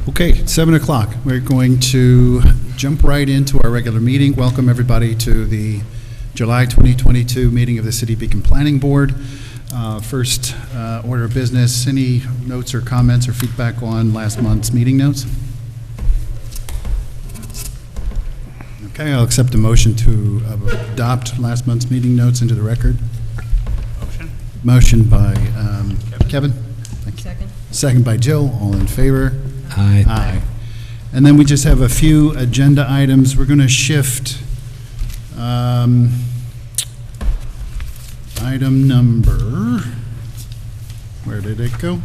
Okay, it's 7 o'clock. We're going to jump right into our regular meeting. Welcome, everybody, to the July 2022 meeting of the City Beacon Planning Board. First order of business, any notes or comments or feedback on last month's meeting notes? Okay, I'll accept a motion to adopt last month's meeting notes into the record. Motion by Kevin. Thank you. Second. Second by Jill. All in favor? Aye. Aye. And then we just have a few agenda items. We're going to shift item number, where did it go?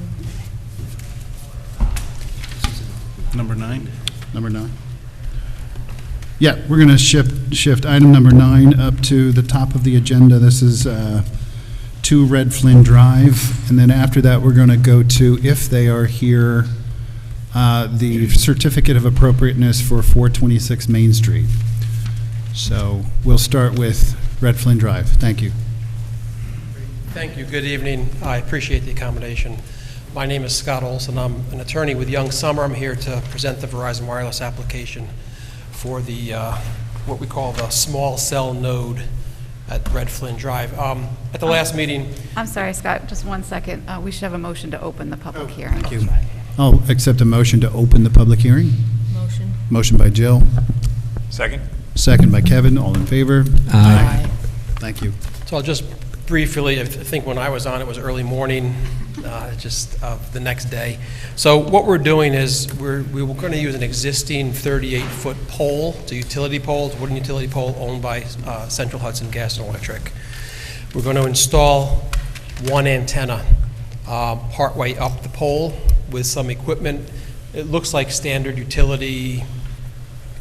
Number 9. Number 9. Yeah, we're going to shift item number 9 up to the top of the agenda. This is 2 Red Flynn Drive. And then after that, we're going to go to, if they are here, the certificate of appropriateness for 426 Main Street. So we'll start with Red Flynn Drive. Thank you. Thank you. Good evening. I appreciate the accommodation. My name is Scott Olson. I'm an attorney with Young Summer. I'm here to present the Verizon Wireless application for the what we call the small cell node at Red Flynn Drive. At the last meeting... I'm sorry, Scott, just 1 second. We should have a motion to open the public hearing. Thank you. I'll accept a motion to open the public hearing. Motion. Motion by Jill. Second. Second by Kevin. All in favor? Aye. Thank you. So I'll just briefly, I think when I was on, it was early morning, just of the next day. So what we're doing is we were going to use an existing 38-foot pole. It's a utility pole. It's a wooden utility pole owned by Central Hudson Gas and Electric. We're going to install one antenna partway up the pole with some equipment. It looks like standard utility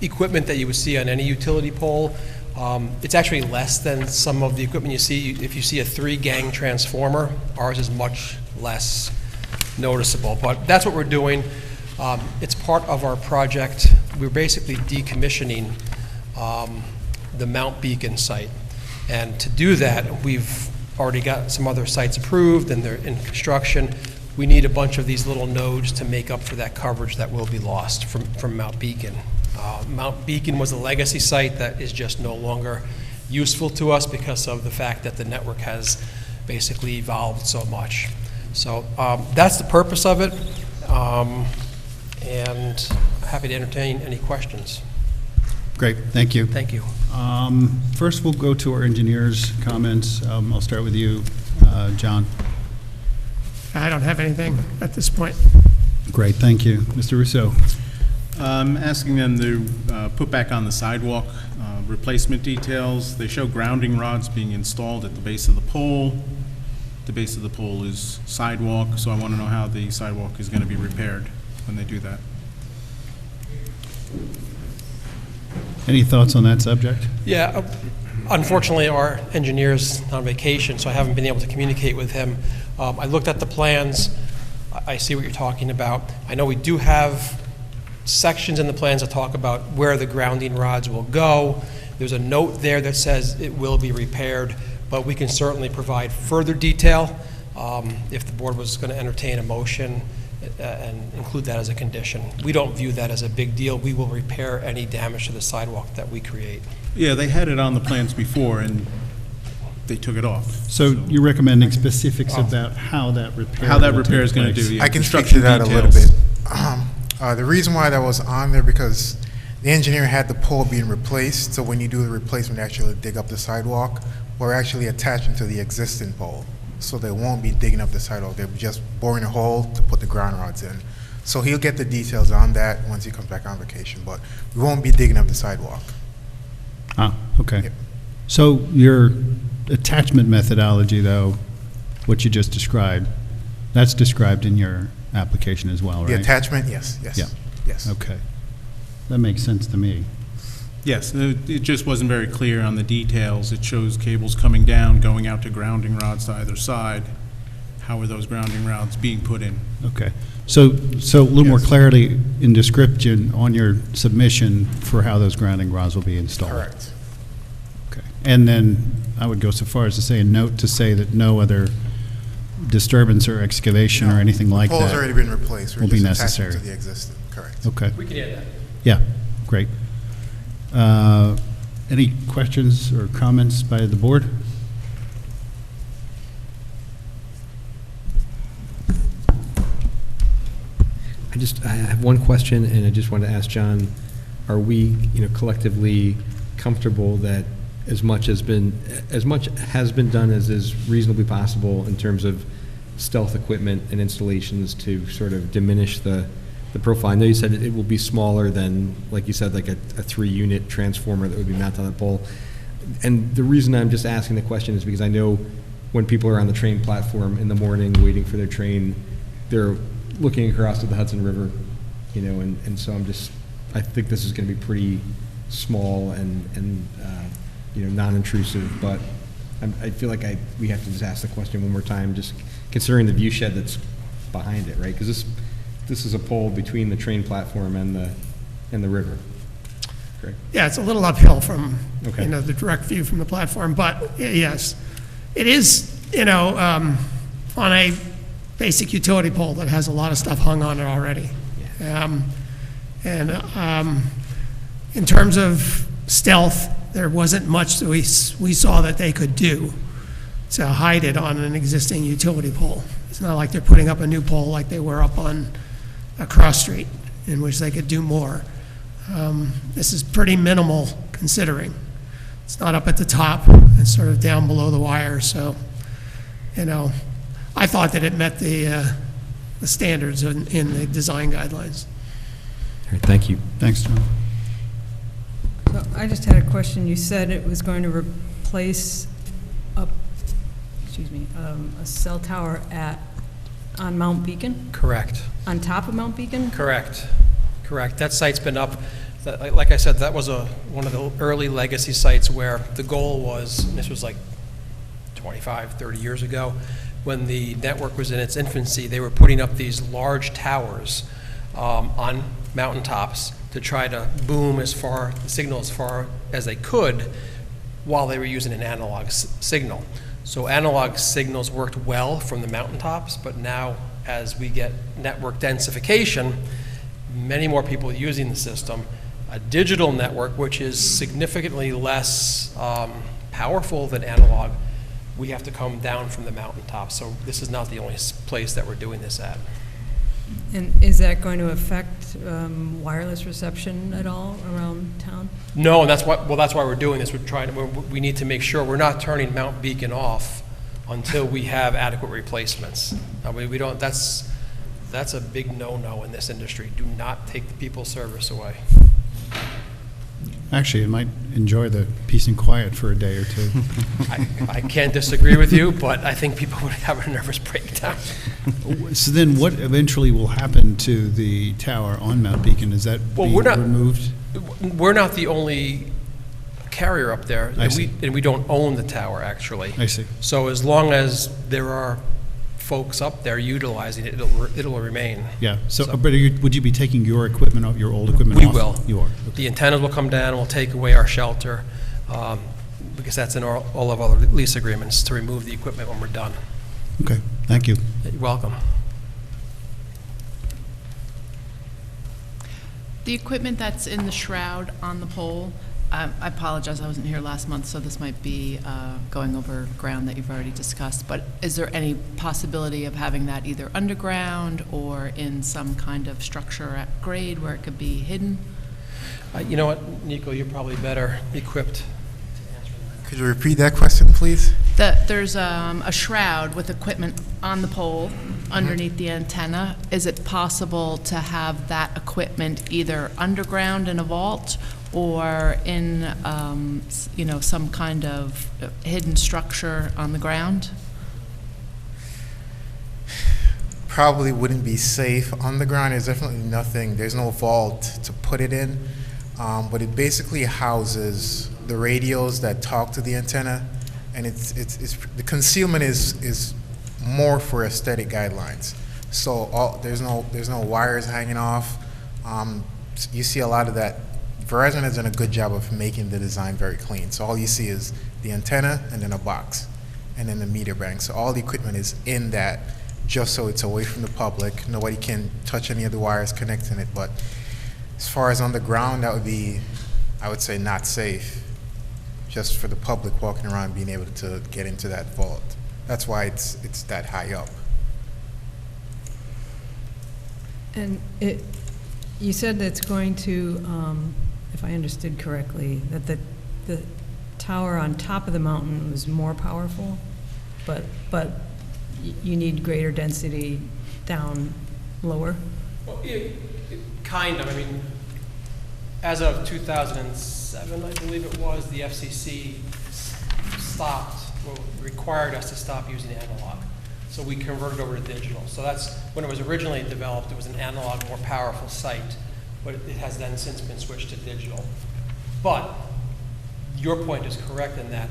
equipment that you would see on any utility pole. It's actually less than some of the equipment you see. If you see a 3-gang transformer, ours is much less noticeable. But that's what we're doing. It's part of our project. We're basically decommissioning the Mount Beacon site. And to do that, we've already got some other sites approved and they're in construction. We need a bunch of these little nodes to make up for that coverage that will be lost from Mount Beacon. Mount Beacon was a legacy site that is just no longer useful to us because of the fact that the network has basically evolved so much. So that's the purpose of it, and happy to entertain any questions. Great. Thank you. Thank you. First, we'll go to our engineers' comments. I'll start with you, John. I don't have anything at this point. Great. Thank you. Mr. Russo. Asking them to put back on the sidewalk replacement details. They show grounding rods being installed at the base of the pole. The base of the pole is sidewalk, so I want to know how the sidewalk is going to be repaired when they do that. Any thoughts on that subject? Yeah, unfortunately, our engineer's on vacation, so I haven't been able to communicate with him. I looked at the plans. I see what you're talking about. I know we do have sections in the plans that talk about where the grounding rods will go. There's a note there that says it will be repaired, but we can certainly provide further detail if the board was going to entertain a motion and include that as a condition. We don't view that as a big deal. We will repair any damage to the sidewalk that we create. Yeah, they had it on the plans before and they took it off. So you're recommending specifics about how that repair How that will repair take is going to place. do. Yeah, I can speak construction to that details. a little bit. The reason why that was on there because the engineer had the pole being replaced, so when you do the replacement, actually dig up the sidewalk, we're actually attaching to the existing pole. So they won't be digging up the sidewalk, they're just boring a hole to put the ground rods in. So he'll get the details on that once he comes back on vacation, but we won't be digging up the sidewalk. Ah, okay. Yep. So your attachment methodology, though, what you just described, that's described in your application as well, right? The attachment, yes, yes, Yeah. yes. Okay. That makes sense to me. Yes, it just wasn't very clear on the details. It shows cables coming down, going out to grounding rods to either side. How are those grounding rods being put in? Okay. So a little more clarity in description on your submission for how those grounding rods will be installed. Correct. Okay. And then I would go so far as to say a note to say that no other disturbance or excavation or anything like The pole's that already been replaced. We're will be just attaching necessary. to the existing, correct. Okay, We can add that. yeah, great. Any questions or comments by the board? I have one question, and I just wanted to ask John, are we, collectively comfortable that as much has been done as is reasonably possible in terms of stealth equipment and installations to sort of diminish the profile? I know you said it will be smaller than, like you said, like a 3-unit transformer that would be mounted on the pole. And the reason I'm just asking the question is because I know when people are on the train platform in the morning waiting for their train, they're looking across to the Hudson River, and so I think this is going to be pretty small and non-intrusive, but I feel like we have to just ask the question one more time, just considering the view shed that's behind it, right? Because this is a pole between the train platform and the river. Correct? Yeah, it's a little uphill from, Okay. the direct view from the platform, but yes, it is, on a basic utility pole that has a lot of stuff hung on it already. In terms of stealth, there wasn't much that we saw that they could do to hide it on an existing utility pole. It's not like they're putting up a new pole like they were up on a cross street, in which they could do more. This is pretty minimal considering. It's not up at the top, it's sort of down below the wire, so, I thought that it met the standards in the design guidelines. All right, thank you. Thanks, John. So I just had a question. You said it was going to replace a cell tower on Mount Beacon? Correct. On top of Mount Beacon? Correct. That site's been up, like I said, that was one of the early legacy sites where the goal was, and this was like 25, 30 years ago, when the network was in its infancy, they were putting up these large towers on mountaintops to try to boom the signal as far as they could while they were using an analog signal. So analog signals worked well from the mountaintops, but now as we get network densification, many more people using the system, a digital network, which is significantly less powerful than analog, we have to come down from the mountaintop. So this is not the only place that we're doing this at. And is that going to affect wireless reception at all around town? No, and that's why we're doing this. We need to make sure we're not turning Mount Beacon off until we have adequate replacements. We don't. That's a big no-no in this industry. Do not take the people's service away. Actually, it might enjoy the peace and quiet for a day or two. I can't disagree with you, but I think people would have a nervous breakdown. So then what eventually will happen to the tower on Mount Beacon? Is that being removed? We're not the only carrier up there, I see. and we don't own the tower, actually. I see. So as long as there are folks up there utilizing it, it'll remain. Yeah, but would you be taking your equipment off, your old equipment We off? will. You are. The antennas will come down, we'll take away our shelter, because that's in all of our lease agreements, to remove the equipment when we're done. Okay, thank you. You're welcome. The equipment that's in the shroud on the pole, I apologize, I wasn't here last month, so this might be going over ground that you've already discussed, but is there any possibility of having that either underground or in some kind of structure at grade where it could be hidden? You know what, Nico, you're probably better equipped. Could you repeat that question, please? There's a shroud with equipment on the pole underneath the antenna. Is it possible to have that equipment either underground in a vault or in, some kind of hidden structure on the ground? Probably wouldn't be safe on the ground. There's definitely nothing, there's no vault to put it in, but it basically houses the radios that talk to the antenna, and it's the concealment is more for aesthetic guidelines. So there's no wires hanging off. You see a lot of that. Verizon has done a good job of making the design very clean. So all you see is the antenna and then a box, and then the meter bank. So all the equipment is in that, just so it's away from the public. Nobody can touch any of the wires connecting it, but as far as underground, that would be, I would say, not safe, just for the public walking around being able to get into that vault. That's why it's that high up. And you said that it's going to, if I understood correctly, that the tower on top of the mountain was more powerful, but you need greater density down lower? Well, kind of. I mean, as of 2007, I believe it was, the FCC required us to stop using analog. So we converted over to digital. So that's, when it was originally developed, it was an analog, more powerful site, but it has then since been switched to digital. But your point is correct in that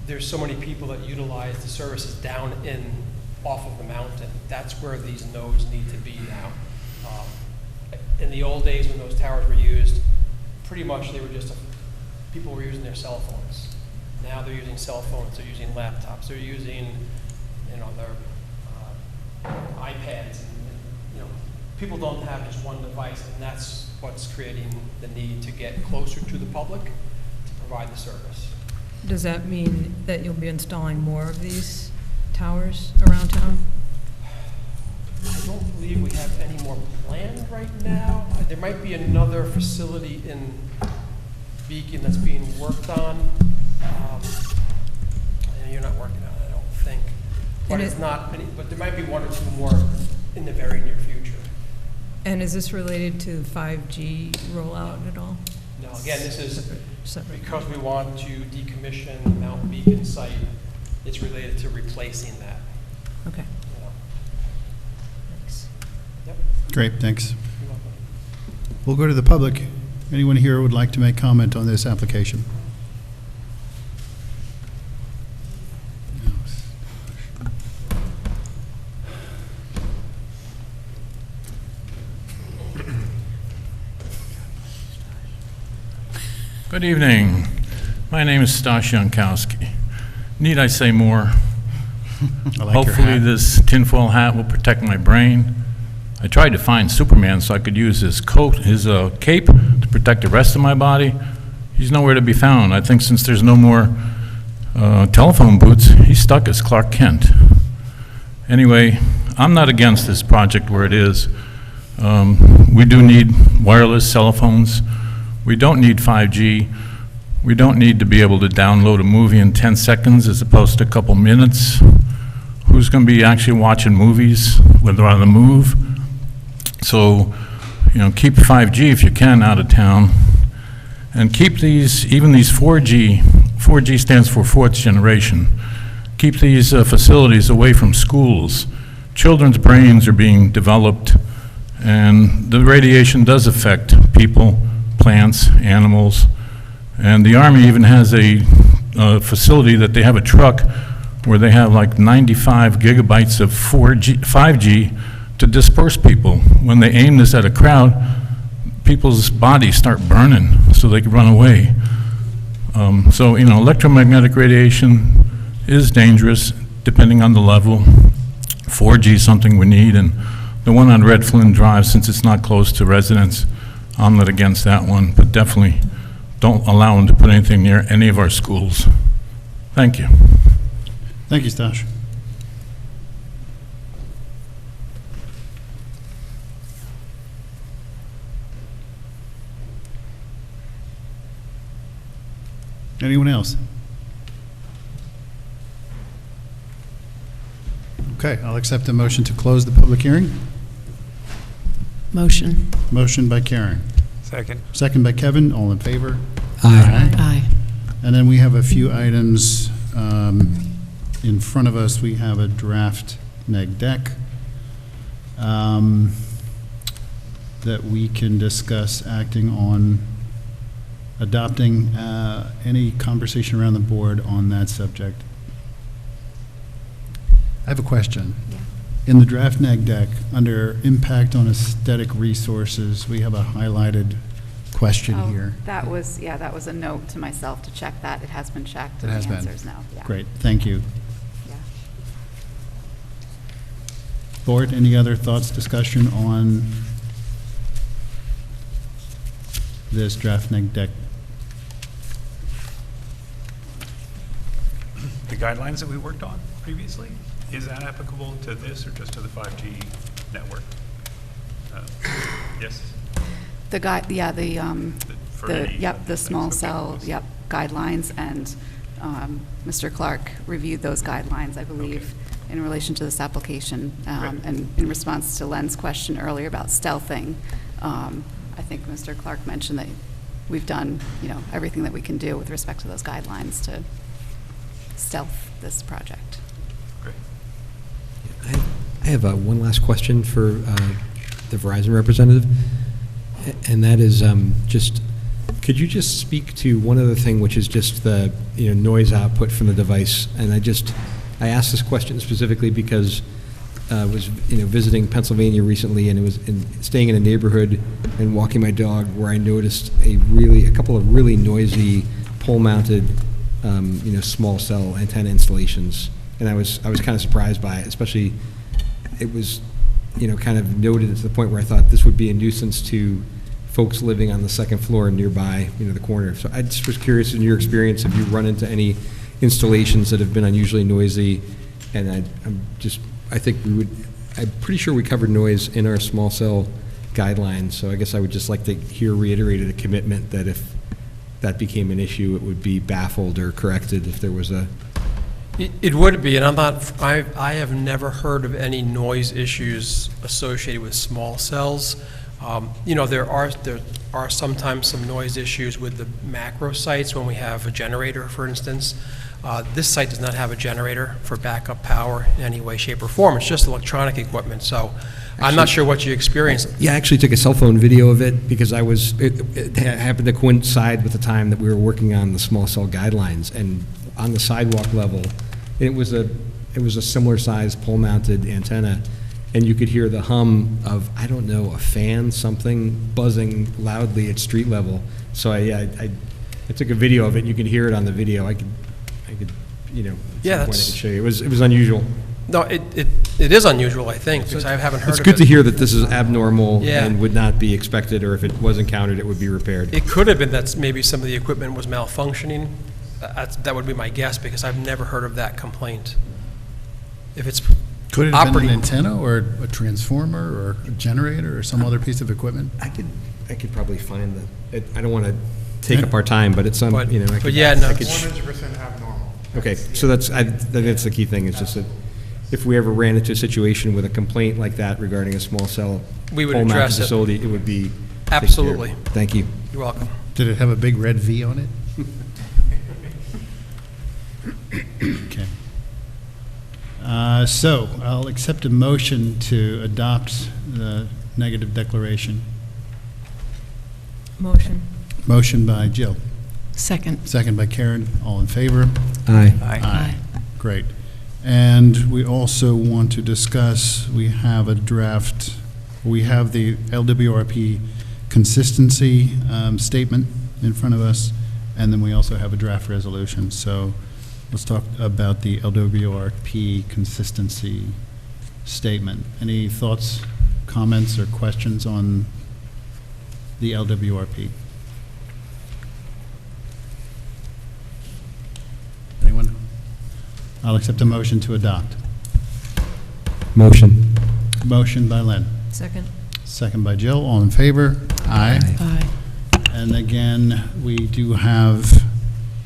there's so many people that utilize the services down off of the mountain. That's where these nodes need to be now. In the old days when those towers were used, pretty much they were just, people were using their cell phones. Now they're using cell phones, they're using laptops, they're using, their iPads, and people don't have just one device, and that's what's creating the need to get closer to the public to provide the service. Does that mean that you'll be installing more of these towers around town? I don't believe we have any more planned right now. There might be another facility in Beacon that's being worked on. And you're not working on it, I don't think. But it's not, but there might be one or two more in the very near future. And is this related to 5G rollout at all? No, again, this is Separate. because we want to decommission the Mount Beacon site. It's related to replacing that. Okay. Thanks. Yep. Great, thanks. You're welcome. We'll go to the public. Anyone here would like to make comment on this application? Good evening. My name is Stash Jankowski. Need I say more? I like your Hopefully hat. this tinfoil hat will protect my brain. I tried to find Superman so I could use his coat, his cape, to protect the rest of my body. He's nowhere to be found. I think since there's no more telephone booths, he's stuck as Clark Kent. Anyway, I'm not against this project where it is. We do need wireless cell phones. We don't need 5G. We don't need to be able to download a movie in 10 seconds as opposed to a couple minutes. Who's going to be actually watching movies when they're on the move? So, keep 5G if you can out of town. And keep even these 4G. 4G stands for fourth generation. Keep these facilities away from schools. Children's brains are being developed, and the radiation does affect people, plants, animals, and the Army even has a facility that they have a truck where they have like 95 gigabytes of 5G to disperse people. When they aim this at a crowd, people's bodies start burning so they can run away. So, electromagnetic radiation is dangerous depending on the level. 4G is something we need, and the one on Flynn Drive, since it's not close to residents, I'm not against that one, but definitely don't allow them to put anything near any of our schools. Thank you. Thank you, Stash. Anyone else? Okay, I'll accept a motion to close the public hearing. Motion. Motion by Karen. Second. Second by Kevin. All in favor? Aye. And then we have a few items in front of us. We have a draft neg deck that we can discuss acting on, adopting. Any conversation around the board on that subject? I have a question. In the draft neg deck, under impact on aesthetic resources, we have a highlighted question Oh, here. that was a note to myself to check that. It has been checked. It and has the been. answer is no. Yeah. Great, thank you. Yeah. Board, any other thoughts, discussion on this draft neg deck? The guidelines that we worked on previously, is that applicable to this or just to the 5G network? Yes? The For any the small subject cell, list. guidelines, and Mr. Clark reviewed those guidelines, I believe, in relation to this application. Great. And in response to Len's question earlier about stealthing, I think Mr. Clark mentioned that we've done, everything that we can do with respect to those guidelines to stealth this project. Great. I have one last question for the Verizon representative, and that is could you just speak to one other thing, which is just the noise output from the device? And I asked this question specifically because I was visiting Pennsylvania recently, and it was staying in a neighborhood and walking my dog where I noticed a couple of really noisy pole-mounted small cell antenna installations, and I was kind of surprised by it. Especially, it was kind of noted to the point where I thought this would be a nuisance to folks living on the second floor nearby, the corner. So I just was curious, in your experience, have you run into any installations that have been unusually noisy? And I'm pretty sure we covered noise in our small cell guidelines. So I guess I would just like to hear reiterated a commitment that if that became an issue, it would be baffled or corrected if there was a... It would be, and I have never heard of any noise issues associated with small cells. There are sometimes some noise issues with the macro sites when we have a generator, for instance. This site does not have a generator for backup power in any way, shape, or form. It's just electronic equipment, so I'm not sure what you experienced. Yeah, I actually took a cell phone video of it because it happened to coincide with the time that we were working on the small cell guidelines, and on the sidewalk level, it was a similar size pole-mounted antenna, and you could hear the hum of, I don't know, a fan, something buzzing loudly at street level. So I took a video of it, and you could hear it on the video. I could at some point I could show you. It was unusual. No, it is unusual, I think, because I haven't heard of it. It's good to hear that this is abnormal Yeah. and would not be expected, or if it was encountered, it would be repaired. It could have been that maybe some of the equipment was malfunctioning. That would be my guess, because I've never heard of that complaint. If it's Could it have been an operating, antenna or a transformer or a generator or some other piece of equipment? I could probably find I don't want to take up our time, but it's some, But- I could. but yeah, no. I could 100% abnormal. Okay, so that's the key thing, is just that if we ever ran into a situation with a complaint like that regarding a small cell We would pole-mounted address it. facility, it would be. taken care of. Absolutely. Thank you. You're welcome. Did it have a big red V on it? Okay. So I'll accept a motion to adopt the negative declaration. Motion. Motion by Jill, Second. second by Karen. All in favor? Aye. Aye. Great. And we also want to discuss, we have the LWRP consistency statement in front of us, and then we also have a draft resolution. So let's talk about the LWRP consistency statement. Any thoughts, comments, or questions on the LWRP? Anyone? I'll accept a motion to adopt. Motion. Motion by Len, Second. second by Jill. All in favor? Aye. Aye. And again, we do have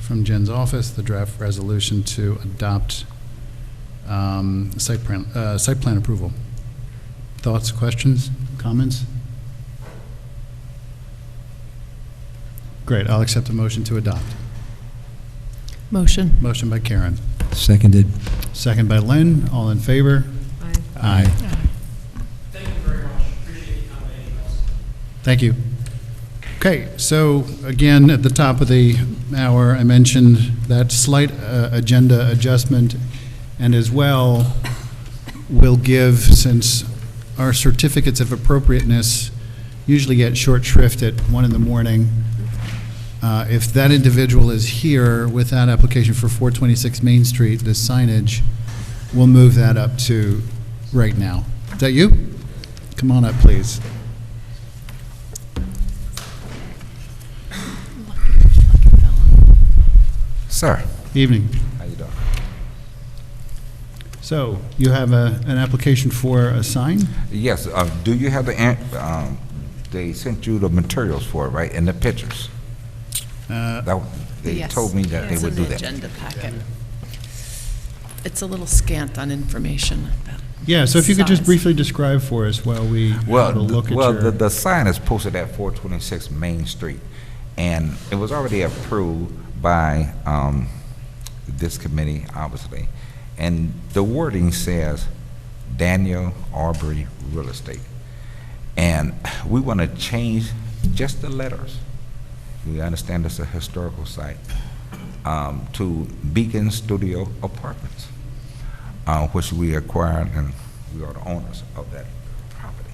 from Jen's office the draft resolution to adopt site plan approval. Thoughts, questions, comments? Great, I'll accept a motion to adopt. Motion. Motion by Karen, Seconded. second by Len. All in favor? Aye. Aye. Thank you very much. Appreciate you accommodating us. Thank you. Okay, so again, at the top of the hour, I mentioned that slight agenda adjustment, and as well, we'll give, since our certificates of appropriateness usually get short shrift at 1 in the morning. If that individual is here with that application for 426 Main Street, the signage, we'll move that up to right now. Is that you? Come on up, please. Sir, Evening. how you doing? So, you have an application for a sign? Yes, do you have they sent you the materials for it, right, and the pictures? They Yes. told me that they It's would in do the that. agenda packet. It's a little scant on information. about Yeah, so if you could just size. briefly describe for us while we have a look at your... The sign is posted at 426 Main Street, and it was already approved by this committee, obviously. And the wording says Daniel Aubrey Real Estate. And we want to change just the letters. We understand it's a historical site, to Beacon Studio Apartments, which we acquired, and we are the owners of that property.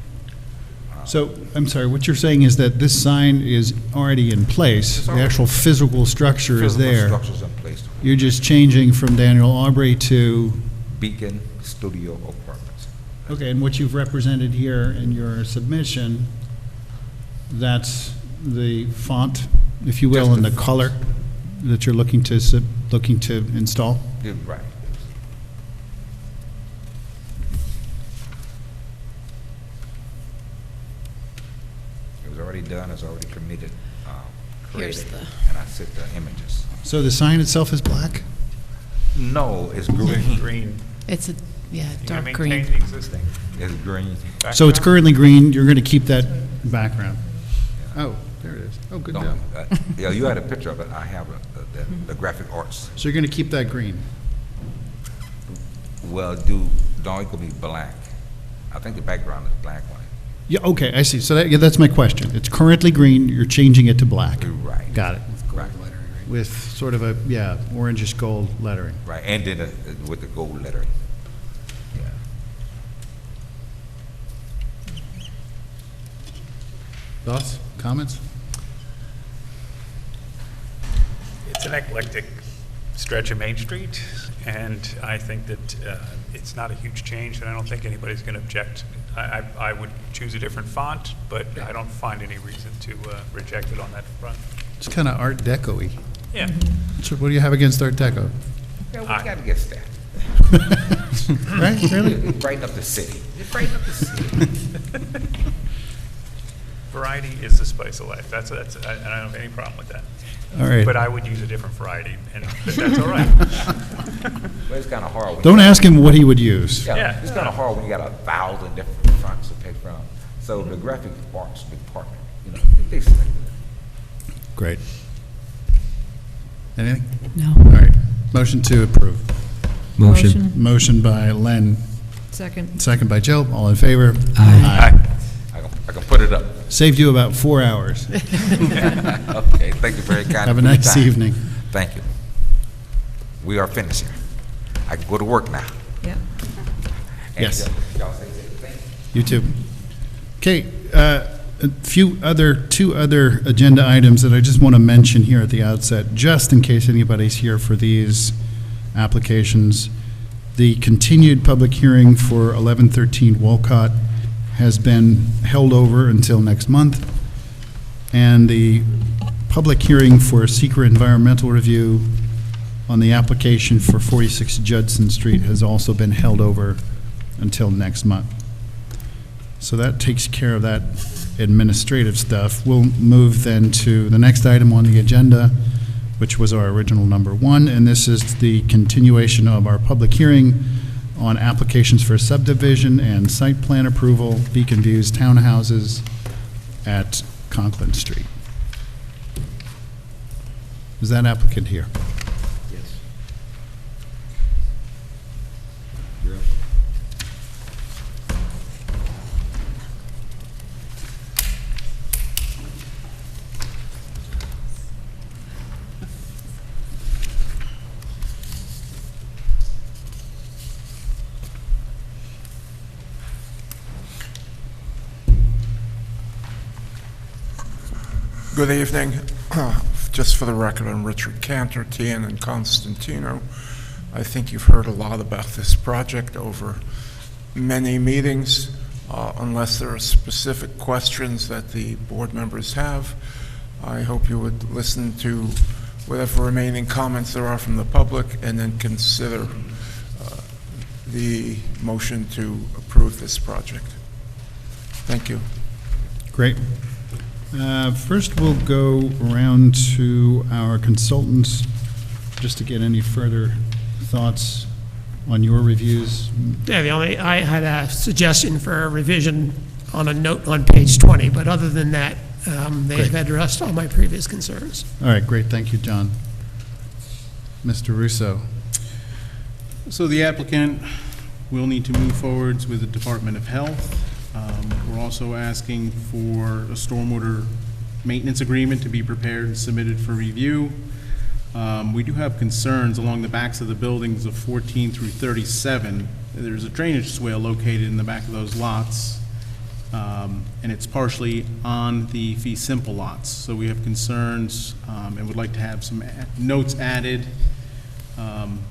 So, I'm sorry, what you're saying is that this sign is already in place, It's the already- actual physical structure is Physical there. structure's in place. You're just changing from Daniel Aubrey to, Beacon Studio Apartments. okay, and what you've represented here in your submission, that's the font, if you will, Just and the the color that you're looking to install? Yeah, right. It was already done, it's already committed, Here's created, the- and I sent the images. So the sign itself is black? No, it's green. Green. It's a, yeah, You're dark gonna green. maintain the existing. It's green. So it's background? currently green, you're going to keep that background? Oh, there it is. Oh, good No, job. yeah, you had a picture of it, I have the graphic arts. So you're going to keep that green? Well, no, it could be black. I think the background is black one. Yeah, okay, I see. So yeah, that's my question. It's currently green, you're changing it to black. Right. Got it. Right, With sort of a, yeah, orangish gold lettering. right, and then with the gold lettering. Yeah. Thoughts, comments? It's an eclectic stretch of Main Street, and I think that it's not a huge change, and I don't think anybody's going to object. I would choose a different font, but I don't find any reason to reject it on that front. It's kind of Art Deco-y. Yeah. So what do you have against Art Deco? Yeah, we gotta get that. Right, really? Brighten up the city. Brighten up the city. Variety is the spice of life. And I don't have any problem with that. All right. But I would use a different variety, but that's all right. But it's kind of hard. when Don't you- ask him what he would use. Yeah. It's kind of hard when you got 1,000 different fronts to pick from. So the graphic arts department, they selected it. Great. Anything? No. All right. Motion to approve. Motion. Motion by Len, Second. second by Joe. All in favor? Aye. I can put it up. Saved you about 4 hours. Okay, thank you very kindly. Have a for your nice time. evening. Thank you. We are finished here. I can go to work now. Yep. And Yes. y'all say thank you. You too. Okay, two other agenda items that I just want to mention here at the outset, just in case anybody's here for these applications. The continued public hearing for 1113 Walcott has been held over until next month, and the public hearing for secret environmental review on the application for 46 Judson Street has also been held over until next month. So that takes care of that administrative stuff. We'll move then to the next item on the agenda, which was our original number 1, and this is the continuation of our public hearing on applications for subdivision and site plan approval, Beacon Views Townhouses at Conklin Street. Is that applicant here? Yes. Good evening. Just for the record, I'm Richard Cantor, TN and Constantino. I think you've heard a lot about this project over many meetings. Unless there are specific questions that the board members have, I hope you would listen to whatever remaining comments there are from the public and then consider the motion to approve this project. Thank you. Great. First, we'll go around to our consultants just to get any further thoughts on your reviews. Yeah, I had a suggestion for a revision on a note on page 20, but other than that, they've addressed all my previous concerns. All right, great. Thank you, John. Mr. Russo. So the applicant will need to move forwards with the Department of Health. We're also asking for a stormwater maintenance agreement to be prepared and submitted for review. We do have concerns along the backs of the buildings of 14 through 37. There's a drainage swale located in the back of those lots, and it's partially on the fee simple lots. So we have concerns and would like to have some notes added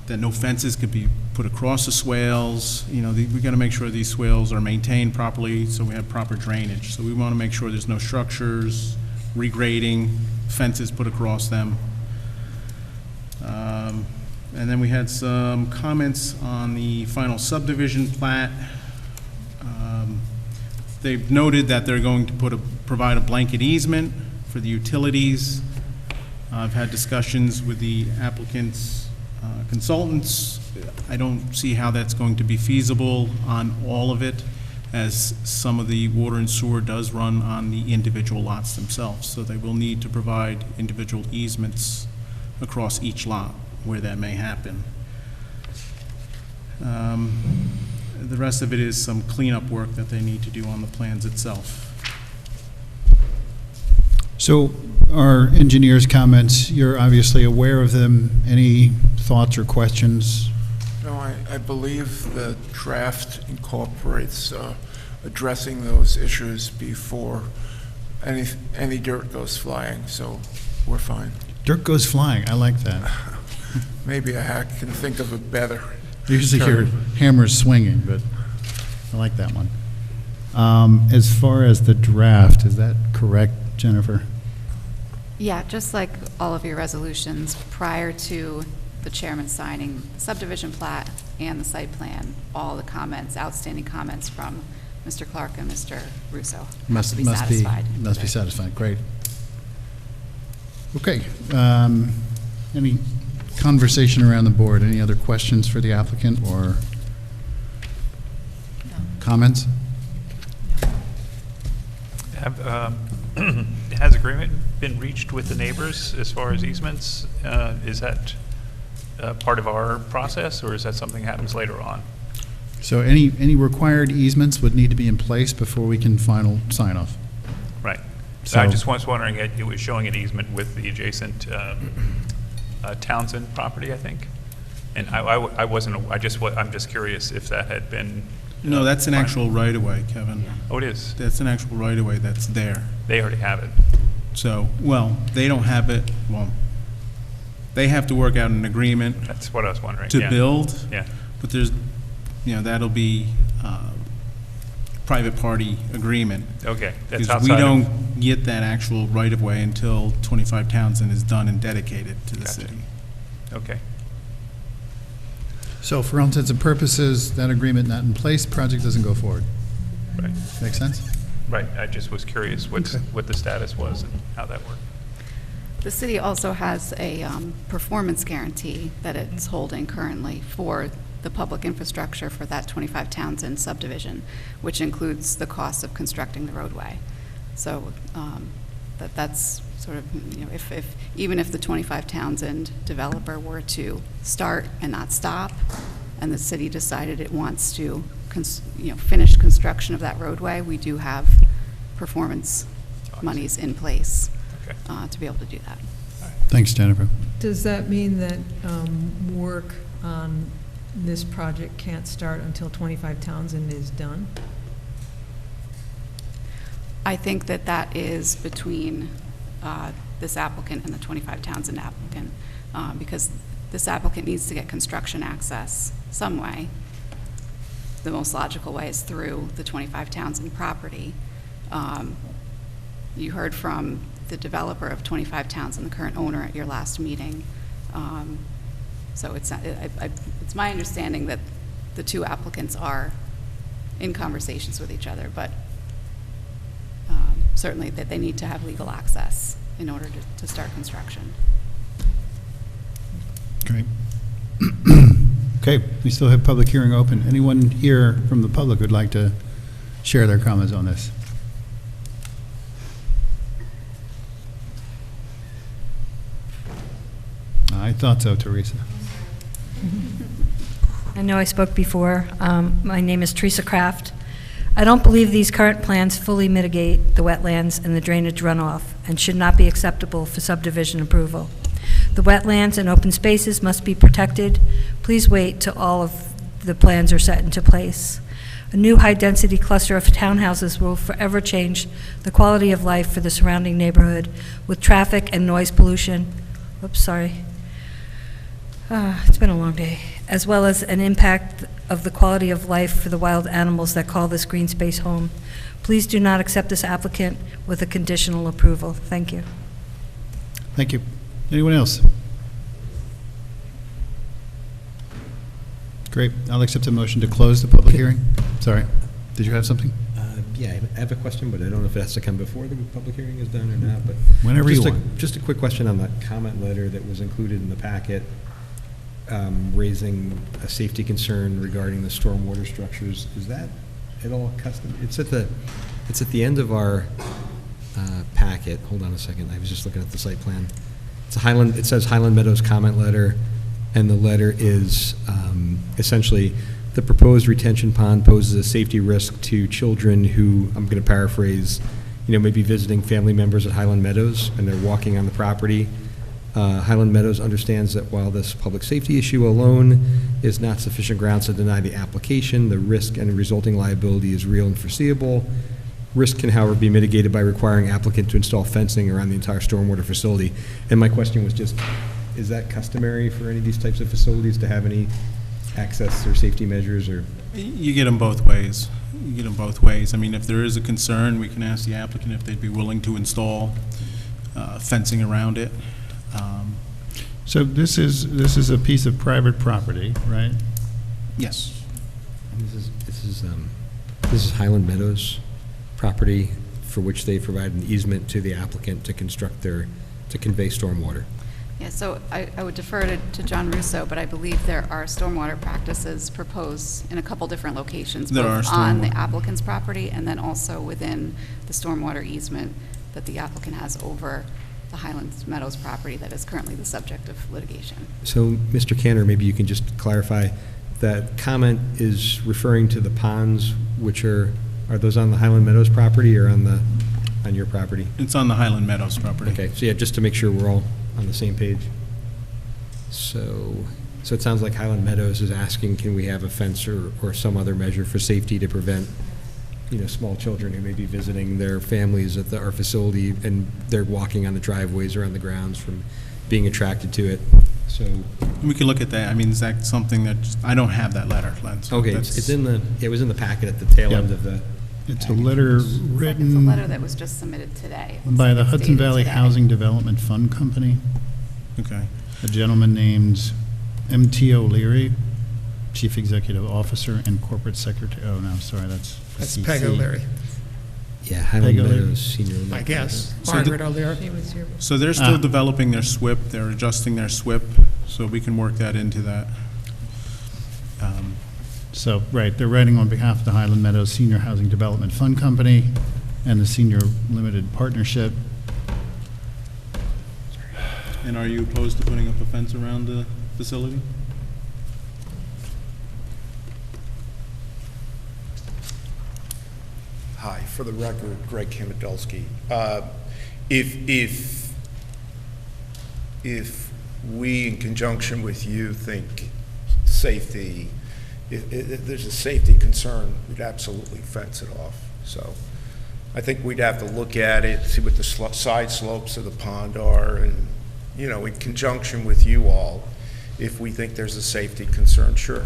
that no fences could be put across the swales. You know, we got to make sure these swales are maintained properly so we have proper drainage. So we want to make sure there's no structures, regrading, fences put across them. And then we had some comments on the final subdivision plat. They've noted that they're going to provide a blanket easement for the utilities. I've had discussions with the applicant's consultants. I don't see how that's going to be feasible on all of it, as some of the water and sewer does run on the individual lots themselves. So they will need to provide individual easements across each lot where that may happen. The rest of it is some cleanup work that they need to do on the plans itself. So our engineer's comments, you're obviously aware of them. Any thoughts or questions? No, I believe the draft incorporates addressing those issues before any dirt goes flying, so we're fine. Dirt goes flying. I like that. Maybe I can think of a better. I usually hear hammers swinging, but I like that one. As far as the draft, is that correct, Jennifer? Yeah, just like all of your resolutions, prior to the chairman signing the subdivision plat and the site plan, all the comments, outstanding comments from Mr. Clark and Mr. Russo must be satisfied. Must be satisfied. Great. Okay. Any conversation around the board? Any other questions for the applicant or comments? Has agreement been reached with the neighbors as far as easements? Is that part of our process, or is that something that happens later on? So any required easements would need to be in place before we can final sign off. Right. So I just was wondering, it was showing an easement with the adjacent Townsend property, I think. And I wasn't, I'm just curious if that had been. No, that's an actual right-of-way, Kevin. Oh, it is? That's an actual right-of-way that's there. They already have it. So, well, they don't have it, well, they have to work out an agreement That's what I was wondering. to yeah. build, Yeah. but there's, that'll be private party agreement. Okay. That's Because outside we of- don't get that actual right-of-way until 25 Townsend is done and dedicated to the Gotcha. city. Okay. So for all intents and purposes, that agreement not in place, project doesn't go forward. Right. Make sense? Right. I just was curious what the status was and how that worked. The city also has a performance guarantee that it's holding currently for the public infrastructure for that 25 Townsend subdivision, which includes the cost of constructing the roadway. So that's sort of, even if the 25 Townsend developer were to start and not stop, and the city decided it wants to finish construction of that roadway, we do have performance monies in place to be able to do that. Thanks, Jennifer. Does that mean that work on this project can't start until 25 Townsend is done? I think that is between this applicant and the 25 Townsend applicant, because this applicant needs to get construction access some way. The most logical way is through the 25 Townsend property. You heard from the developer of 25 Townsend, the current owner, at your last meeting. So it's my understanding that the two applicants are in conversations with each other, but certainly that they need to have legal access in order to start construction. Great. Okay, we still have public hearing open. Anyone here from the public would like to share their comments on this? I thought so, Teresa. I know I spoke before. My name is Teresa Kraft. I don't believe these current plans fully mitigate the wetlands and the drainage runoff and should not be acceptable for subdivision approval. The wetlands and open spaces must be protected. Please wait till all of the plans are set into place. A new high-density cluster of townhouses will forever change the quality of life for the surrounding neighborhood with traffic and noise pollution. Oops, sorry. It's been a long day. As well as an impact of the quality of life for the wild animals that call this green space home. Please do not accept this applicant with a conditional approval. Thank you. Thank you. Anyone else? Great. I'll accept a motion to close the public hearing. Sorry. Did you have something? Yeah, I have a question, but I don't know if it has to come before the public hearing is done or not, but. Whenever you want. Just a quick question on the comment letter that was included in the packet, raising a safety concern regarding the stormwater structures. Is that at all custom? It's at the end of our packet. Hold on a second. I was just looking at the site plan. It says Highland Meadows comment letter, and the letter is essentially the proposed retention pond poses a safety risk to children who, I'm going to paraphrase, may be visiting family members at Highland Meadows and they're walking on the property. Highland Meadows understands that while this public safety issue alone is not sufficient grounds to deny the application, the risk and resulting liability is real and foreseeable. Risk can, however, be mitigated by requiring applicant to install fencing around the entire stormwater facility. And my question was just, is that customary for any of these types of facilities to have any access or safety measures, or? You get them both ways. You get them both ways. I mean, if there is a concern, we can ask the applicant if they'd be willing to install fencing around it. So this is a piece of private property, right? Yes. This is Highland Meadows property for which they provide an easement to the applicant to to convey stormwater. Yeah, so I would defer to John Russo, but I believe there are stormwater practices proposed in a couple different locations, both on the applicant's property and then also within the stormwater easement that the applicant has over the Highland Meadows property that is currently the subject of litigation. So, Mr. Cantor, maybe you can just clarify, that comment is referring to the ponds, which are those on the Highland Meadows property or on your property? It's on the Highland Meadows property. Okay, so yeah, just to make sure we're all on the same page. So it sounds like Highland Meadows is asking, can we have a fence or some other measure for safety to prevent, small children who may be visiting their families at our facility and they're walking on the driveways or on the grounds from being attracted to it. So we can look at that. I mean, is that something that I don't have that letter, Len? So okay, it was in the packet at the tail end of the. It's a letter written. It's a letter that was just submitted today. By the Hudson Valley today. Housing Development Fund Company. Okay. A gentleman named M.T. Lwrp, Chief Executive Officer and Corporate Secretary. Oh, no, sorry, that's Peg O'Leary, Yeah, Highland Peg O'Leary. Meadows Senior. I guess. So Margaret O'Leary. So they're still developing their SWIP. They're adjusting their SWIP, so we can work that into that. So, right, they're writing on behalf of the Highland Meadows Senior Housing Development Fund Company and the Senior Limited Partnership. And are you opposed to putting up a fence around the facility? Hi, for the record, Greg Kamadelsky. If we, in conjunction with you, think safety, if there's a safety concern, we'd absolutely fence it off. So I think we'd have to look at it, see what the side slopes of the pond are, and, you know, in conjunction with you all, if we think there's a safety concern, sure.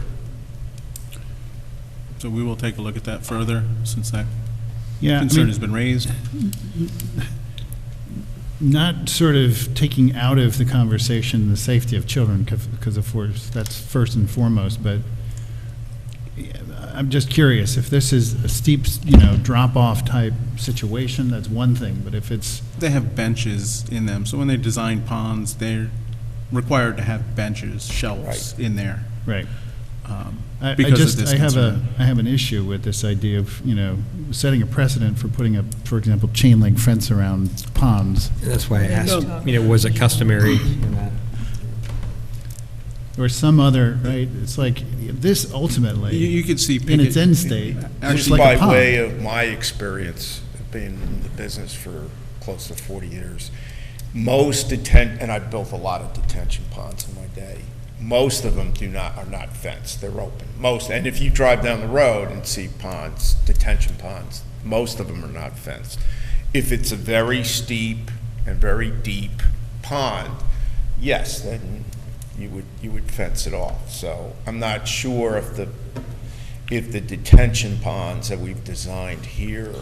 So we will take a look at that further, since that Yeah, I concern mean, has been raised. not sort of taking out of the conversation the safety of children, because of course, that's first and foremost, but I'm just curious, if this is a steep, drop-off type situation, that's one thing, but if it's, They have benches in them, so when they design ponds, they're required to have benches, shelves in there. right. I Because of this concern. have an issue with this idea of, setting a precedent for putting up, for example, chain link fence around ponds, And that's why I asked, was it customary in that? or some other, right? It's like, this ultimately, You could see. in its end state, looks Actually, like a by way pond. of my experience, being in the business for close to 40 years, and I've built a lot of detention ponds in my day. Most of them are not fenced, they're open. And if you drive down the road and see ponds, detention ponds, most of them are not fenced. If it's a very steep and very deep pond, yes, then you would fence it off. So I'm not sure if the detention ponds that we've designed here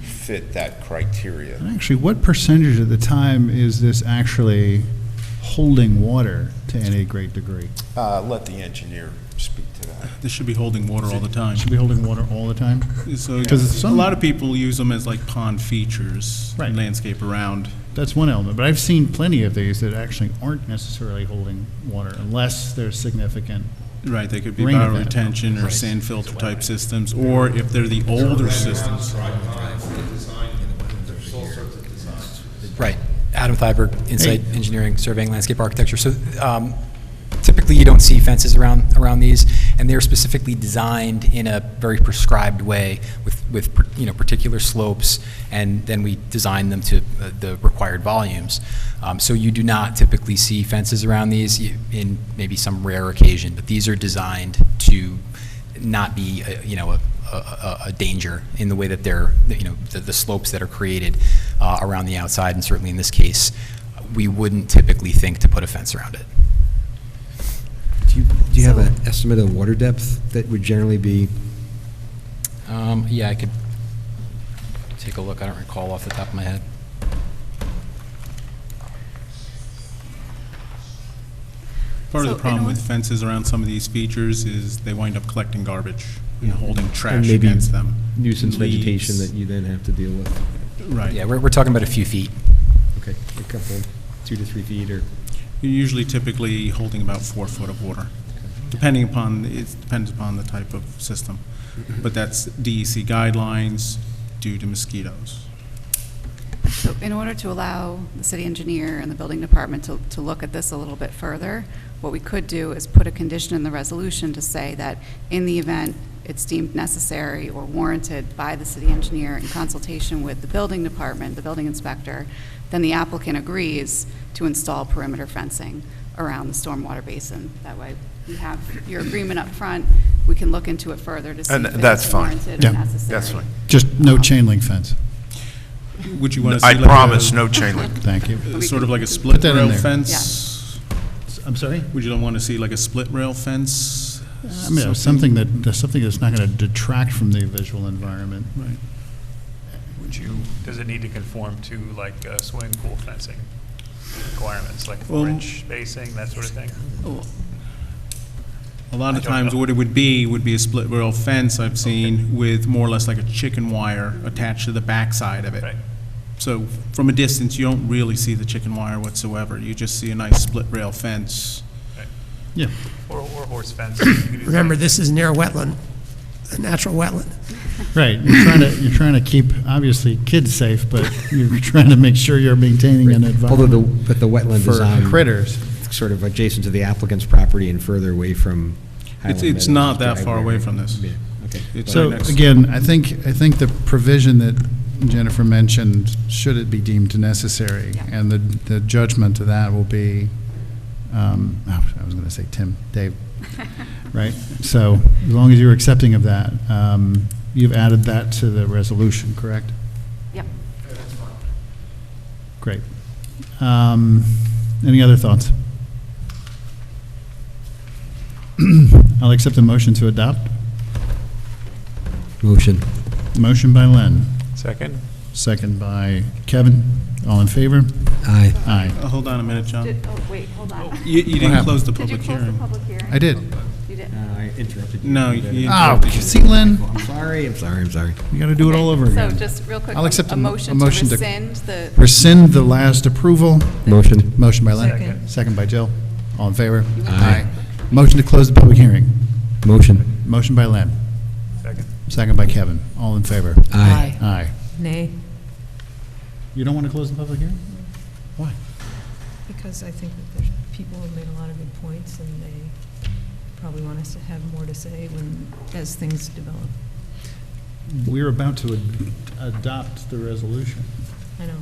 fit that criteria. And actually, what percentage of the time is this actually holding water to any great degree? Let the engineer speak to that. This should be holding water all the time. Should be holding water all the time? So, Because a lot of people use them as like pond features, Right. landscape around. That's one element, but I've seen plenty of these that actually aren't necessarily holding water unless there's significant, Right, they could be Rain event. bioretention or sand filter type systems, or if they're the older systems. Right. Adam Thyberg, Insight Engineering, Surveying, Landscape Architecture. So typically you don't see fences around these, and they're specifically designed in a very prescribed way with particular slopes, and then we design them to the required volumes. So you do not typically see fences around these in maybe some rare occasion, but these are designed to not be a danger in the way that they're, the slopes that are created around the outside, and certainly in this case, we wouldn't typically think to put a fence around it. Do you have an estimate of water depth that would generally be? Yeah, I could take a look. I don't recall off the top of my head. Part of So the problem in with fences around some of these features is they wind up collecting garbage and holding And trash maybe against them. nuisance Leaves. vegetation that you then have to deal with? Right. Yeah, we're talking about a few feet. Okay, a couple, 2 to 3 feet, or? You're usually typically holding about 4 foot of water, it depends upon the type of system. But that's DEC guidelines due to mosquitoes. So in order to allow the city engineer and the building department to look at this a little bit further, what we could do is put a condition in the resolution to say that in the event it's deemed necessary or warranted by the city engineer in consultation with the building department, the building inspector, then the applicant agrees to install perimeter fencing around the stormwater basin. That way, we have your agreement up front. We can look into it further to see And if that's it's fine. warranted Yeah. or necessary. That's fine. just no chain link fence. Would you want to see I like promise, no chain link. Thank you. sort of like a split that in rail there. fence? I'm sorry? Would you want to see like a split rail fence? I mean, something that's not going to detract from the visual environment. Right. Does it need to conform to like swimming pool fencing requirements, like Well- 4-inch spacing, that sort of thing? A lot I of don't times know. what it would be a split rail fence I've seen with more or less like a chicken wire attached to the backside of it. Right. So from a distance, you don't really see the chicken wire whatsoever. You just see a nice split rail fence. Yeah. Or horse fence. You could do Remember, that. this is near a wetland, a natural wetland. Right, you're trying to keep, obviously, kids safe, but you're trying to make sure you're maintaining an Although environment but the wetland for design. critters. Sort of adjacent to the applicant's property and further away from Highland It's Meadows not that driveway, far away right? from this. Yeah, okay. It's So, right next- again, I think the provision that Jennifer mentioned, should it be deemed necessary, Yeah. and the judgment of that will be, I was going to say Dave, right? So, as long as you're accepting of that, you've added that to the resolution, correct? Great. Any other thoughts? I'll accept a motion to adopt. Motion. Motion by Len, Second? second by Kevin. All in favor? Aye. Aye. Hold on a minute, John. Wait, hold on. You didn't happened? close the Did you public close the hearing. public hearing? I did. You did. I interrupted you. No, you Oh, interrupted. see, Len, I'm sorry. you got to do it all over So again. just real quick, I'll accept a motion to rescind the, rescind the last approval. Motion. Motion by Len. Second. Second by Jill. All in favor? Aye. Motion to close the public hearing. Motion. Motion by Len. Second. Second by Kevin. All in favor? Aye. Aye. Nay, You don't want to close the public hearing? Why? because I think that there's, people have made a lot of good points, and they probably want us to have more to say as things develop. We're about to adopt the resolution. I know.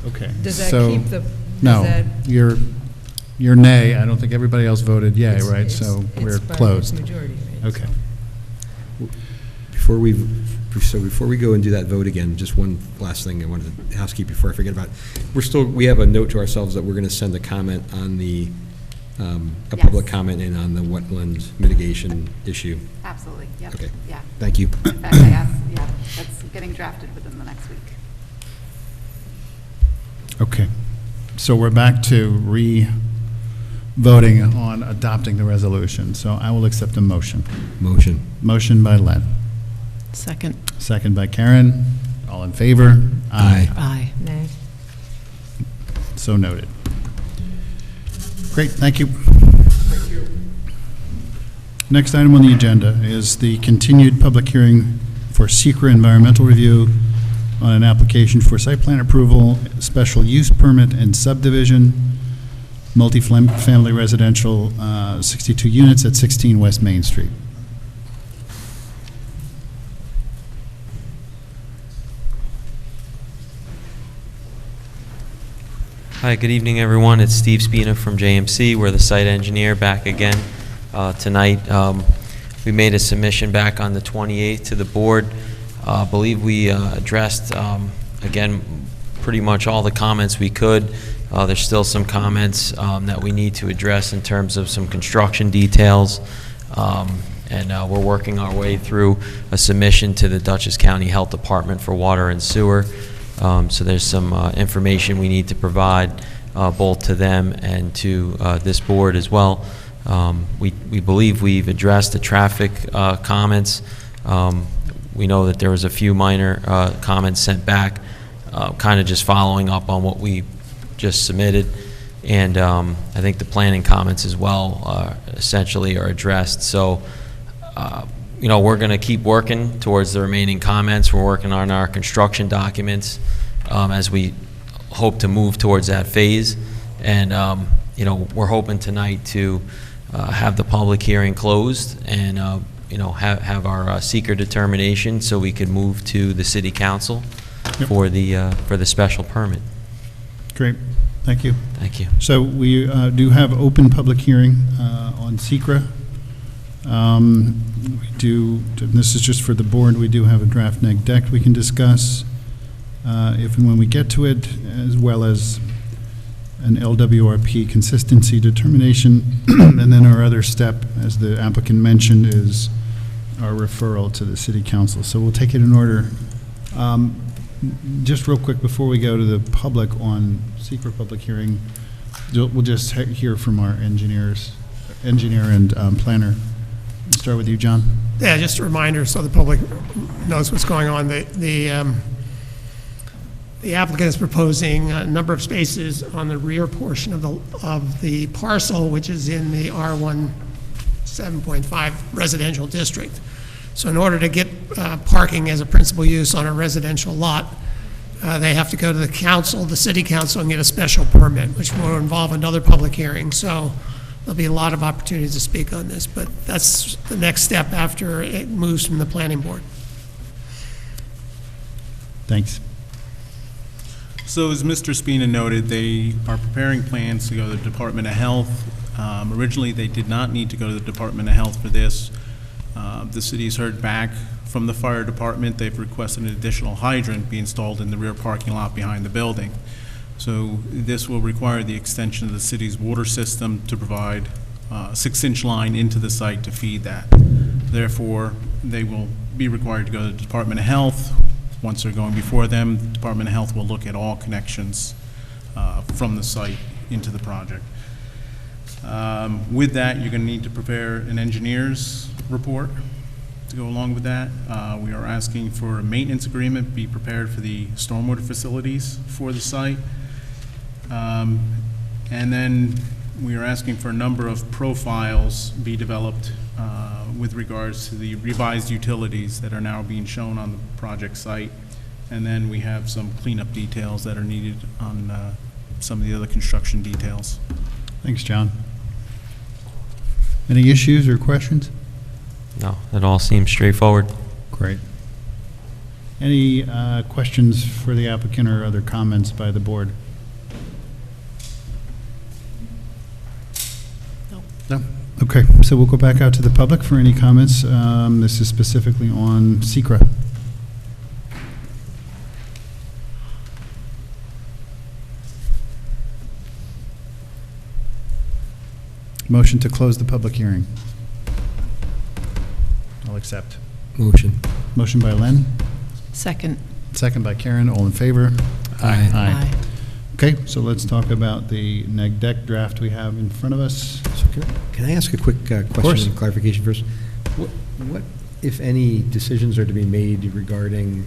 Okay. Does that so- keep the, does No, that? you're nay. I don't think everybody else voted yay, it's- right? it's- So we're it's by closed. majority, right? Okay. So- Before we go and do that vote again, just one last thing I wanted to housekeep before I forget about. We have a note to ourselves that we're going to send a comment on the, a Yes. public comment in on the wetlands mitigation issue. absolutely, yep. Okay. Yeah. Thank you. In fact, I asked, yeah, that's getting drafted within the next week. Okay. So we're back to voting on adopting the resolution. So I will accept a motion. Motion. Motion by Len. Second. Second by Karen. All in favor? Aye. Aye. Nay. So noted. Great, thank you. Next item on the agenda is the continued public hearing for secret environmental review on an application for site plan approval, special use permit and subdivision, multi-family residential, 62 units at 16 West Main Street. Hi, good evening, everyone. It's Steve Spina from JMC. We're the site engineer back again tonight. We made a submission back on the 28th to the board. I believe we addressed, again, pretty much all the comments we could. There's still some comments that we need to address in terms of some construction details. And we're working our way through a submission to the Dutchess County Health Department for water and sewer. So there's some information we need to provide both to them and to this board as well. We believe we've addressed the traffic comments. We know that there was a few minor comments sent back, kind of just following up on what we just submitted. And I think the planning comments as well essentially are addressed. So you know, we're going to keep working towards the remaining comments. We're working on our construction documents as we hope to move towards that phase. And, you know, we're hoping tonight to have the public hearing closed and, you know, have our seeker determination so we could move to the city council for the special permit. Great, thank you. Thank you. So we do have open public hearing on SECRA. This is just for the board, we do have a draft neg deck we can discuss if and when we get to it, as well as an LWRP consistency determination. And then our other step, as the applicant mentioned, is our referral to the city council. So we'll take it in order. Just real quick before we go to the public on secret public hearing, we'll just hear from our engineer and planner. Start with you, John. Yeah, just a reminder so the public knows what's going on. The applicant is proposing a number of spaces on the rear portion of the parcel, which is in the R1 7.5 residential district. So in order to get parking as a principal use on a residential lot, they have to go to the council, the city council, and get a special permit, which will involve another public hearing. So there'll be a lot of opportunities to speak on this, but that's the next step after it moves from the planning board. Thanks. So as Mr. Spina noted, they are preparing plans to go to the Department of Health. Originally, they did not need to go to the Department of Health for this. The city's heard back from the fire department. They've requested an additional hydrant be installed in the rear parking lot behind the building. So this will require the extension of the city's water system to provide a 6-inch line into the site to feed that. Therefore, they will be required to go to the Department of Health. Once they're going before them, the Department of Health will look at all connections from the site into the project. With that, you're going to need to prepare an engineer's report to go along with that. We are asking for a maintenance agreement be prepared for the stormwater facilities for the site. And then we are asking for a number of profiles be developed with regards to the revised utilities that are now being shown on the project site. And then we have some cleanup details that are needed on some of the other construction details. Thanks, John. Any issues or questions? No, it all seems straightforward. Great. Any questions for the applicant or other comments by the board? No. Okay, so we'll go back out to the public for any comments. This is specifically on SECRA. Motion to close the public hearing. I'll accept. Motion. Motion by Len, Second. second by Karen. All in favor? Aye. Aye. Okay, so let's talk about the neg deck draft we have in front of us. So can I ask a quick course. question and clarification first? What, if any, decisions are to be made regarding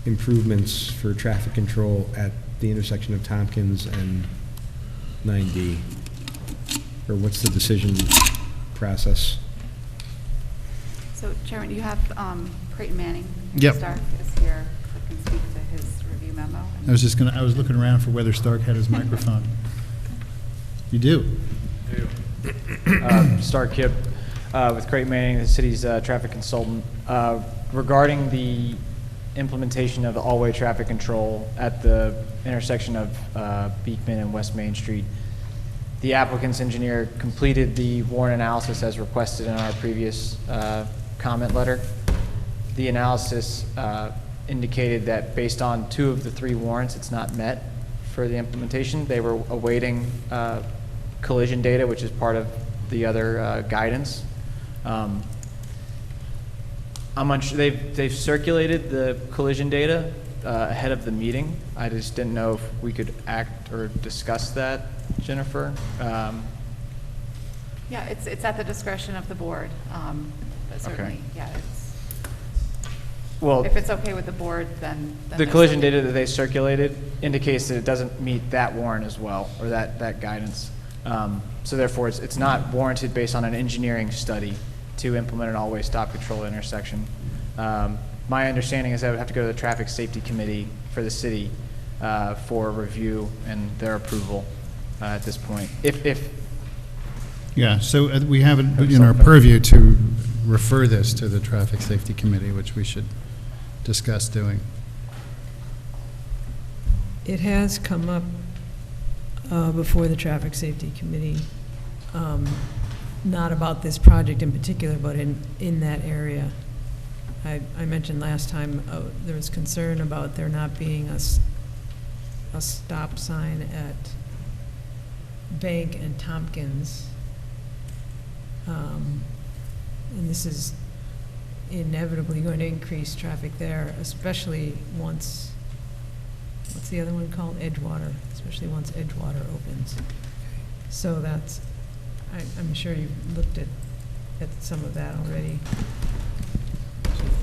improvements for traffic control at the intersection of Tompkins and 9D? Or what's the decision process? So, Chairman, you have Creighton Manning. Yep. Stark is here, who can speak to his review memo. I was looking around for whether Stark had his microphone. You do? Stark Kip with Creighton Manning, the city's traffic consultant. Regarding the implementation of the all-way traffic control at the intersection of Beekman and West Main Street, the applicant's engineer completed the warrant analysis as requested in our previous comment letter. The analysis indicated that based on 2 of the 3 warrants, it's not met for the implementation. They were awaiting collision data, which is part of the other guidance. I'm unsure, they've circulated the collision data ahead of the meeting. I just didn't know if we could act or discuss that, Jennifer. Yeah, it's at the discretion of the board, but certainly, Okay. yeah, Well, if it's okay with the board, then the there's collision no- data that they circulated indicates that it doesn't meet that warrant as well, or that guidance. So therefore, it's not warranted based on an engineering study to implement an all-way stop control intersection. My understanding is that would have to go to the Traffic Safety Committee for the city for review and their approval at this point. If Yeah, so we have it in our purview to refer this to the Traffic Safety Committee, which we should discuss doing. It has come up before the Traffic Safety Committee, not about this project in particular, but in that area. I mentioned last time there was concern about there not being a stop sign at Bank and Tompkins. And this is inevitably going to increase traffic there, especially once, what's the other one called? Edgewater, especially once Edgewater opens. So that's, I'm sure you've looked at some of that already.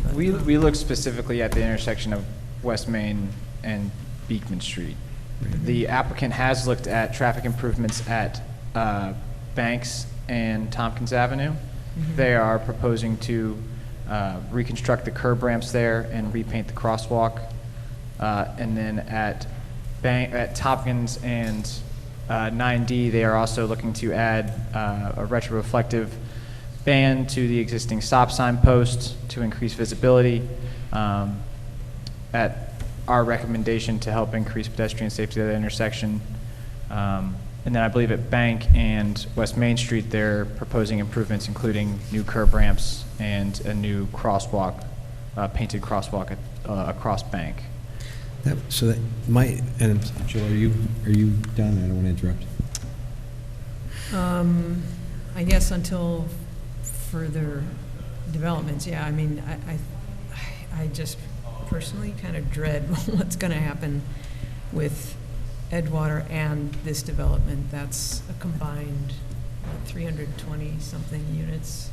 But, we looked specifically at the intersection of West Main and Beekman Street. The applicant has looked at traffic improvements at Banks and Tompkins Avenue. They are proposing to reconstruct the curb ramps there and repaint the crosswalk. And then at Tompkins and 9D, they are also looking to add a retroreflective band to the existing stop sign post to increase visibility at our recommendation to help increase pedestrian safety at the intersection. And then I believe at Bank and West Main Street, they're proposing improvements, including new curb ramps and a new crosswalk, painted crosswalk across Bank. And Jill, are you done? I don't want to interrupt. I guess until further developments, yeah, I mean, I just personally kind of dread what's going to happen with Edgewater and this development. That's a combined 320-something units.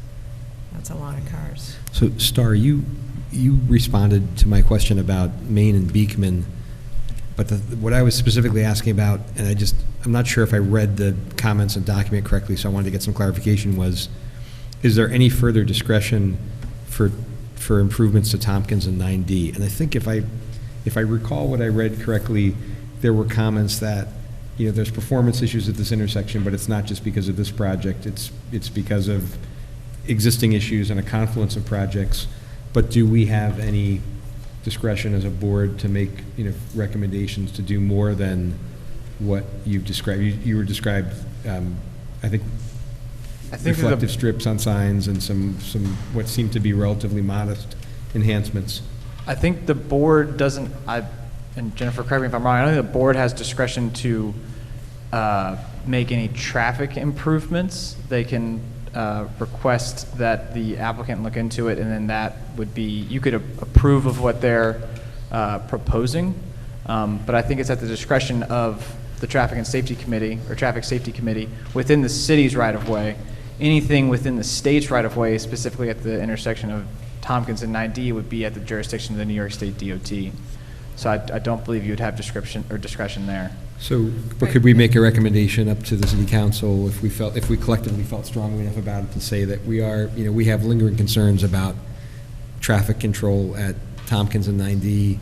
That's a lot of cars. So, Star, you responded to my question about Main and Beekman, but what I was specifically asking about, and I'm not sure if I read the comments and document correctly, so I wanted to get some clarification, was, is there any further discretion for improvements to Tompkins and 9D? And I think if I recall what I read correctly, there were comments that, there's performance issues at this intersection, but it's not just because of this project, it's because of existing issues and a confluence of projects. But do we have any discretion as a board to make, recommendations to do more than what you've described? You were described, I think reflective strips on signs and some what seemed to be relatively modest enhancements. I think the board doesn't, and Jennifer, correct me if I'm wrong, I don't think the board has discretion to make any traffic improvements. They can request that the applicant look into it, and then that would be, you could approve of what they're proposing, but I think it's at the discretion of the Traffic and Safety Committee, or Traffic Safety Committee, within the city's right-of-way. Anything within the state's right-of-way, specifically at the intersection of Tompkins and 9D, would be at the jurisdiction of the New York State DOT. So I don't believe you would have discretion there. So, but could we make a recommendation up to the city council if we collectively felt strongly enough about it to say that we are, we have lingering concerns about traffic control at Tompkins and 9D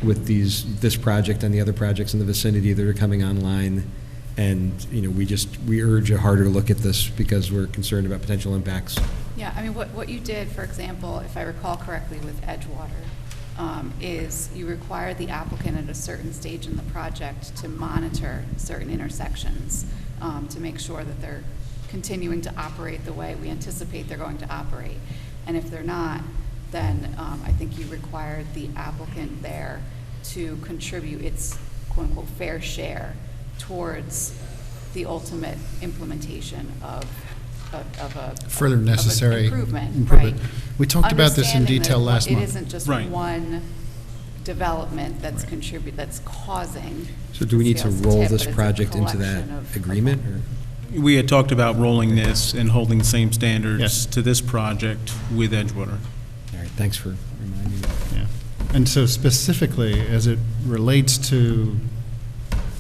with this project and the other projects in the vicinity that are coming online, and we urge a harder look at this because we're concerned about potential impacts. Yeah, I mean, what you did, for example, if I recall correctly with Edgewater, is you require the applicant at a certain stage in the project to monitor certain intersections to make sure that they're continuing to operate the way we anticipate they're going to operate. And if they're not, then I think you require the applicant there to contribute its quote-unquote fair share towards the ultimate implementation of a further necessary improvement. Right. We talked about this in detail Understanding that last month. It isn't just one development that's that's causing. So do we need to scales roll tip, this but it's a project into that collection of agreement? Or? We had talked about rolling this and holding the same standards to this project with Edgewater. All right, thanks for reminding me. Yeah. And so specifically, as it relates to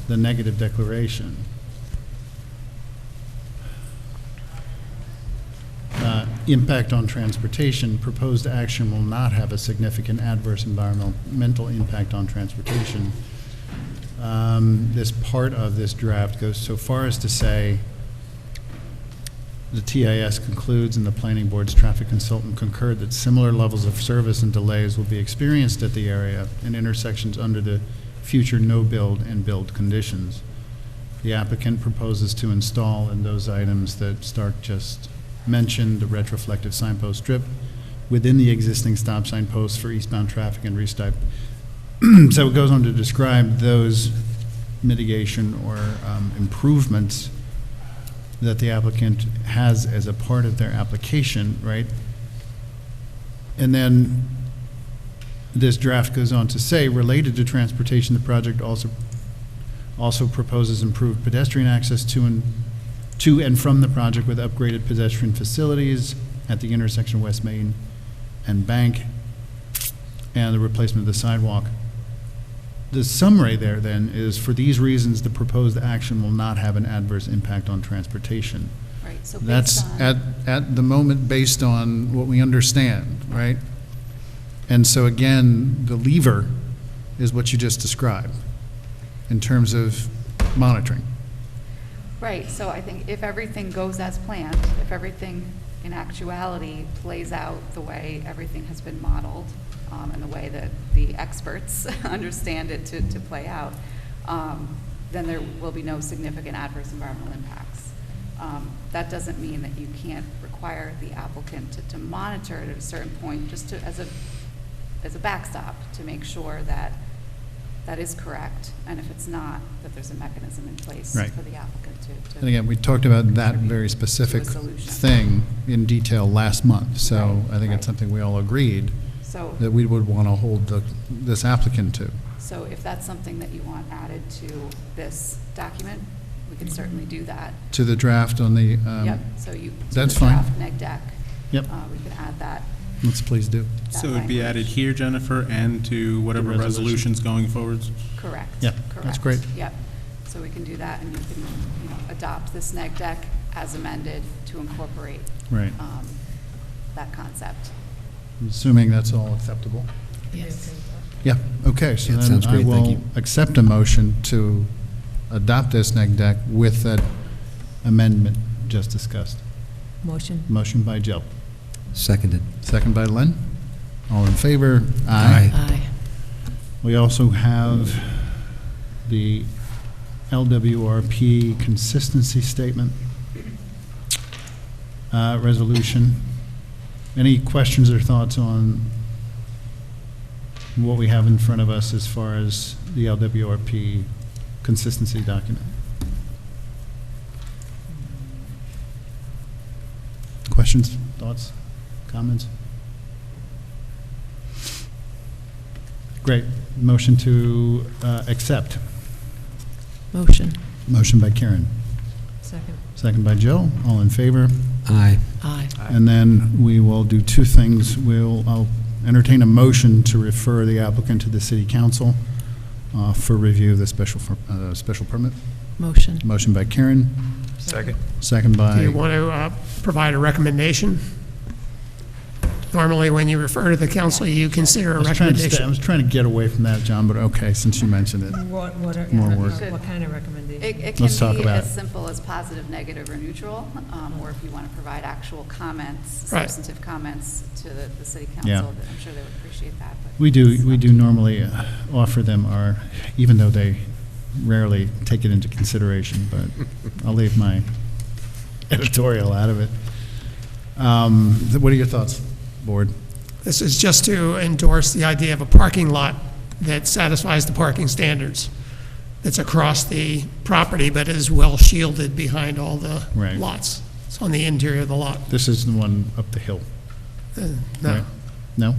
the negative declaration, impact on transportation, proposed action will not have a significant adverse environmental impact on transportation. This part of this draft goes so far as to say, the TIS concludes and the planning board's traffic consultant concurred that similar levels of service and delays will be experienced at the area and intersections under the future no-build and build conditions. The applicant proposes to install in those items that Stark just mentioned, the retroflective signpost strip within the existing stop sign posts for eastbound traffic and restripe. So it goes on to describe those mitigation or improvements that the applicant has as a part of their application, right? And then this draft goes on to say, related to transportation, the project also proposes improved pedestrian access to and from the project with upgraded pedestrian facilities at the intersection of West Main and Bank, and the replacement of the sidewalk. The summary there then is, for these reasons, the proposed action will not have an adverse impact on transportation. Right, so that's based on, at the moment based on what we understand, right? And so again, the lever is what you just described in terms of monitoring. right, so I think if everything goes as planned, if everything in actuality plays out the way everything has been modeled, and the way that the experts understand it to play out, then there will be no significant adverse environmental impacts. That doesn't mean that you can't require the applicant to monitor it at a certain point, just to, as a backstop, to make sure that that is correct, and if it's not, that there's a mechanism in place Right. for the applicant to. And again, we talked about that very specific solution. thing in detail last month, so I think right. it's something we all agreed So- that we would want to hold this applicant to. So if that's something that you want added to this document, we can certainly do that. To the draft on the, Yep, so you. to that's the fine. draft neg deck. Yep. We can add that. Let's please do. So it'd be added here, Jennifer, and to whatever The resolution. resolutions going forwards? Correct. Yeah, that's great. Yep. So we can do that, and you can, adopt this neg deck as amended to incorporate Right. that concept. Assuming that's all acceptable. Yes. Yeah, okay, so Yeah, that then sounds I great, thank will you. accept a motion to adopt this neg deck with that amendment just discussed. Motion. Motion by Jill, Seconded. second by Len. All in favor? Aye. Aye. We also have the LWRP consistency statement resolution. Any questions or thoughts on what we have in front of us as far as the LWRP consistency document? Questions, thoughts, comments? Great. Motion to accept. Motion. Motion by Karen. Second. Second by Jill. All in favor? Aye. Aye. And then we will do two things. I'll entertain a motion to refer the applicant to the city council for review of the special permit. Motion. Motion by Karen, Second. second by. Do you want to provide a recommendation? Normally, when you refer to the council, you consider a I was recommendation. trying to get away from that, John, but okay, since you mentioned it. What are, More work. what kind of recommendation? It Let's talk can be about as it. simple as positive, negative, or neutral, or if you want to provide actual comments, Right. substantive comments to the city Yeah. council, I'm sure they would appreciate that. but We it's do up to you. normally offer them even though they rarely take it into consideration, but I'll leave my editorial out of it. What are your thoughts, board? This is just to endorse the idea of a parking lot that satisfies the parking standards. That's across the property, but is well shielded behind all the Right. lots. It's on the interior of the lot. This is the one up the hill, No, right? No?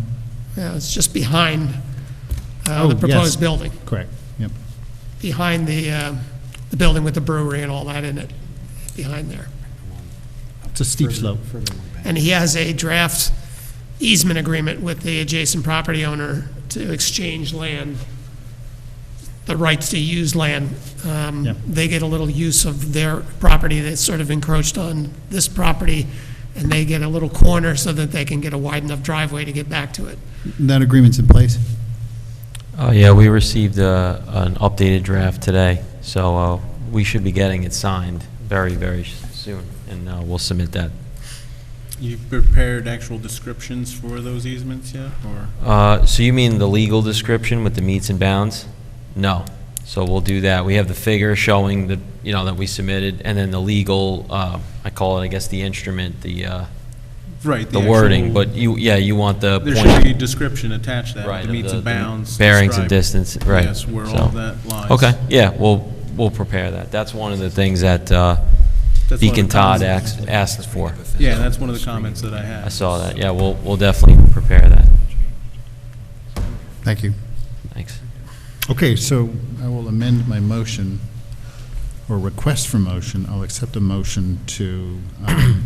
yeah, it's just behind Oh, the yes. proposed building, Correct, yep. behind the building with the brewery and all that in it, behind there. It's a steep slope. And he has a draft easement agreement with the adjacent property owner to exchange land, the rights to use land. Yep. They get a little use of their property that's sort of encroached on this property, and they get a little corner so that they can get a wide enough driveway to get back to it. That agreement's in place? Yeah, we received an updated draft today, so we should be getting it signed very, very soon, and we'll submit that. You've prepared actual descriptions for those easements yet, or? So you mean the legal description with the meets and bounds? No. So we'll do that. We have the figure showing that, that we submitted, and then the legal, I call it, I guess, the instrument, Right. the wording, actual- but you want the There point. should be a description attached to that, Right, the of meets and bounds. Bearings and describe- distance, right. Yes, where So- all that lies. Okay, yeah, we'll prepare that. That's one of the things that That's one Beacon of the Todd comments. asked for. Yeah, that's one of the comments that I had. I saw that. Yeah, we'll definitely prepare that. Thank you. Thanks. Okay, so I will amend my motion, or request for motion. I'll accept a motion to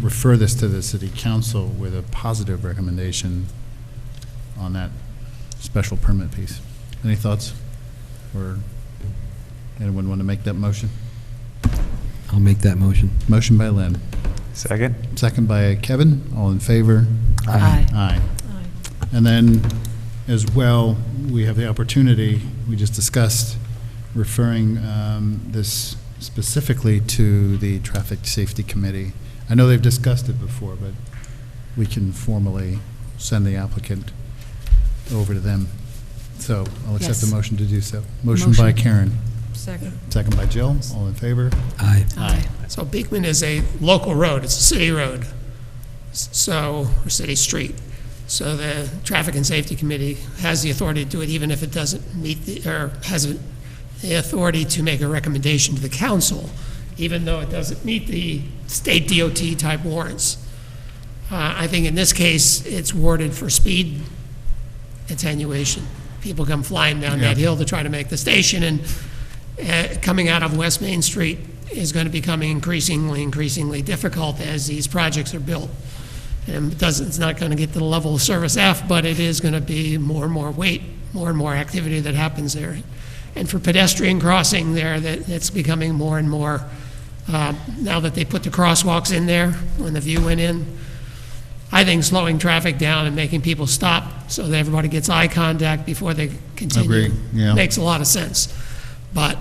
refer this to the city council with a positive recommendation on that special permit piece. Any thoughts? Or anyone want to make that motion? I'll make that motion. Motion by Lynn. Second. Second by Kevin. All in favor? Aye. Aye. And then, as well, we have the opportunity, we just discussed, referring this specifically to the Traffic Safety Committee. I know they've discussed it before, but we can formally send the applicant over to them. So I'll accept the Yes. motion to do so. Motion by Karen, Second. second by Jill. All in favor? Aye. Aye. So Beekman is a local road, it's a city road, or city street. So the Traffic and Safety Committee has the authority to do it even if it doesn't meet or has the authority to make a recommendation to the council, even though it doesn't meet the state DOT type warrants. I think in this case, it's worded for speed attenuation. People come flying down that hill to try to make the station, and coming out of West Main Street is going to become increasingly difficult as these projects are built. And it's not going to get to the level of Service F, but it is going to be more and more weight, more and more activity that happens there. And for pedestrian crossing there, that's becoming more and more, now that they put the crosswalks in there, when the view went in, I think slowing traffic down and making people stop so that everybody gets eye contact before they continue makes a lot of sense. But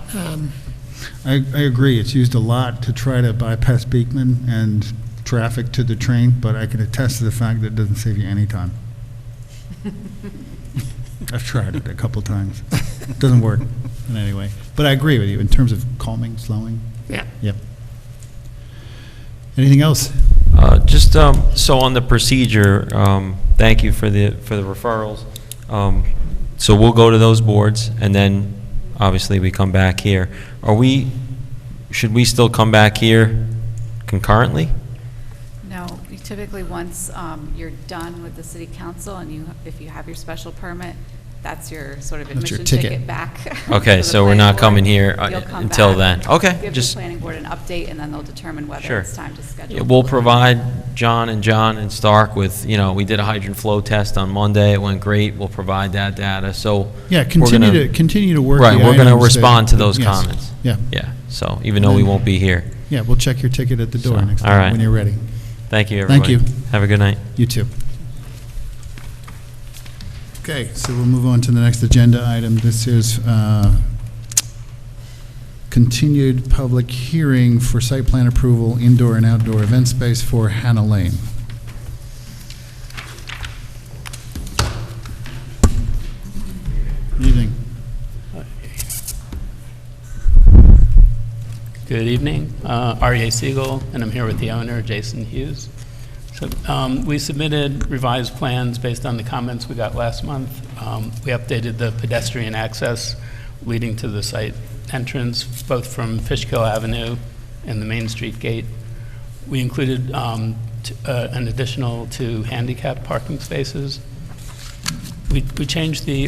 I agree. It's used a lot to try to bypass Beekman and traffic to the train, but I can attest to the fact that it doesn't save you any time. I've tried it a couple times. It doesn't work in any way. But I agree with you in terms of calming, slowing. Yeah. Yep. Anything else? Just so on the procedure, thank you for the referrals. So we'll go to those boards, and then obviously we come back here. Should we still come back here concurrently? No, you typically, once you're done with the city council and if you have your special permit, that's your sort of That's your admission ticket. ticket back. Okay, to the so we're planning not board. coming here You'll come until back, then. Okay, Give just- the planning board an update, and then they'll determine whether Sure. it's time to schedule. Yeah, we'll provide John and Stark with, we did a hydrant flow test on Monday. It went great. We'll provide that data. So Yeah, we're gonna- continue to work. Right, the we're going to items that- respond to those yes. comments. Yeah. Yeah, so even though we won't be here. Yeah, we'll check your ticket at the door So, next all time right. when you're ready. Thank you, everybody. Thank you. Have a good night. You too. Okay, so we'll move on to the next agenda item. This is continued public hearing for site plan approval, indoor and outdoor event space for Hannah Lane. Evening. Good evening. R.E.A. Siegel, and I'm here with the owner, Jason Hughes. So we submitted revised plans based on the comments we got last month. We updated the pedestrian access leading to the site entrance, both from Fishkill Avenue and the Main Street gate. We included an additional 2 handicap parking spaces. We changed the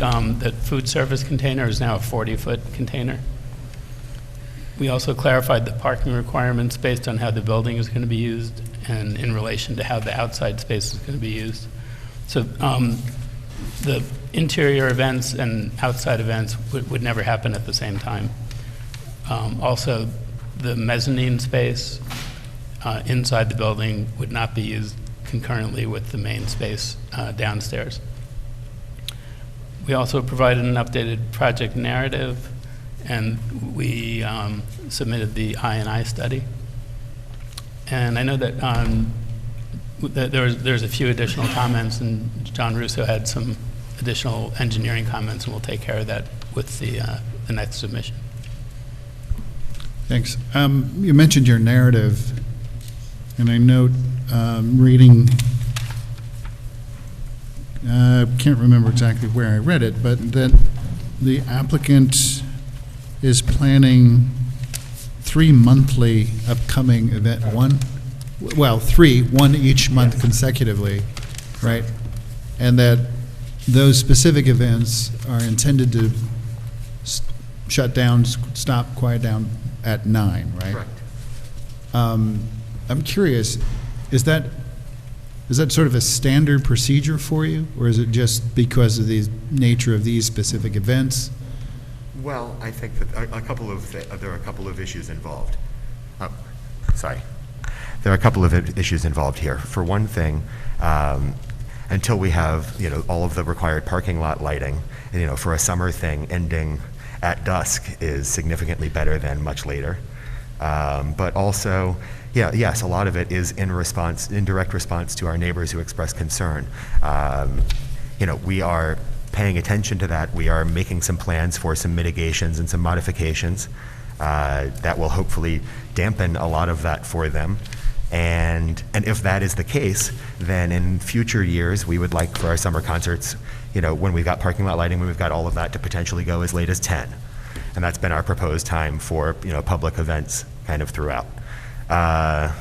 food service container is now a 40-foot container. We also clarified the parking requirements based on how the building is going to be used and in relation to how the outside space is going to be used. So the interior events and outside events would never happen at the same time. Also, the mezzanine space inside the building would not be used concurrently with the main space downstairs. We also provided an updated project narrative, and we submitted the I&I study. And I know that there's a few additional comments, and John Russo had some additional engineering comments, and we'll take care of that with the next submission. Thanks. You mentioned your narrative, and I note reading, can't remember exactly where I read it, but that the applicant is planning 3 monthly upcoming event, one each month consecutively, right? And that those specific events are intended to shut down, stop, quiet down at 9, right? Correct. I'm curious, is that sort of a standard procedure for you, or is it just because of the nature of these specific events? Well, I think that there are a couple of issues involved. There are a couple of issues involved here. For one thing, until we have, all of the required parking lot lighting, for a summer thing, ending at dusk is significantly better than much later. But also, yes, a lot of it is in direct response to our neighbors who express concern. We are paying attention to that. We are making some plans for some mitigations and some modifications that will hopefully dampen a lot of that for them. And if that is the case, then in future years, we would like for our summer concerts, when we've got parking lot lighting, when we've got all of that, to potentially go as late as 10. And that's been our proposed time for, public events kind of throughout. But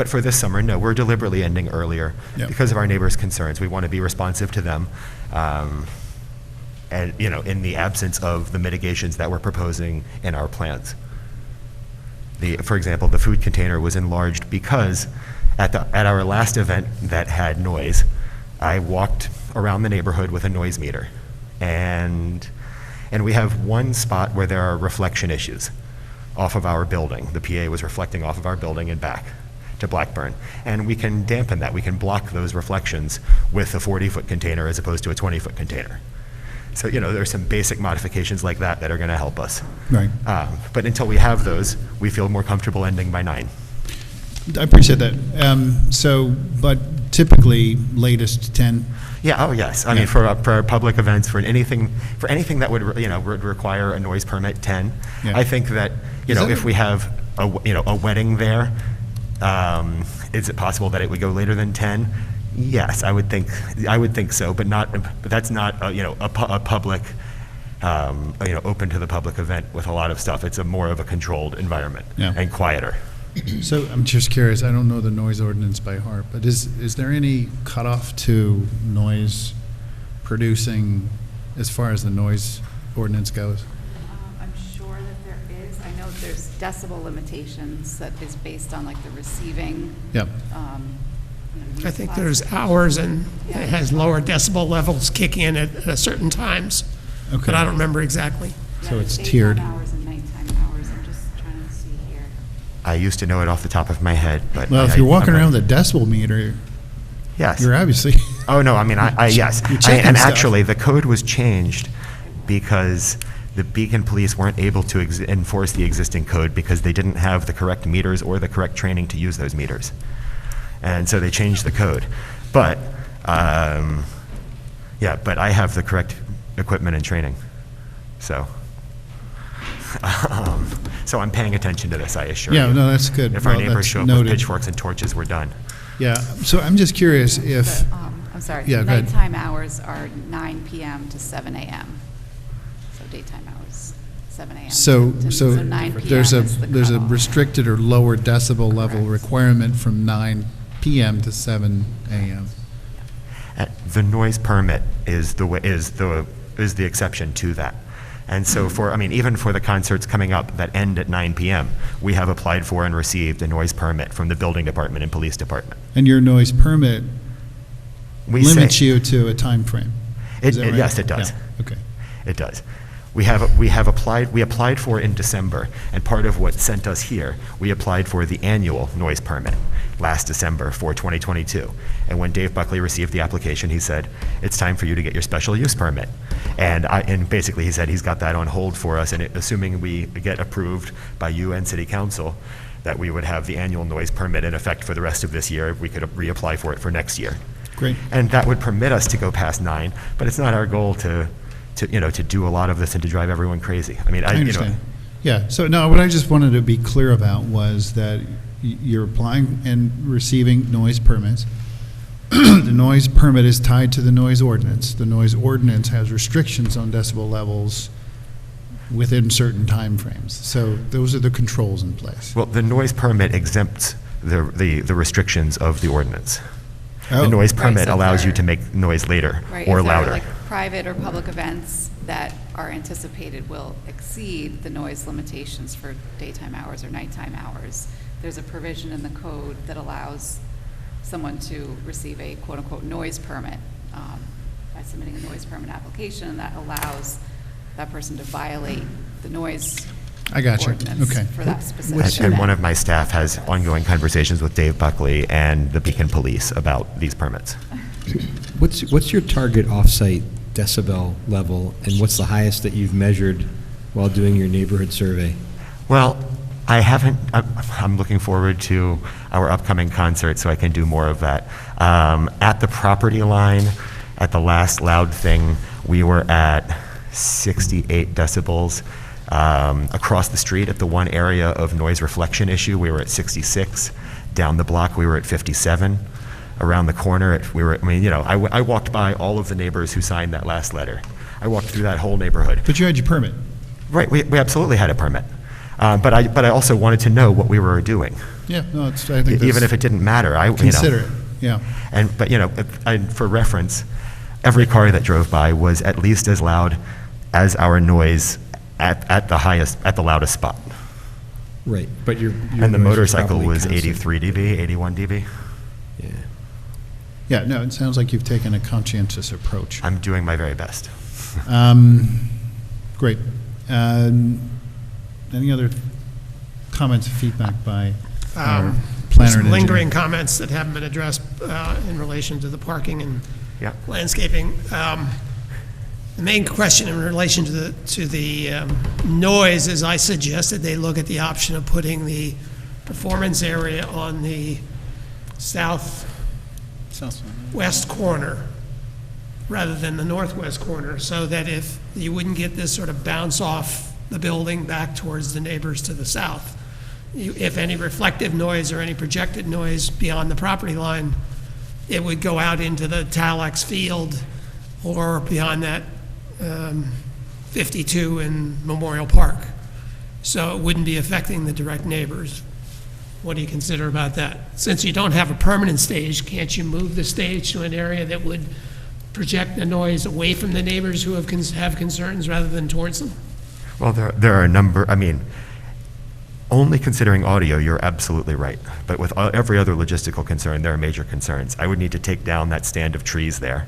for this summer, no, we're deliberately ending earlier because of our neighbors' concerns. We want to be responsive to them. And, in the absence of the mitigations that we're proposing in our plans. For example, the food container was enlarged because at our last event that had noise, I walked around the neighborhood with a noise meter. And we have one spot where there are reflection issues off of our building. The PA was reflecting off of our building and back to Blackburn. And we can dampen that. We can block those reflections with a 40-foot container as opposed to a 20-foot container. So, there's some basic modifications like that are going to help us. Right. But until we have those, we feel more comfortable ending by 9. I appreciate that. But typically, latest 10? Yeah, oh, yes. I mean, for our public events, for anything that would, would require a noise permit, 10. Yeah. I think that, if we have a wedding there, is it possible that it would go later than 10? Yes, I would think so, but that's not a public, open to the public event with a lot of stuff. It's more of a controlled environment and quieter. So I'm just curious, I don't know the noise ordinance by heart, but is there any cutoff to noise producing as far as the noise ordinance goes? I'm sure that there is. I know there's decibel limitations that is based on like the receiving. Yep. I think there's hours and it has lower decibel levels kick in at certain times. Okay. But I don't remember exactly. So it's tiered. Daytime hours and nighttime hours. I'm just trying to see here. I used to know it off the top of my head, but Well, if you're walking around with a decibel meter, yes, you're obviously. Oh no, I mean, yes, You're checking and stuff. actually, the code was changed because the Beacon Police weren't able to enforce the existing code because they didn't have the correct meters or the correct training to use those meters. And so they changed the code. But, but I have the correct equipment and training. So, so I'm paying attention to this, I assure you. Yeah, no, that's good. If our Well, neighbors that's show up noted. with pitchforks and torches, we're done. Yeah, so I'm just curious if. I'm sorry. Yeah, go ahead. Nighttime hours are 9 p.m. to 7 a.m. So daytime hours, 7 a.m. So 9 p.m. there's is the a cutoff. restricted or lower decibel level requirement from 9 p.m. to 7 a.m. The noise permit is the exception to that. And so even for the concerts coming up that end at 9 p.m., we have applied for and received a noise permit from the building department and police department. And your noise permit limits you to a time frame. Is that right? Yes, it does. Yeah, okay. It does. We applied for it in December, and part of what sent us here, we applied for the annual noise permit last December for 2022. And when Dave Buckley received the application, he said, it's time for you to get your special use permit. And basically he said he's got that on hold for us, and assuming we get approved by you and City Council, that we would have the annual noise permit in effect for the rest of this year. We could reapply for it for next year. Great. And that would permit us to go past 9, but it's not our goal to do a lot of this and to drive everyone crazy. I mean, I understand. Yeah, so no, what I just wanted to be clear about was that you're applying and receiving noise permits. The noise permit is tied to the noise ordinance. The noise ordinance has restrictions on decibel levels within certain timeframes. So those are the controls in place. Well, the noise permit exempts the restrictions of the ordinance. Oh. The noise Right, permit so allows you for- to make noise later Right, or if there are, louder. like private or public events that are anticipated will exceed the noise limitations for daytime hours or nighttime hours, there's a provision in the code that allows someone to receive a quote-unquote noise permit by submitting a noise permit application that allows that person to violate the noise I got you. ordinance Okay. for that specific And one event. of my staff has ongoing conversations with Dave Buckley and the Beacon Police about these permits. What's your target off-site decibel level, and what's the highest that you've measured while doing your neighborhood survey? Well, I'm looking forward to our upcoming concert so I can do more of that. At the property line, at the last loud thing, we were at 68 decibels. Across the street at the one area of noise reflection issue, we were at 66. Down the block, we were at 57. Around the corner, I walked by all of the neighbors who signed that last letter. I walked through that whole neighborhood. But you had your permit. Right, we absolutely had a permit. But I also wanted to know what we were doing. Yeah, no, I think that's... Even if it didn't matter, Consider it, yeah. But for reference, every car that drove by was at least as loud as our noise at the loudest spot. Right, but your And the noise motorcycle probably was constant. 83 dB, 81 dB. Yeah. Yeah, no, it sounds like you've taken a conscientious approach. I'm doing my very best. Great. Any other comments, feedback by our planner Some and lingering engineer? comments that haven't been addressed in relation to the parking and Yeah. landscaping. The main question in relation to the noise is I suggested they look at the option of putting the performance area on the southwest corner rather than the northwest corner, so that if you wouldn't get this sort of bounce off the building back towards the neighbors to the south. If any reflective noise or any projected noise beyond the property line, it would go out into the Talax field or beyond that 52 in Memorial Park. So it wouldn't be affecting the direct neighbors. What do you consider about that? Since you don't have a permanent stage, can't you move the stage to an area that would project the noise away from the neighbors who have concerns rather than towards them? Well, there are a number, only considering audio, you're absolutely right. But with every other logistical concern, there are major concerns. I would need to take down that stand of trees there.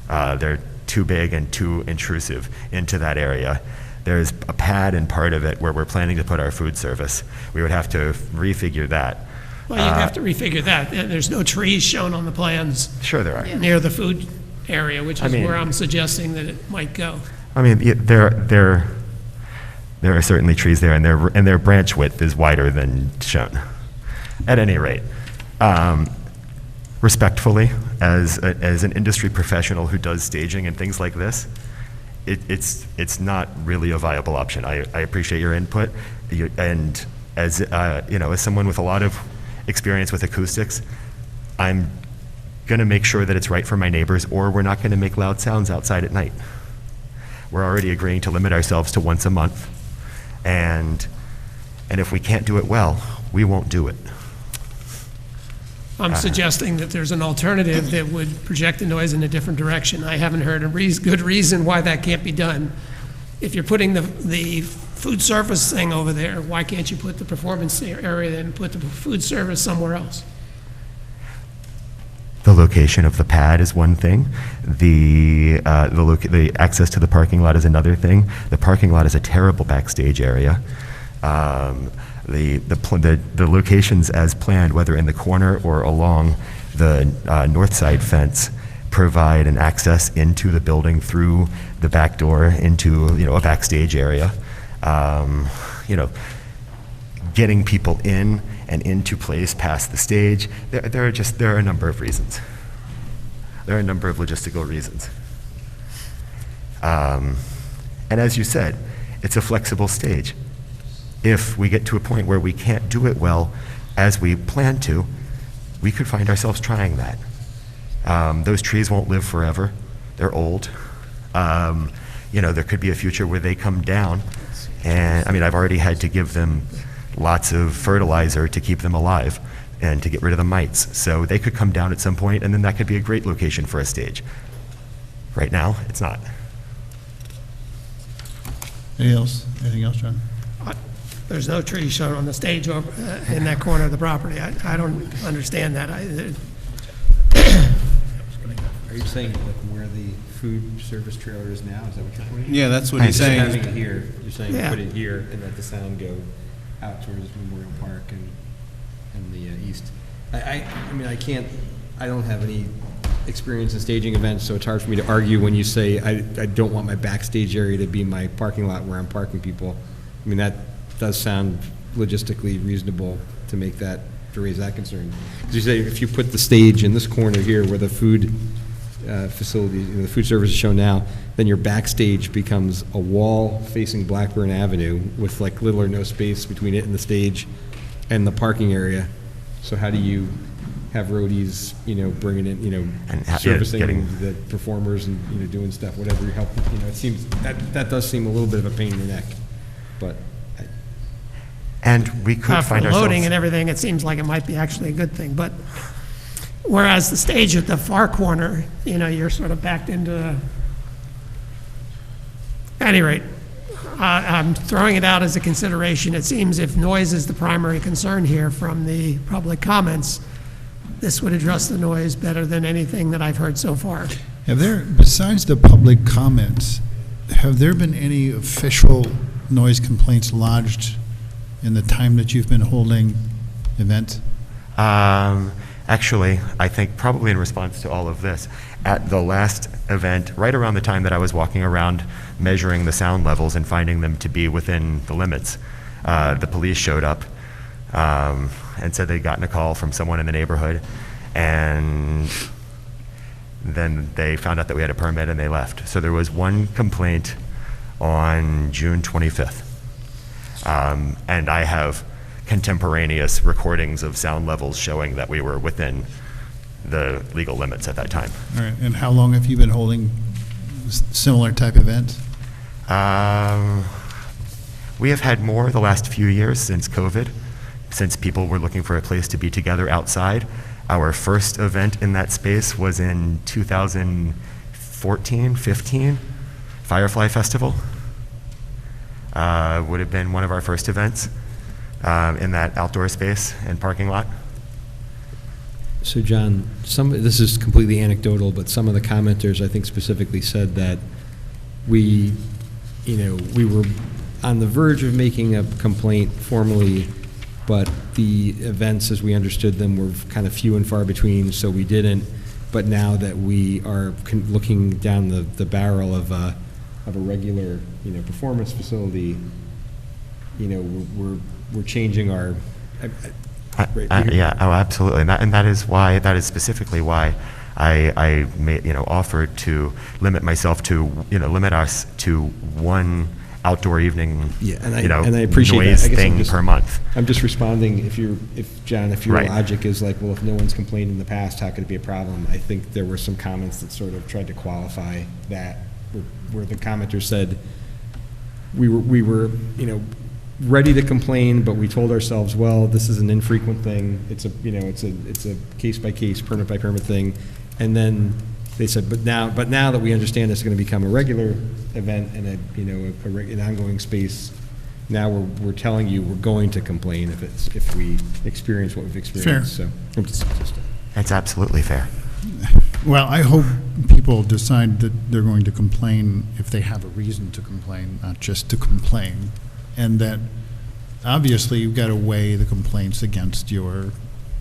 They're too big and too intrusive into that area. There's a pad in part of it where we're planning to put our food service. We would have to refigure that. Well, you'd have to refigure that. There's no trees shown on the plans. Sure there are. Near the food area, which is where I'm suggesting that it might go. There are certainly trees there, and their branch width is wider than shown. At any rate, respectfully, as an industry professional who does staging and things like this, it's not really a viable option. I appreciate your input, and as as someone with a lot of experience with acoustics, I'm going to make sure that it's right for my neighbors, or we're not going to make loud sounds outside at night. We're already agreeing to limit ourselves to once a month, and if we can't do it well, we won't do it. I'm suggesting that there's an alternative that would project the noise in a different direction. I haven't heard a good reason why that can't be done. If you're putting the food service thing over there, why can't you put the performance area and put the food service somewhere else? The location of the pad is one thing. The access to the parking lot is another thing. The parking lot is a terrible backstage area. The locations as planned, whether in the corner or along the north side fence, provide an access into the building through the back door into a backstage area. Getting people in and into place past the stage. There are a number of reasons. There are a number of logistical reasons. And as you said, it's a flexible stage. If we get to a point where we can't do it well as we plan to, we could find ourselves trying that. Those trees won't live forever. They're old. There could be a future where they come down. And I've already had to give them lots of fertilizer to keep them alive and to get rid of the mites. So they could come down at some point, and then that could be a great location for a stage. Right now, it's not. Anything else, John? There's no tree shown on the stage over in that corner of the property. I don't understand that. Are you saying like where the food service trailer is now? Is that what you're pointing? Yeah, that's what he's saying. Having it here, you're saying Yeah. put it here and let the sound go out towards Memorial Park and the east. I don't have any experience in staging events, so it's hard for me to argue when you say I don't want my backstage area to be my parking lot where I'm parking people. That does sound logistically reasonable to make that, to raise that concern. Because you say if you put the stage in this corner here where the food facilities, the food service is shown now, then your backstage becomes a wall facing Blackburn Avenue with like little or no space between it and the stage and the parking area. So how do you have roadies, bringing in, And servicing getting- the performers and, doing stuff, whatever you help, it seems, that does seem a little bit of a pain in the neck, but. And we could For find loading ourselves, and everything, it seems like it might be actually a good thing, but whereas the stage at the far corner, you're sort of backed into, at any rate, I'm throwing it out as a consideration. It seems if noise is the primary concern here from the public comments, this would address the noise better than anything that I've heard so far. Have there, besides the public comments, have there been any official noise complaints lodged in the time that you've been holding events? actually, I think probably in response to all of this, at the last event, right around the time that I was walking around measuring the sound levels and finding them to be within the limits, the police showed up and said they'd gotten a call from someone in the neighborhood, and then they found out that we had a permit and they left. So there was one complaint on June 25th. And I have contemporaneous recordings of sound levels showing that we were within the legal limits at that time. All right, and how long have you been holding similar type events? We have had more the last few years since COVID, since people were looking for a place to be together outside. Our first event in that space was in 2014, 15, Firefly Festival. Would have been one of our first events in that outdoor space and parking lot. So John, this is completely anecdotal, but some of the commenters I think specifically said that we were on the verge of making a complaint formally, but the events as we understood them were kind of few and far between, so we didn't. But now that we are looking down the barrel of a regular, performance facility, we're changing our. Yeah, oh, absolutely, and that is specifically why I offered to limit myself to limit us to one outdoor evening, and I appreciate noise that. thing per month. I'm just responding. If your Right. logic is like, well, if no one's complained in the past, how could it be a problem? I think there were some comments that sort of tried to qualify that, where the commenter said we were ready to complain, but we told ourselves, well, this is an infrequent thing. It's a case by case, permit by permit thing, and then they said, but now that we understand it's going to become a regular event and an ongoing space, now we're telling you we're going to complain if we experience what we've experienced. Fair. So That's absolutely fair. Well, I hope people decide that they're going to complain if they have a reason to complain, not just to complain. And that obviously you've got to weigh the complaints against your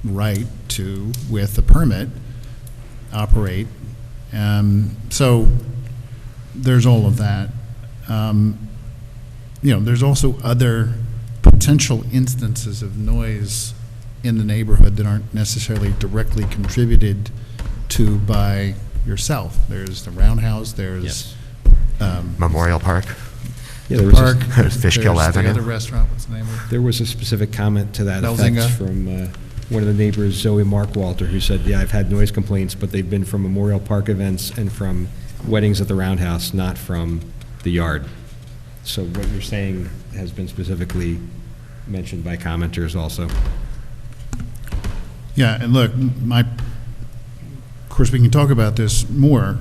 right to, with a permit, operate. So there's all of that. There's also other potential instances of noise in the neighborhood that aren't necessarily directly contributed to by yourself. There's the Roundhouse, there's Memorial Park. Yeah, there was Park, there's Fishkill there's Avenue. the other restaurant, what's the name of it? there was a specific comment to that Belzinga. effect from one of the neighbors, Zoe Markwalter, who said, yeah, I've had noise complaints, but they've been from Memorial Park events and from weddings at the Roundhouse, not from the yard. So what you're saying has been specifically mentioned by commenters also. Yeah, and look, of course, we can talk about this more,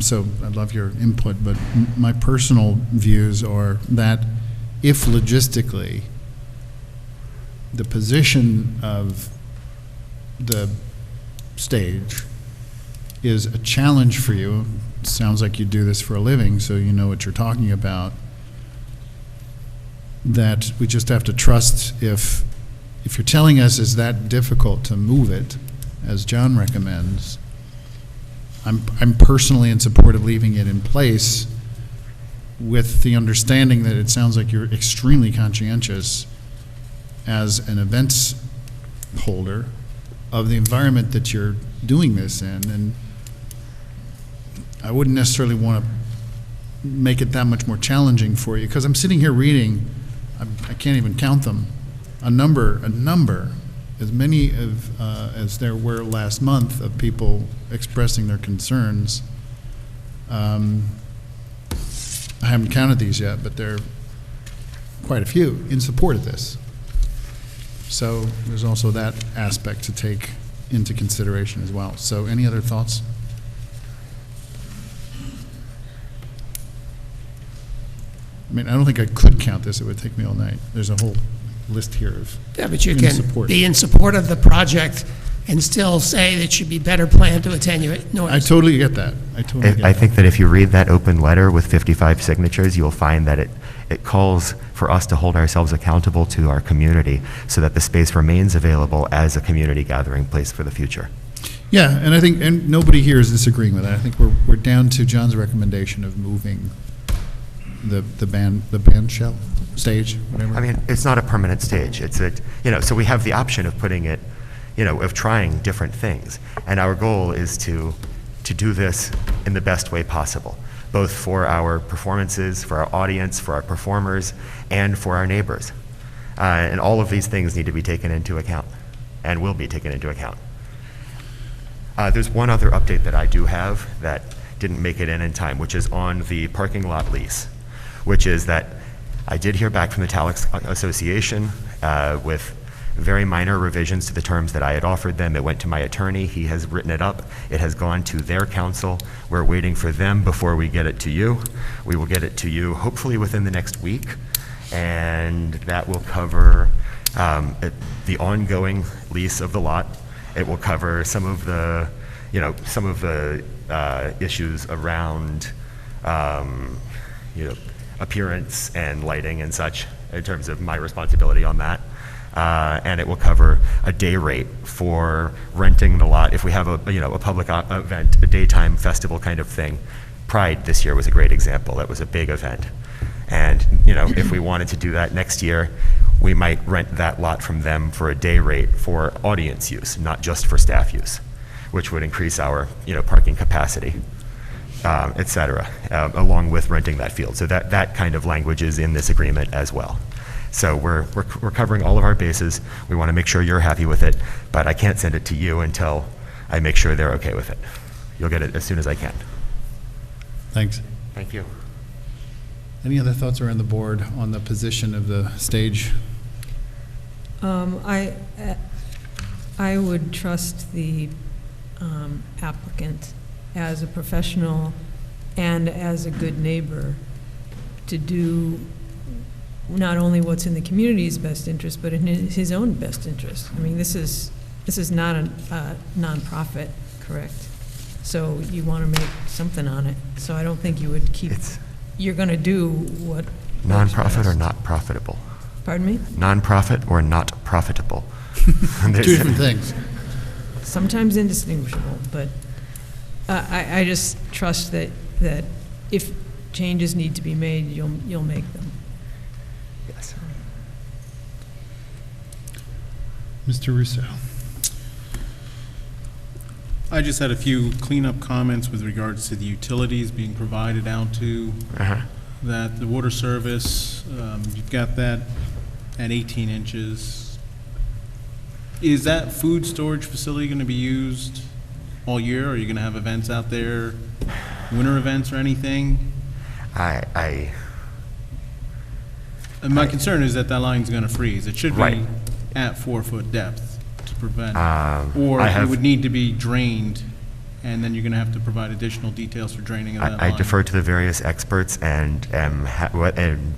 so I'd love your input, but my personal views are that if logistically the position of the stage is a challenge for you, it sounds like you do this for a living, so you know what you're talking about, that we just have to trust if you're telling us it's that difficult to move it, as John recommends, I'm personally in support of leaving it in place with the understanding that it sounds like you're extremely conscientious as an events holder of the environment that you're doing this in. And I wouldn't necessarily want to make it that much more challenging for you, because I'm sitting here reading, I can't even count them, a number, as many of, as there were last month of people expressing their concerns. I haven't counted these yet, but there are quite a few in support of this. So there's also that aspect to take into consideration as well. So any other thoughts? I mean, I don't think I could count this. It would take me all night. There's a whole list here of Yeah, but you in can support. be in support of the project and still say that it should be better planned to attenuate noise. I totally get that. I totally get I that. think that if you read that open letter with 55 signatures, you'll find that it calls for us to hold ourselves accountable to our community so that the space remains available as a community gathering place for the future. Yeah, and I think, and nobody here is disagreeing with that. I think we're down to John's recommendation of moving the band shell stage, whatever. I mean, it's not a permanent stage. It's so we have the option of putting it, of trying different things. And our goal is to do this in the best way possible, both for our performances, for our audience, for our performers, and for our neighbors. And all of these things need to be taken into account and will be taken into account. There's one other update that I do have that didn't make it in time, which is on the parking lot lease, which is that I did hear back from the Talix Association with very minor revisions to the terms that I had offered them. It went to my attorney. He has written it up. It has gone to their counsel. We're waiting for them before we get it to you. We will get it to you hopefully within the next week, and that will cover the ongoing lease of the lot. It will cover some of the, issues around, appearance and lighting and such in terms of my responsibility on that. And it will cover a day rate for renting the lot. If we have a public event, a daytime festival kind of thing. Pride this year was a great example. That was a big event. And, if we wanted to do that next year, we might rent that lot from them for a day rate for audience use, not just for staff use, which would increase our, parking capacity, et cetera, along with renting that field. So that kind of language is in this agreement as well. So we're covering all of our bases. We want to make sure you're happy with it, but I can't send it to you until I make sure they're okay with it. You'll get it as soon as I can. Thanks. Thank you. Any other thoughts around the board on the position of the stage? I would trust the applicant as a professional and as a good neighbor to do not only what's in the community's best interest, but in his own best interest. I mean, this is not a nonprofit, correct? So you want to make something on it. So I don't think you would keep. You're going to do what. Nonprofit or not profitable? Pardon me? Nonprofit or not profitable? Two different things. Sometimes indistinguishable, but I just trust that if changes need to be made, you'll make them. Yes. Mr. Russo. I just had a few cleanup comments with regards to the utilities being provided out to that the water service, you've got that at 18 inches. Is that food storage facility going to be used all year? Are you going to have events out there, winter events or anything? And my concern is that line's going to freeze. It should be at 4-foot depth to prevent, or it would need to be drained, and then you're going to have to provide additional details for draining of that line. I defer to the various experts and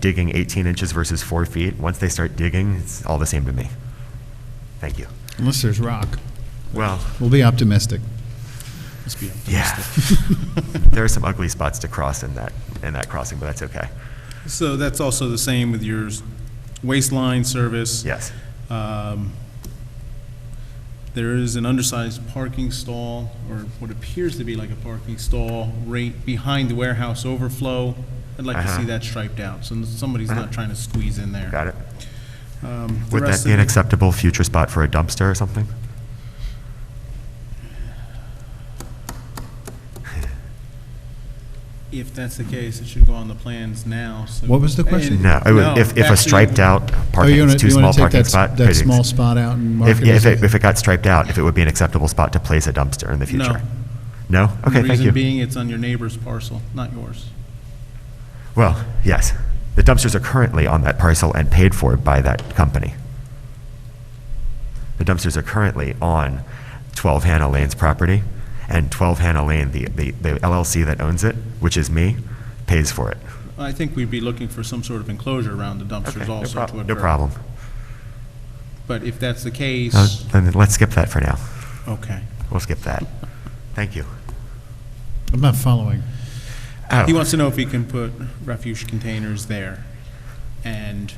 digging 18 inches versus 4 feet. Once they start digging, it's all the same to me. Thank you. Unless there's rock. Well, we'll be optimistic. Let's be optimistic. Yeah. There are some ugly spots to cross in that crossing, but that's okay. So that's also the same with your waistline service. Yes. There is an undersized parking stall, or what appears to be like a parking stall, right behind the warehouse overflow. I'd like to see that striped out, so somebody's not trying to squeeze in there. Got it. Would that be an acceptable future spot for a dumpster or something? If that's the case, it should go on the plans now, so. What was the question? And- No, if a actually- striped out Oh, parking, you wanna too small take parking that spot. that small spot out and mark it? as a- If it got striped out, if it would be an acceptable spot to place a dumpster in the future? No? Okay, thank Reason you. being, it's on your neighbor's parcel, not yours. Well, yes. The dumpsters are currently on that parcel and paid for by that company. The dumpsters are currently on 12 Hannah Lane's property, and 12 Hannah Lane, the LLC that owns it, which is me, pays for it. I think we'd be looking for some sort of enclosure around the dumpsters Okay, also to occur. no problem. But if that's the case, Then let's skip that for now. okay. We'll skip that. Thank you. I'm not following. Oh. He wants to know if he can put refuge containers there. And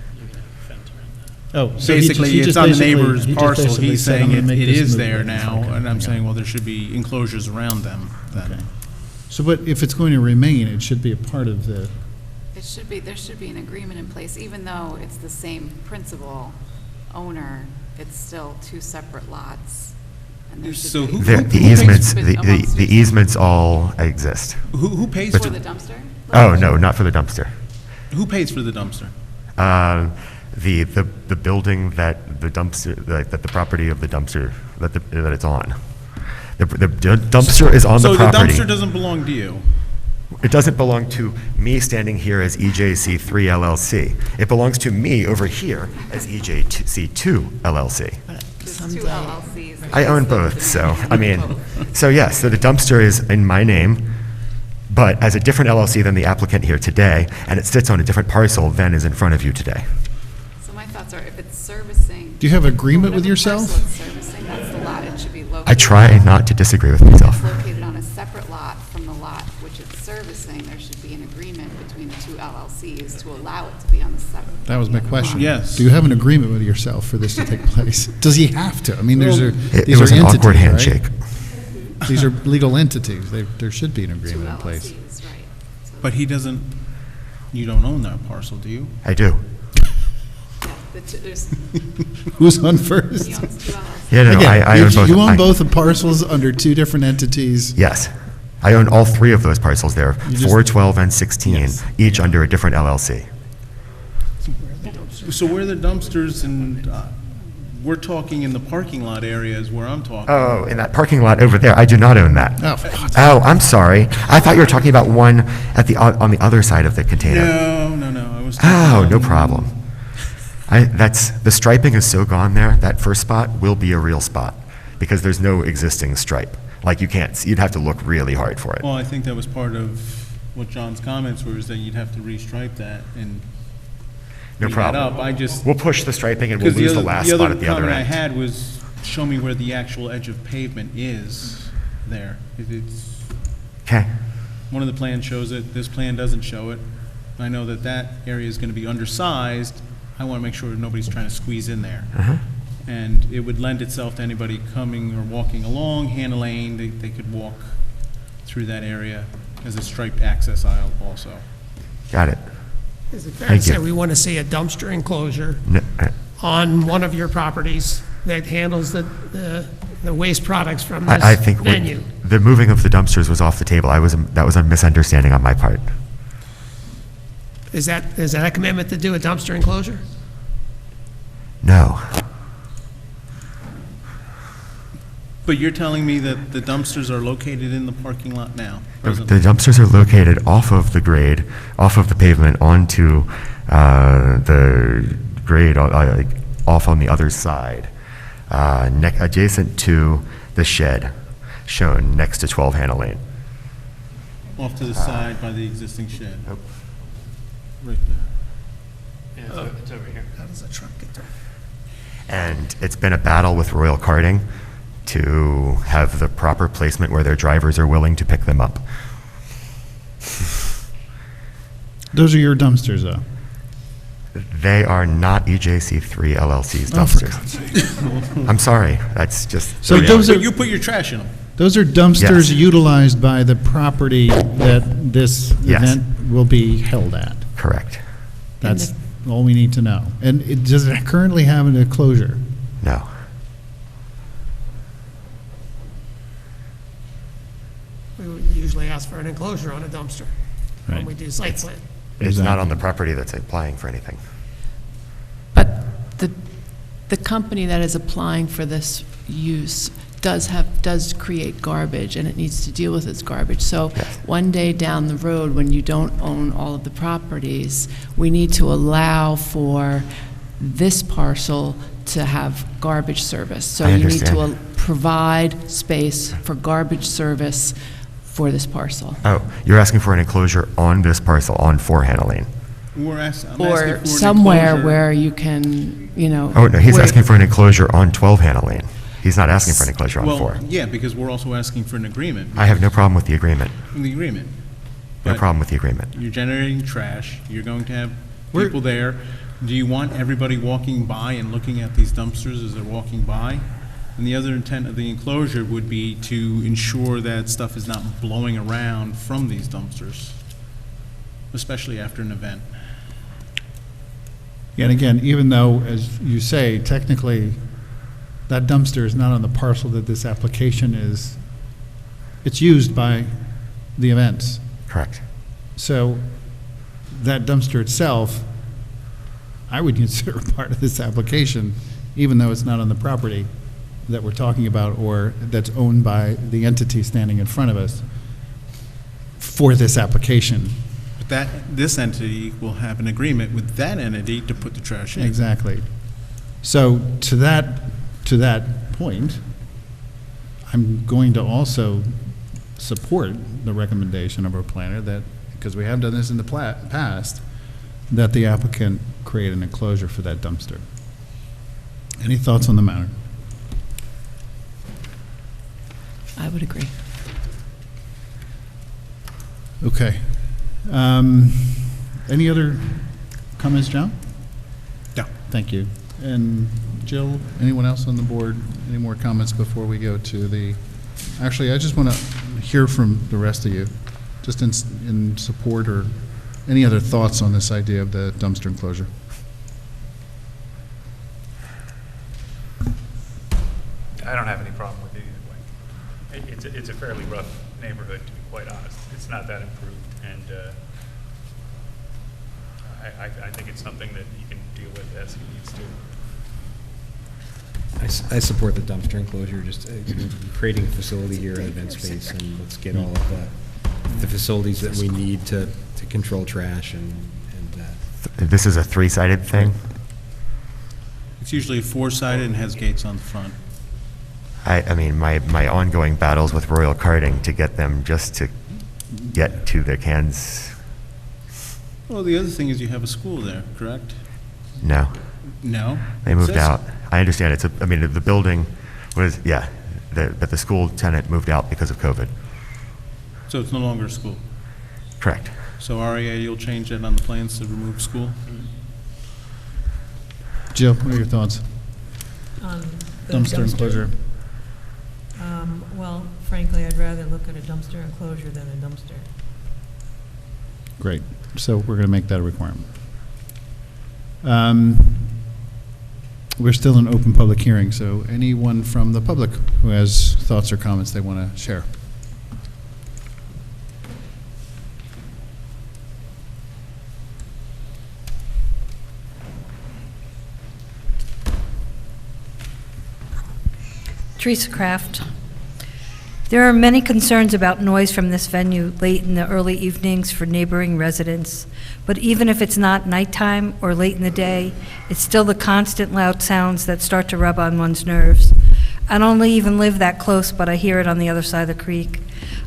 Oh, so he basically, just it's on the basically- neighbor's he just parcel. basically He's said, "I'm saying gonna it make it this is move." there It's now, okay, and I'm okay. saying, well, there should be enclosures around them then. So, but if it's going to remain, it should be a part of the, It should be, there should be an agreement in place, even though it's the same principal owner, it's still two separate lots. And there should So be- who- The easements, the easements all exist. Who pays For for the dumpster? Oh, no, not for the dumpster. Who pays for the dumpster? The building that the dumpster, that the property of the dumpster, that it's on. The dumpster is on the property. So the dumpster doesn't belong to you? It doesn't belong to me standing here as EJC3 LLC. It belongs to me over here as EJC2 LLC. There's two LLCs. I own both, so, I mean, so yes, so the dumpster is in my name, but as a different LLC than the applicant here today, and it sits on a different parcel than is in front of you today. So my thoughts are, if it's servicing. Do you have agreement with whatever yourself? parcel it's servicing, that's the lot, it should be located. I try not to disagree with myself. It's located on a separate lot from the lot which it's servicing, there should be an agreement between the two LLCs to allow it to be on the separate. that was my question. Yes. Do you have an agreement with yourself for this to take place? Does he have to? I mean, these are It these was are an entities, awkward right? handshake. These are legal entities. There should be an agreement in place. LLCs, right. But he doesn't, you don't own that parcel, do you? I do. There's, Who's on first? he owns two LLCs. Yeah, no, Again, I own both. You own both the parcels under two different entities. Yes. I own all three of those parcels there, You just- 4, 12, and 16, Yes. each under a different LLC. So where are the dumpsters and, we're talking in the parking lot areas where I'm talking. Oh, in that parking lot over there, I do not own that. Oh, Oh, I'm sorry. I thought you were talking about one at on the other side of the container. No, I was. Oh, talking no about- problem. The striping is so gone there, that first spot will be a real spot, because there's no existing stripe. Like, you'd have to look really hard for it. Well, I think that was part of what John's comments were, is that you'd have to restripe that and No clean that problem. up. I just. We'll push the striping and we'll Because lose the last spot at the other comment I end. had was, show me where the actual edge of pavement is there. It's, Okay. one of the plans shows it, this plan doesn't show it. I know that that area is gonna be undersized. I wanna make sure nobody's trying to squeeze in there. Uh-huh. And it would lend itself to anybody coming or walking along Hannah Lane, they could walk through that area as a striped access aisle also. Got it. Is it fair to Thank say you. we want to see a dumpster enclosure No, on one of your properties that handles the waste products from I this think venue? the moving of the dumpsters was off the table. That was a misunderstanding on my part. Is that a commitment to do a dumpster enclosure? No. But you're telling me that the dumpsters are located in the parking lot now? The presently? dumpsters are located off of the grade, off of the pavement, onto the grade, off on the other side, adjacent to the shed shown next to 12 Hannah Lane. Off to the side by the existing shed? Nope. Right there. Yeah, it's over here. How does a truck get there? And it's been a battle with Royal Karting to have the proper placement where their drivers are willing to pick them up. Those are your dumpsters, though. They are not EJC3 LLC's Oh, for dumpsters. I'm sorry, that's just. So the those reality. But you put your trash in them? Those are dumpsters Yes. utilized by the property that this Yes. event will be held at. Correct. That's all we need to know. And does it currently have an enclosure? No. We would usually ask for an enclosure on a dumpster. when we do site plan. It's not on the property that's applying for anything. But the company that is applying for this use does create garbage, and it needs to deal with its garbage. So one day down the road, when you don't own all of the properties, we need to allow for this parcel to have garbage service. So I you need to understand. provide space for garbage service for this parcel. Oh, you're asking for an enclosure on this parcel on 4 Hannah Lane? I'm asking for Or an somewhere enclosure. where you can, Oh, no, he's where- asking for an enclosure on 12 Hannah Lane. He's not asking for an enclosure on Well, 4. yeah, because we're also asking for an agreement. I have no problem with the agreement. The agreement. No But problem with the agreement. You're generating trash, you're going to have people there. Do you want everybody walking by and looking at these dumpsters as they're walking by? And the other intent of the enclosure would be to ensure that stuff is not blowing around from these dumpsters, especially after an event. Yeah, and again, even though, as you say, technically, that dumpster is not on the parcel that this application is, it's used by the events. Correct. So that dumpster itself, I would consider part of this application, even though it's not on the property that we're talking about or that's owned by the entity standing in front of us for this application. But this entity will have an agreement with that entity to put the trash in. Exactly. So to that point, I'm going to also support the recommendation of our planner that, because we have done this in the past, that the applicant create an enclosure for that dumpster. Any thoughts on the matter? I would agree. Okay. Any other comments, John? No. Thank you. And Jill, anyone else on the board, any more comments before we go to the, actually, I just want to hear from the rest of you, just in support or any other thoughts on this idea of the dumpster enclosure? I don't have any problem with it either way. It's a fairly rough neighborhood, to be quite honest. It's not that improved, and I think it's something that he can deal with as he needs to. I support the dumpster enclosure, just creating a facility here, an event space, and let's get all of the facilities that we need to control trash and This is a 3-sided thing? It's usually 4-sided and has gates on the front. I mean, my ongoing battles with Royal Karting to get them just to get to the cans, Well, the other thing is you have a school there, correct? no. No? They moved out. I understand the building was, but the school tenant moved out because of COVID. So it's no longer a school? Correct. So REA, you'll change that on the plans to remove school? Jill, what are your thoughts? On the Dumpster enclosure. Well, frankly, I'd rather look at a dumpster enclosure than a dumpster. Great. So we're going to make that a requirement. We're still in open public hearing, so anyone from the public who has thoughts or comments they want to share? Teresa Kraft. There are many concerns about noise from this venue late in the early evenings for neighboring residents. But even if it's not nighttime or late in the day, it's still the constant loud sounds that start to rub on one's nerves. I don't even live that close, but I hear it on the other side of the creek.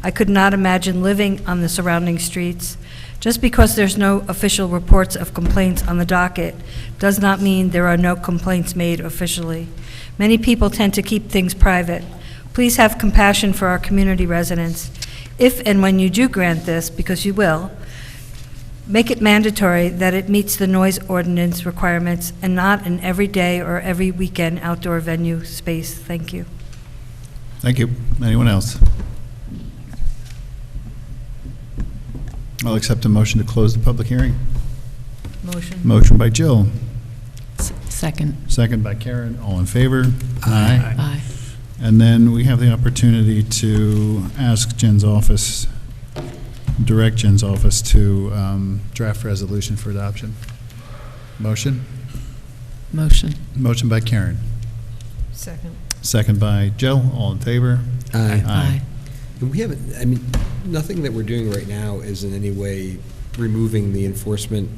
I could not imagine living on the surrounding streets. Just because there's no official reports of complaints on the docket does not mean there are no complaints made officially. Many people tend to keep things private. Please have compassion for our community residents. If and when you do grant this, because you will, make it mandatory that it meets the noise ordinance requirements and not an everyday or every weekend outdoor venue space. Thank you. Thank you. Anyone else? I'll accept a motion to close the public hearing. Motion. Motion by Jill. Second. Second by Karen. All in favor? Aye. Aye. And then we have the opportunity to ask Jen's office direct Jen's office to draft resolution for adoption. Motion? Motion. Motion by Karen. Second. Second by Jill. All in favor? Aye. Aye. And we haven't, I mean, nothing that we're doing right now is in any way removing the enforcement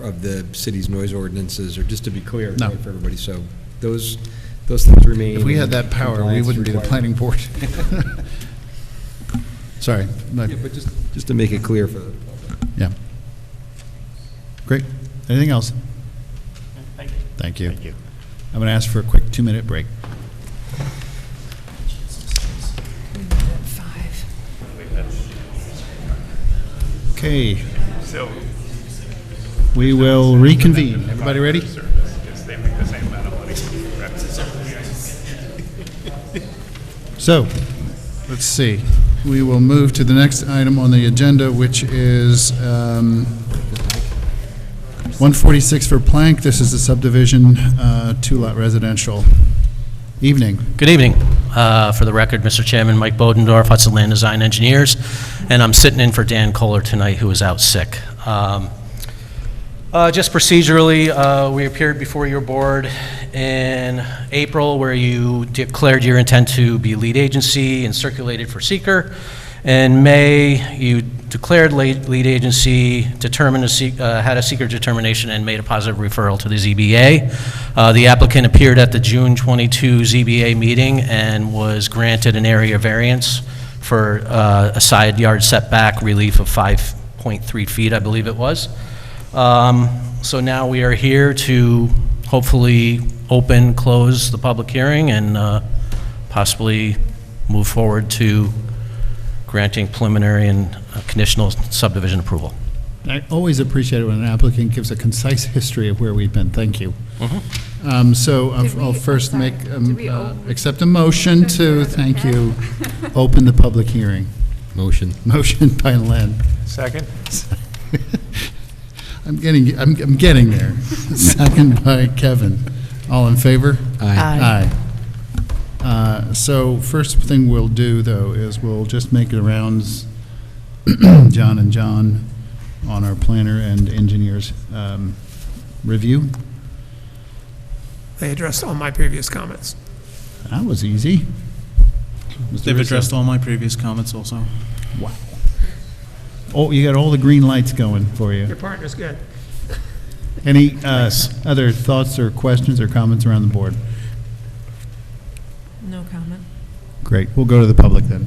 of the city's noise ordinances, or just to be clear, No. right, for everybody, so those things remain. If we had that power, we Compliance wouldn't be the required. planning board. Sorry. Yeah, but just to make it clear for the public. Yeah. Great. Anything else? Thank you. Thank you. I'm going to ask for a quick 2-minute break. Okay. So, We will reconvene. Everybody ready? because they make the same amount of money. So, let's see. We will move to the next item on the agenda, which is 146 for Plank. This is the subdivision, 2-lot residential. Evening. Good evening. For the record, Mr. Chairman, Mike Bodendorf, Hudson Land Design Engineers, and I'm sitting in for Dan Kohler tonight, who is out sick. Just procedurally, we appeared before your board in April, where you declared your intent to be lead agency and circulated for seeker. In May, you declared lead agency, determined had a seeker determination, and made a positive referral to the ZBA. The applicant appeared at the June 22 ZBA meeting and was granted an area variance for a side yard setback relief of 5.3 feet, I believe it was. So now we are here to hopefully close the public hearing and possibly move forward to granting preliminary and conditional subdivision approval. I always appreciate it when an applicant gives a concise history of where we've been. Thank you. So I'll first accept a motion to, thank you, open the public hearing. Motion. Motion by Len. Second? I'm getting there. Second by Kevin. All in favor? Aye. Aye. So first thing we'll do, though, is we'll just make the rounds, John and John, on our planner and engineers review. They addressed all my previous comments. That was easy. Mr. They've Russo. addressed all my previous comments also. Wow. Oh, you got all the green lights going for you. Your partner's good. Any other thoughts or questions or comments around the board? No comment. Great. We'll go to the public then.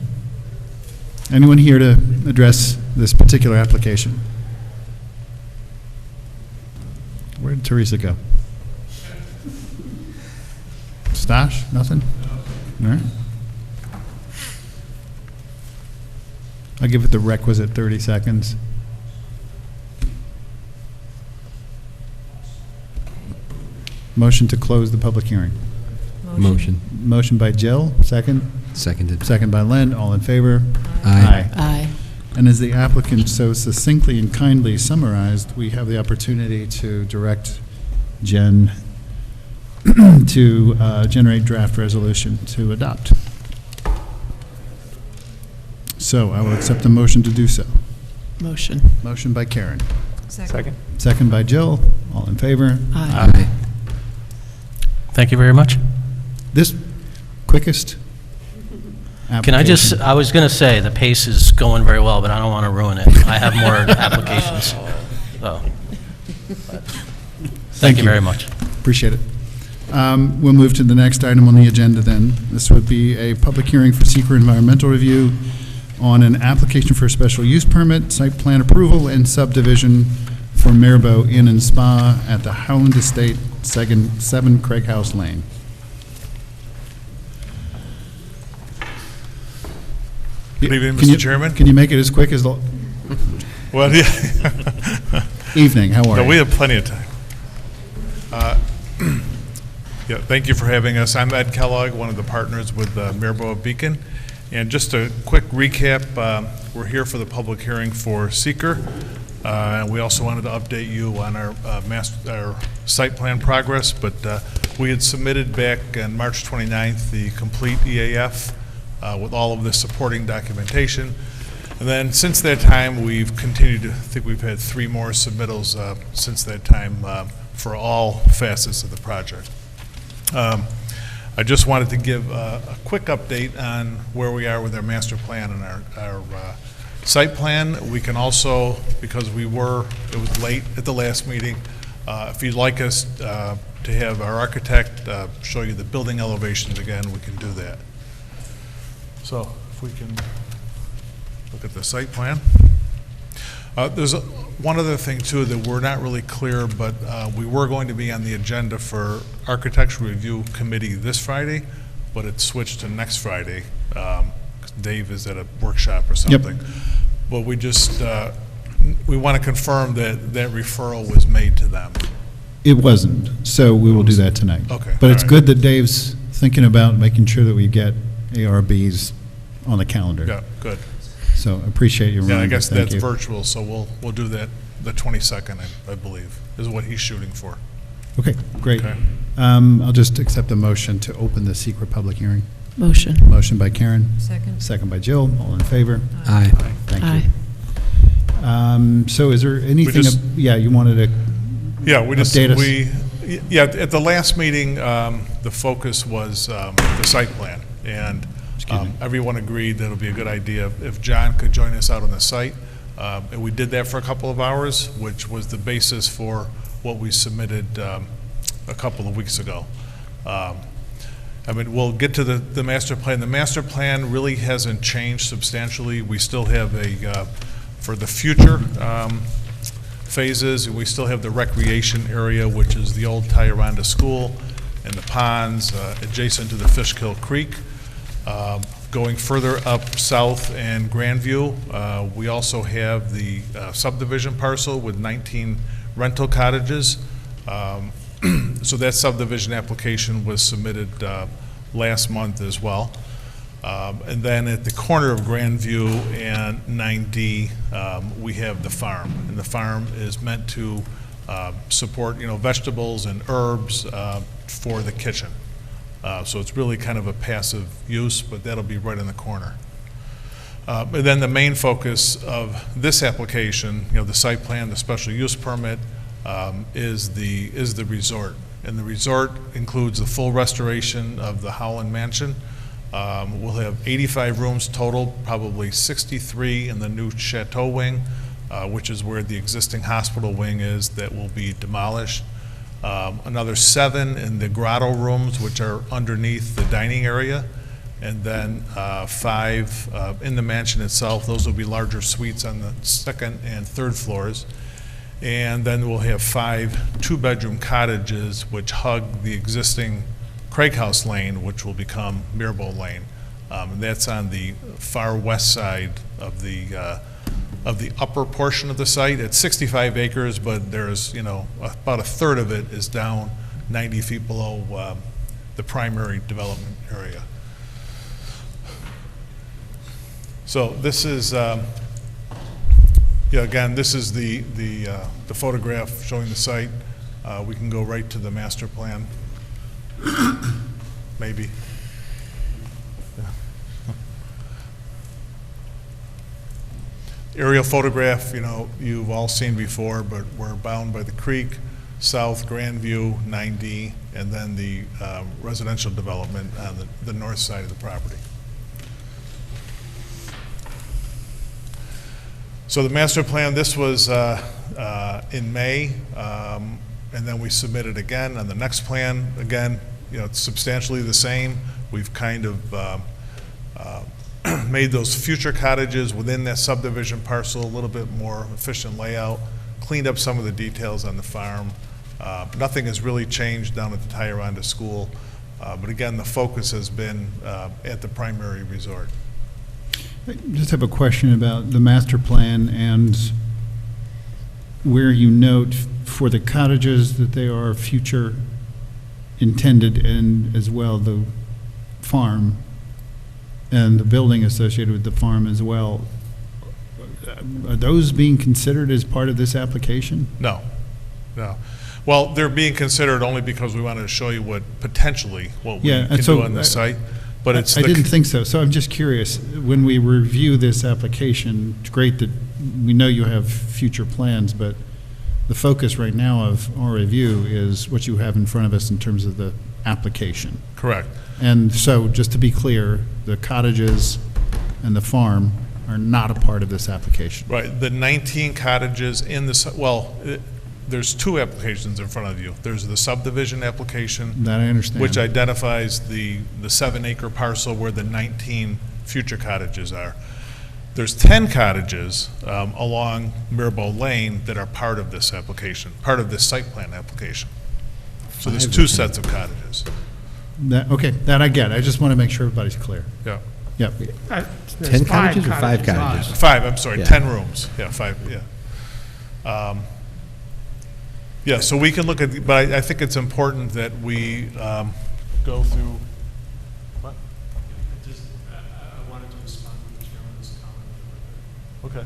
Anyone here to address this particular application? Where did Teresa go? Stash? Nothing? All right. I'll give it the requisite 30 seconds. Motion to close the public hearing. Motion. Motion by Jill, second. Seconded. Second by Len, all in favor? Aye. Aye. And as the applicant so succinctly and kindly summarized, we have the opportunity to direct Jen to generate draft resolution to adopt. So I will accept a motion to do so. Motion. Motion by Karen. Second? Second by Jill. All in favor? Aye. Thank you very much. This quickest Can I just, I was going to say, the pace is going very well, but I don't want to ruin it. I have more applications. So, thank you very much. Appreciate it. We'll move to the next item on the agenda then. This would be a public hearing for seeker environmental review on an application for a special use permit, site plan approval, and subdivision for Maribou Inn and Spa at the Howland Estate, 7 Craig House Lane. Good evening, Can Mr. you- Chairman. Can you make it as quick as the? Well, yeah. Evening, how are No, you? we have plenty of time. Yeah, thank you for having us. I'm Ed Kellogg, one of the partners with Maribou Beacon. And just a quick recap, we're here for the public hearing for seeker. And we also wanted to update you on our our site plan progress, but we had submitted back on March 29th the complete EAF with all of the supporting documentation. And And then since that time, we've continued to, I think we've had 3 more submittals since that time for all facets of the project. I just wanted to give a quick update on where we are with our master plan and our site plan. We can also, because it was late at the last meeting, if you'd like us to have our architect show you the building elevations again, we can do that. So if we can look at the site plan. There's one other thing too that we're not really clear, but we were going to be on the agenda for Architectural Review Committee this Friday, but it switched to next Friday. 'Cause Dave is at a workshop or something. Yep. But we just, we want to confirm that that referral was made to them. It wasn't, so we will do that tonight. Okay. But it's good that Dave's thinking about making sure that we get ARBs on the calendar. Yeah, good. So appreciate your Yeah, I reminder. guess Thank that's you. virtual, so we'll do that the 22nd, I believe, is what he's shooting for. Okay, great. Okay. I'll just accept a motion to open the secret public hearing. Motion. Motion by Karen. Second. Second by Jill. All in favor? Aye. Thank Aye. you. So is there anything, just- yeah, you wanted to Yeah, we just, update us? at the last meeting, the focus was the site plan, and everyone agreed that it would be a good idea if John could join us out on the site. And we did that for a couple of hours, which was the basis for what we submitted a couple of weeks ago. I mean, we'll get to the master plan. The master plan really hasn't changed substantially. We still have for the future phases, we still have the recreation area, which is the old Tyranda School and the ponds adjacent to the Fishkill Creek. Going further up south and Grandview, we also have the subdivision parcel with 19 rental cottages. So that subdivision application was submitted last month as well. And then at the corner of Grandview and 9D, we have the farm. And the farm is meant to support, vegetables and herbs for the kitchen. So it's really kind of a passive use, but that'll be right in the corner. And then the main focus of this application, the site plan, the special use permit, is the resort. And the resort includes the full restoration of the Howland Mansion. We'll have 85 rooms total, probably 63 in the new Chateau wing, which is where the existing hospital wing is, that will be demolished. Another 7 in the grotto rooms, which are underneath the dining area, and then 5 in the mansion itself. Those will be larger suites on the 2nd and 3rd floors. And then we'll have 5 2-bedroom cottages which hug the existing Craig House Lane, which will become Mirbeau Lane. And that's on the far west side of the upper portion of the site. It's 65 acres, but there's, about a third of it is down 90 feet below the primary development area. So this is, again, this is the photograph showing the site. We can go right to the master plan. Maybe. Aerial photograph, you've all seen before, but we're bound by the creek, South Grandview, 9D, and then the residential development on the north side of the property. So the master plan, this was in May, and then we submitted again on the next plan. Again, it's substantially the same. We've kind of made those future cottages within that subdivision parcel a little bit more efficient layout, cleaned up some of the details on the farm. Nothing has really changed down at the Tyranda School, but again, the focus has been at the primary resort. I just have a question about the master plan and where you note for the cottages that they are future intended, and as well the farm and the building associated with the farm as well. Are those being considered as part of this application? No. Well, they're being considered only because we wanted to show you what we can do on the site. But it's I the didn't think so. So I'm just curious, when we review this application, it's great that we know you have future plans, but the focus right now of our review is what you have in front of us in terms of the application. Correct. And so, just to be clear, the cottages and the farm are not a part of this application. Right, the 19 cottages in the, there's two applications in front of you. There's the subdivision application. That I understand. Which identifies the 7-acre parcel where the 19 future cottages are. There's 10 cottages along Mirbeau Lane that are part of this application, part of this site plan application. So there's 2 sets of cottages. Okay, that I get. I just want to make sure everybody's clear. Yeah. Yep. 10 cottages or 5 cottages? 5, I'm sorry, Yeah. 10 rooms. Yeah, 5, yeah. Yeah, so we can look at, but I think it's important that we go through, what? I wanted to respond to the chairman's comment. Okay.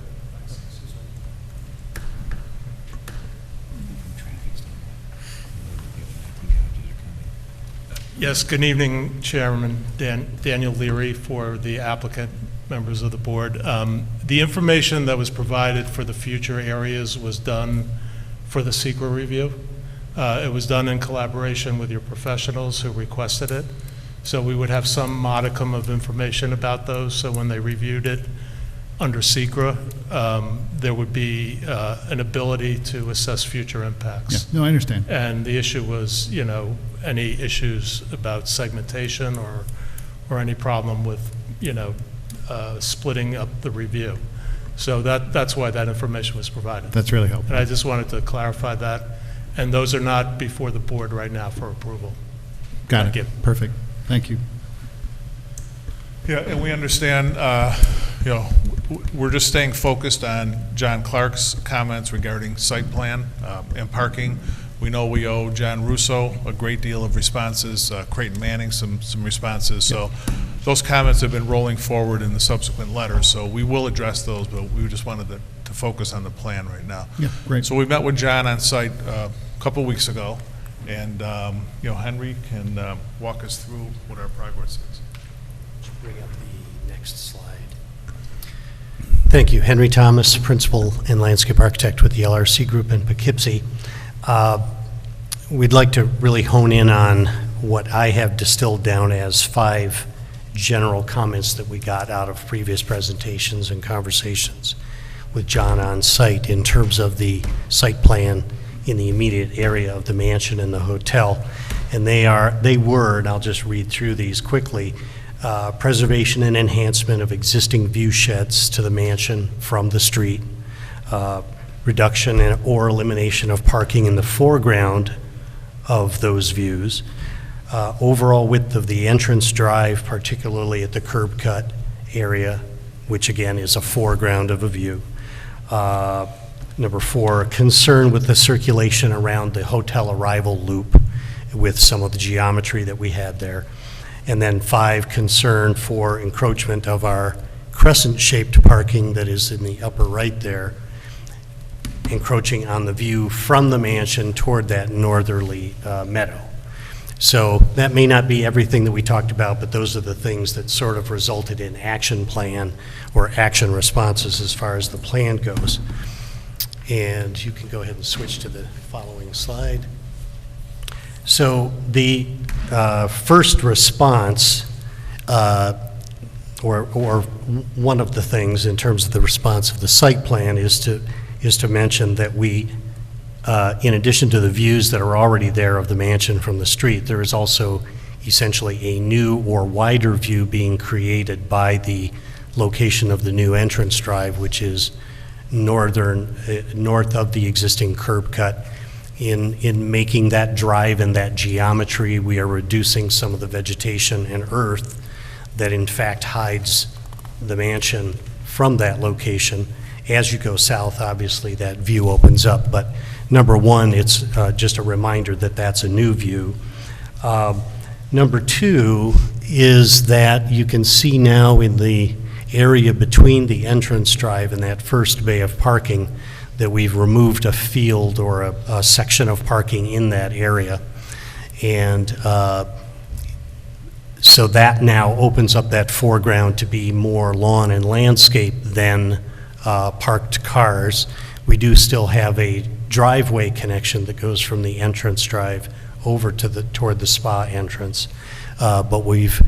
Yes, good evening, Chairman Daniel Lwrp for the applicant, members of the board. The information that was provided for the future areas was done for the SEQRA review. It was done in collaboration with your professionals who requested it. So we would have some modicum of information about those, so when they reviewed it under SEQRA, there would be an ability to assess future impacts. Yeah, no, I understand. And the issue was, you know, any issues about segmentation or any problem with, you know, splitting up the review. So that's why that information was provided. That's really helpful. And I just wanted to clarify that. And those are not before the board right now for approval. Got it. Thank you. Perfect. Thank you. Yeah, and we understand, you know, we're just staying focused on John Clark's comments regarding site plan and parking. We know we owe John Russo a great deal of responses, Creighton Manning some responses. So those comments have been rolling forward in the subsequent letters. So we will address those, but we just wanted to focus on the plan right now. Yeah, great. So we met with John on site a couple weeks ago, and you know, Henry can walk us through what our progress is. Bring up the next slide. Thank you. Henry Thomas, Principal and Landscape Architect with the LRC Group in Poughkeepsie. We'd like to really hone in on what I have distilled down as 5 general comments that we got out of previous presentations and conversations with John on site in terms of the site plan in the immediate area of the mansion and the hotel. And they were, and I'll just read through these quickly, preservation and enhancement of existing view sheds to the mansion from the street, reduction or elimination of parking in the foreground of those views, overall width of the entrance drive, particularly at the curb cut area, which again is a foreground of a view. Number 4, concern with the circulation around the hotel arrival loop with some of the geometry that we had there. And then 5, concern for encroachment of our crescent-shaped parking that is in the upper right there, encroaching on the view from the mansion toward that northerly meadow. So that may not be everything that we talked about, but those are the things that sort of resulted in action plan or action responses as far as the plan goes. And you can go ahead and switch to the following slide. So the first response, or one of the things in terms of the response of the site plan is to mention that we, in addition to the views that are already there of the mansion from the street, there is also essentially a new or wider view being created by the location of the new entrance drive, which is north of the existing curb cut. In making that drive and that geometry, we are reducing some of the vegetation and earth that in fact hides the mansion from that location. As you go south, obviously, that view opens up. But number 1, it's just a reminder that that's a new view. Number 2 is that you can see now in the area between the entrance drive and that first bay of parking that we've removed a field or a section of parking in that area. And So that now opens up that foreground to be more lawn and landscape than parked cars. We do still have a driveway connection that goes from the entrance drive over to toward the spa entrance, but we've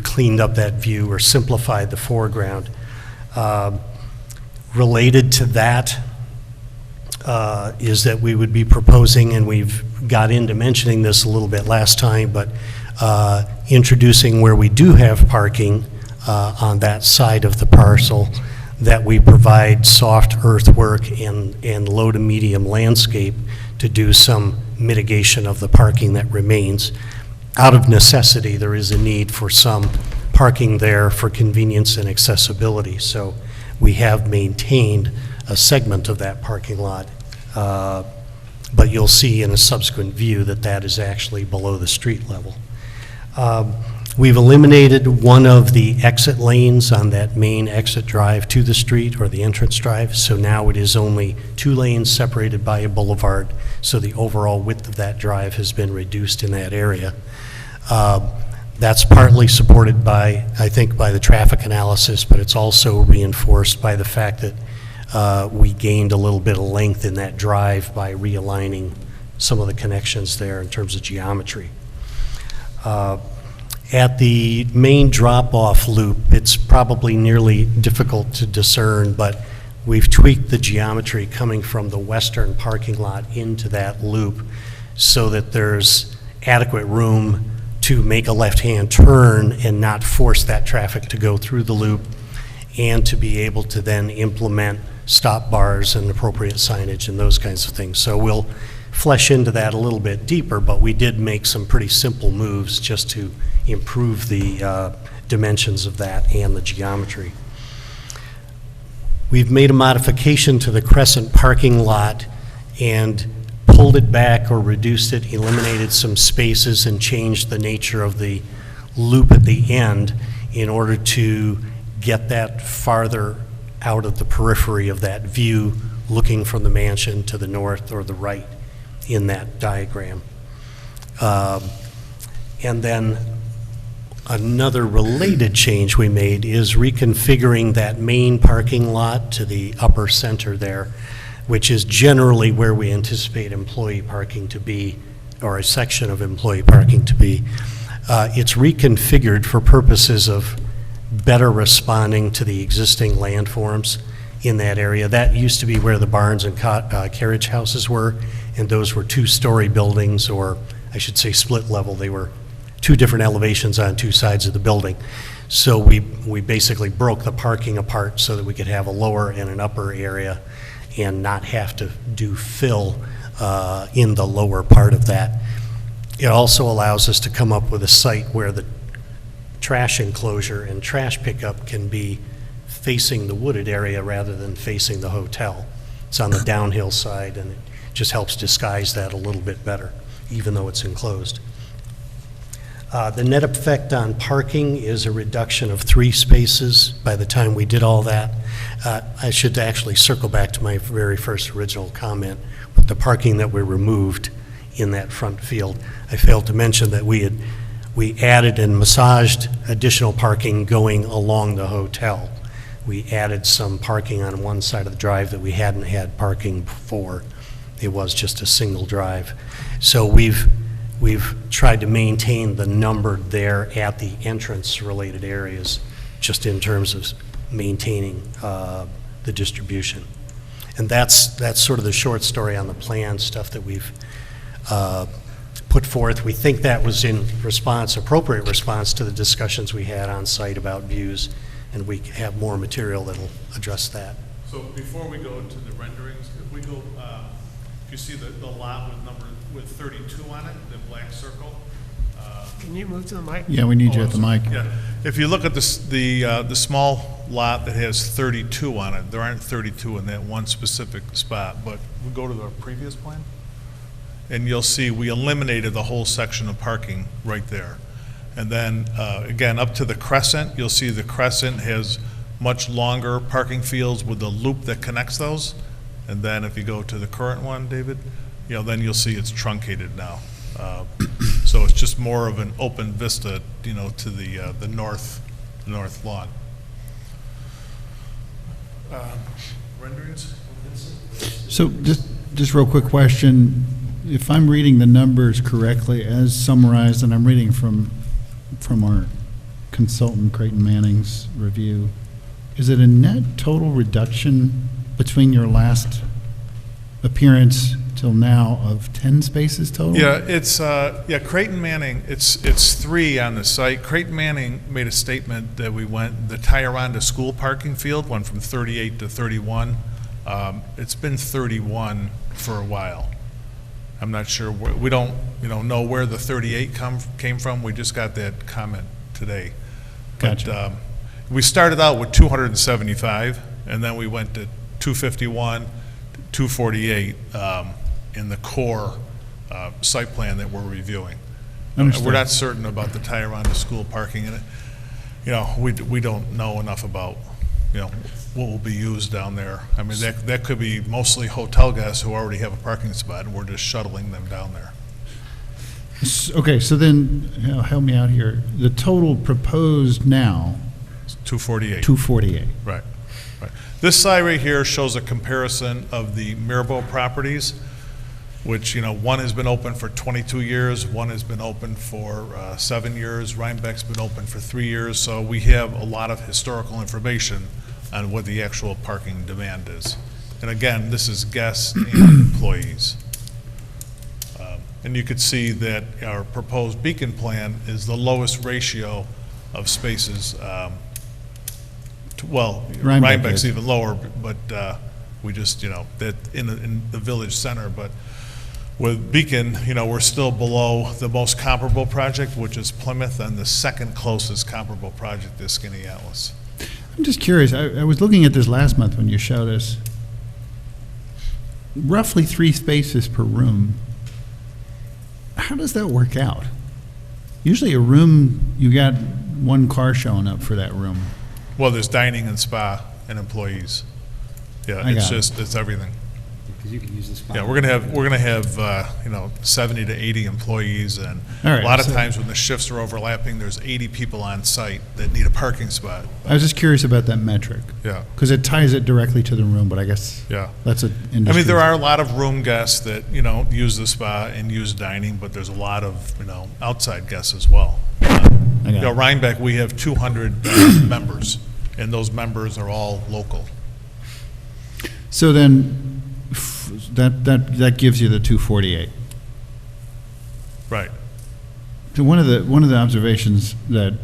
cleaned up that view or simplified the foreground. Related to that is that we would be proposing, and we've got into mentioning this a little bit last time, but introducing where we do have parking on that side of the parcel, that we provide soft earthwork and low to medium landscape to do some mitigation of the parking that remains. Out of necessity, there is a need for some parking there for convenience and accessibility. So we have maintained a segment of that parking lot, but you'll see in a subsequent view that that is actually below the street level. We've eliminated one of the exit lanes on that main exit drive to the street, or the entrance drive, so now it is only 2 lanes separated by a boulevard, so the overall width of that drive has been reduced in that area. That's partly supported by, I think, by the traffic analysis, but it's also reinforced by the fact that we gained a little bit of length in that drive by realigning some of the connections there in terms of geometry. At the main drop-off loop, it's probably nearly difficult to discern, but we've tweaked the geometry coming from the western parking lot into that loop so that there's adequate room to make a left-hand turn and not force that traffic to go through the loop, and to be able to then implement stop bars and appropriate signage and those kinds of things. So we'll flesh into that a little bit deeper, but we did make some pretty simple moves just to improve the dimensions of that and the geometry. We've made a modification to the Crescent parking lot and pulled it back or reduced it, eliminated some spaces, and changed the nature of the loop at the end in order to get that farther out of the periphery of that view, looking from the mansion to the north or the right in that diagram. And then another related change we made is reconfiguring that main parking lot to the upper center there, which is generally where we anticipate employee parking to be, or a section of employee parking to be. It's reconfigured for purposes of better responding to the existing landforms in that area. That used to be where the barns and carriage houses were, and those were 2-story buildings, or I should say split level. They were 2 different elevations on 2 sides of the building. So we basically broke the parking apart so that we could have a lower and an upper area and not have to do fill in the lower part of that. It also allows us to come up with a site where the trash enclosure and trash pickup can be facing the wooded area rather than facing the hotel. It's on the downhill side, and it just helps disguise that a little bit better, even though it's enclosed. The net effect on parking is a reduction of 3 spaces by the time we did all that. I should actually circle back to my very first original comment with the parking that we removed in that front field. I failed to mention that we added and massaged additional parking going along the hotel. We added some parking on one side of the drive that we hadn't had parking before. It was just a single drive. So we've tried to maintain the number there at the entrance-related areas, just in terms of maintaining the distribution. And that's sort of the short story on the plan stuff that we've put forth. We think that was in response, appropriate response to the discussions we had on site about views, and we have more material that'll address that. So before we go to the renderings, if we go, if you see the lot with 32 on it, the black circle. Can you move to the mic? Yeah, we need you at the mic. Yeah, if you look at the small lot that has 32 on it, there aren't 32 in that one specific spot, but we go to the previous plan, and you'll see we eliminated the whole section of parking right there. And then, again, up to the Crescent, you'll see the Crescent has much longer parking fields with the loop that connects those. And then if you go to the current one, David, then you'll see it's truncated now. So it's just more of an open vista, you know, to the north lawn. Renderings? So just real quick question. If I'm reading the numbers correctly as summarized, and I'm reading from our consultant Creighton Manning's review, is it a net total reduction between your last appearance till now of 10 spaces total? Yeah, it's, Creighton Manning, it's 3 on the site. Creighton Manning made a statement that the Tyranda school parking field went from 38 to 31. It's been 31 for a while. I'm not sure, we don't know where the 38 came from. We just got that comment today. Gotcha. But, we started out with 275, and then we went to 251, 248 in the core site plan that we're reviewing. Understood. We're not certain about the Tyranda school parking in it. You know, we don't know enough about, you know, what will be used down there. I mean, that could be mostly hotel guests who already have a parking spot, and we're just shuttling them down there. Okay, so then, you know, help me out here. The total proposed now, 248. 248. Right. This slide right here shows a comparison of the Mirbeau properties, which, you know, one has been open for 22 years, one has been open for 7 years, Rhinebeck's been open for 3 years, so we have a lot of historical information on what the actual parking demand is. And again, this is guests and employees. And you could see that our proposed Beacon plan is the lowest ratio of spaces. Well, Rhinebeck's even lower, but we just, you know, that in the village center. But with Beacon, you know, we're still below the most comparable project, which is Plymouth, and the second closest comparable project is Skinny Atlas. I'm just curious. I was looking at this last month when you showed us roughly 3 spaces per room. How does that work out? Usually a room, you got 1 car showing up for that room. Well, there's dining and spa and employees. Yeah, it's everything. Because you can use this. Yeah, we're gonna have you know, 70 to 80 employees, and All right, a lot of so- times when the shifts are overlapping, there's 80 people on site that need a parking spot. I was just curious about that metric. Yeah. Because it ties it directly to the room, but I guess Yeah. that's an I industry. mean, there are a lot of room guests that, you know, use the spa and use dining, but there's a lot of, you know, outside guests as well. You know, Rhinebeck, we have 200 members, and those members are all local. So then, that gives you the 248. Right. So one of the observations that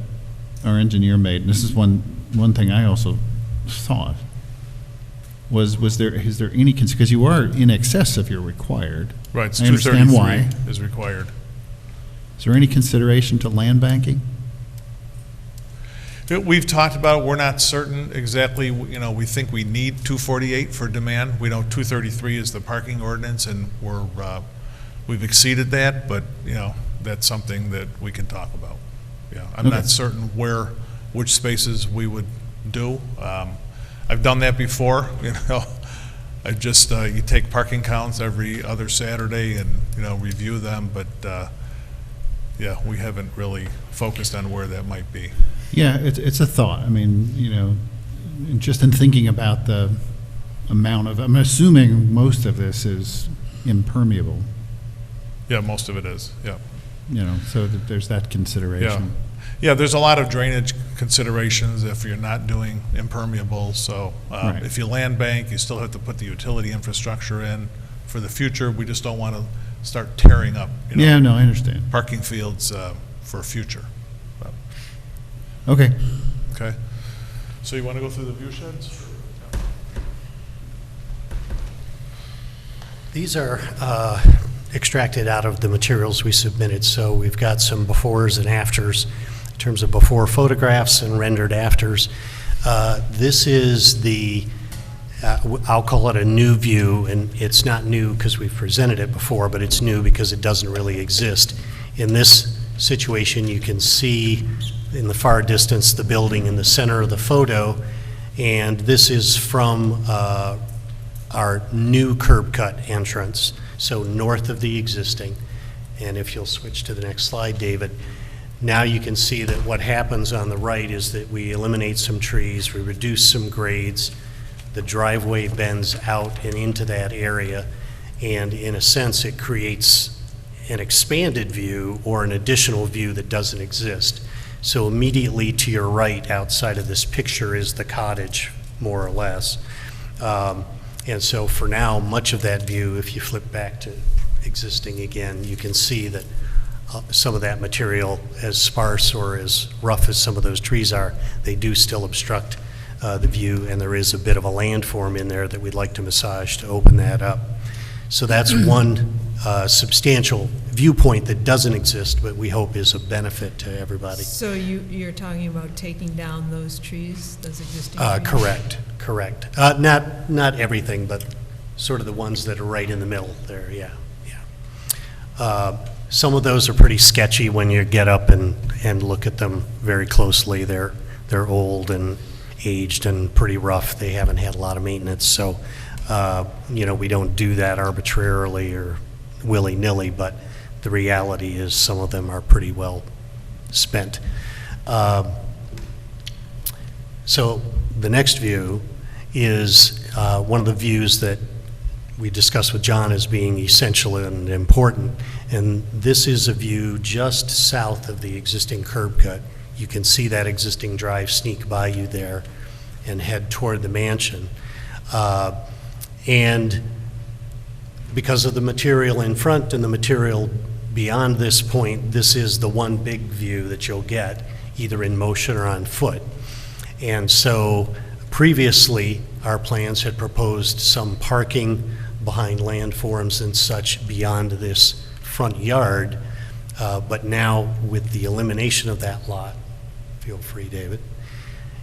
our engineer made, and this is one thing I also thought, is there any, because you are in excess of your required. Right, it's I understand why. 233 is required. Is there any consideration to land banking? We've talked about, we're not certain exactly, you know, we think we need 248 for demand. We know 233 is the parking ordinance, and we've exceeded that, but, you know, that's something that we can talk about. Yeah, I'm Okay. not certain which spaces we would do. I've done that before, you know. I just, you take parking counts every other Saturday and, you know, review them, but, yeah, we haven't really focused on where that might be. Yeah, it's a thought. I mean, you know, just in thinking about the amount of, I'm assuming most of this is impermeable, Yeah, most of it is, yeah. you know, so that there's that consideration. Yeah, there's a lot of drainage considerations if you're not doing impermeable, so Right. if you land bank, you still have to put the utility infrastructure in for the future. We just don't want to start tearing up, you know. Yeah, no, I understand. Parking fields for future. Okay. Okay. So you want to go through the view sheds? These are extracted out of the materials we submitted, so we've got some befores and afters in terms of before photographs and rendered afters. This is the, I'll call it a new view, and it's not new because we've presented it before, but it's new because it doesn't really exist. In this situation, you can see in the far distance the building in the center of the photo, and this is from our new curb cut entrance, so north of the existing. And if you'll switch to the next slide, David, now you can see that what happens on the right is that we eliminate some trees, we reduce some grades, the driveway bends out and into that area, and in a sense, it creates an expanded view or an additional view that doesn't exist. So immediately to your right, outside of this picture, is the cottage, more or less. And so for now, much of that view, if you flip back to existing again, you can see that some of that material, as sparse or as rough as some of those trees are, they do still obstruct the view, and there is a bit of a landform in there that we'd like to massage to open that up. So that's one substantial viewpoint that doesn't exist, but we hope is a benefit to everybody. So you're talking about taking down those trees, those existing trees? Correct. Not everything, but sort of the ones that are right in the middle there, yeah. Some of those are pretty sketchy when you get up and look at them very closely. They're old and aged and pretty rough. They haven't had a lot of maintenance, so we don't do that arbitrarily or willy-nilly, but the reality is some of them are pretty well spent. So the next view is one of the views that we discussed with John as being essential and important, and this is a view just south of the existing curb cut. You can see that existing drive sneak by you there and head toward the mansion. And because of the material in front and the material beyond this point, this is the one big view that you'll get, either in motion or on foot. And so previously, our plans had proposed some parking behind landforms and such beyond this front yard, but now with the elimination of that lot, feel free, David,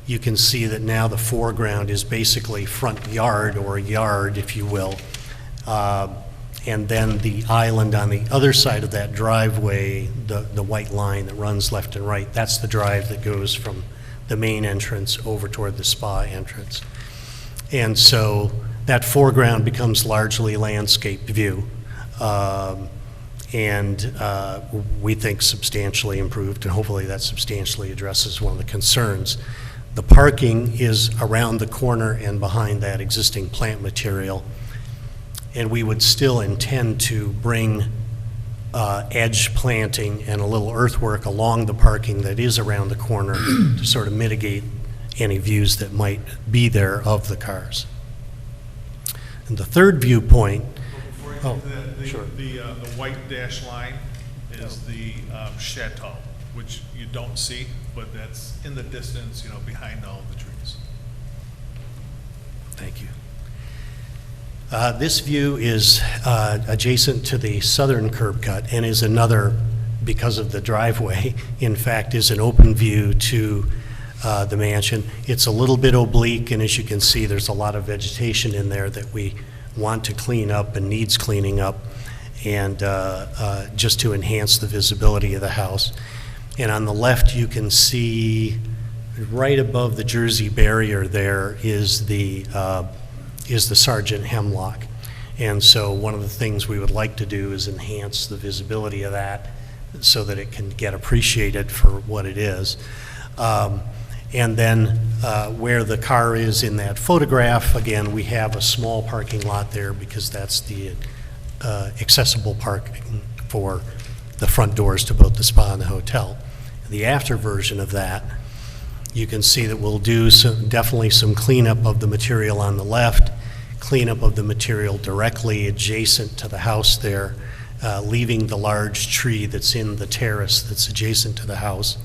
you can see that now the foreground is basically front yard, or yard, if you will, and then the island on the other side of that driveway, the white line that runs left and right, that's the drive that goes from the main entrance over toward the spa entrance. And so that foreground becomes largely landscape view, and we think substantially improved, and hopefully that substantially addresses one of the concerns. The parking is around the corner and behind that existing plant material, and we would still intend to bring edge planting and a little earthwork along the parking that is around the corner to sort of mitigate any views that might be there of the cars. And the third viewpoint, the white dash line is the chateau, which you don't see, but that's in the distance, behind all of the trees. Thank you. This view is adjacent to the southern curb cut and is another, because of the driveway, in fact, is an open view to the mansion. It's a little bit oblique, and as you can see, there's a lot of vegetation in there that we want to clean up and needs cleaning up, and just to enhance the visibility of the house. And on the left, you can see right above the Jersey barrier there is the Sergeant Hemlock. And so one of the things we would like to do is enhance the visibility of that so that it can get appreciated for what it is. And then where the car is in that photograph, again, we have a small parking lot there because that's the accessible parking for the front doors to both the spa and the hotel. The after version of that, you can see that we'll do definitely some cleanup of the material on the left, cleanup of the material directly adjacent to the house there, leaving the large tree that's in the terrace that's adjacent to the house.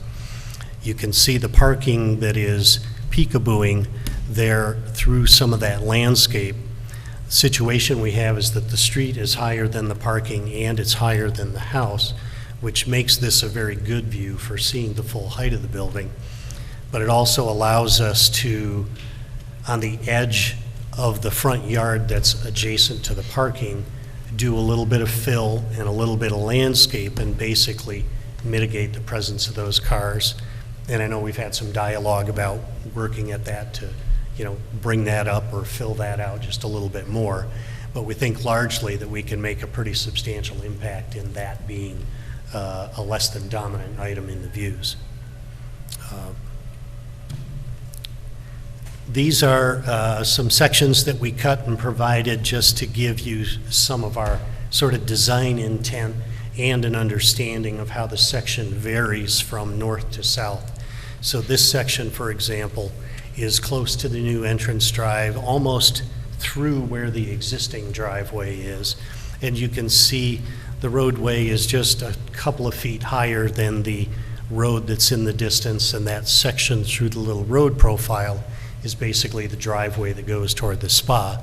You can see the parking that is peekabooing there through some of that landscape. The situation we have is that the street is higher than the parking and it's higher than the house, which makes this a very good view for seeing the full height of the building. But it also allows us to, on the edge of the front yard that's adjacent to the parking, do a little bit of fill and a little bit of landscape and basically mitigate the presence of those cars. And I know we've had some dialogue about working at that to, bring that up or fill that out just a little bit more. but we think largely that we can make a pretty substantial impact in that being a less than dominant item in the views. These are some sections that we cut and provided just to give you some of our sort of design intent and an understanding of how the section varies from north to south. So this section, for example, is close to the new entrance drive, almost through where the existing driveway is. And you can see the roadway is just a couple of feet higher than the road that's in the distance, and that section through the little road profile is basically the driveway that goes toward the spa.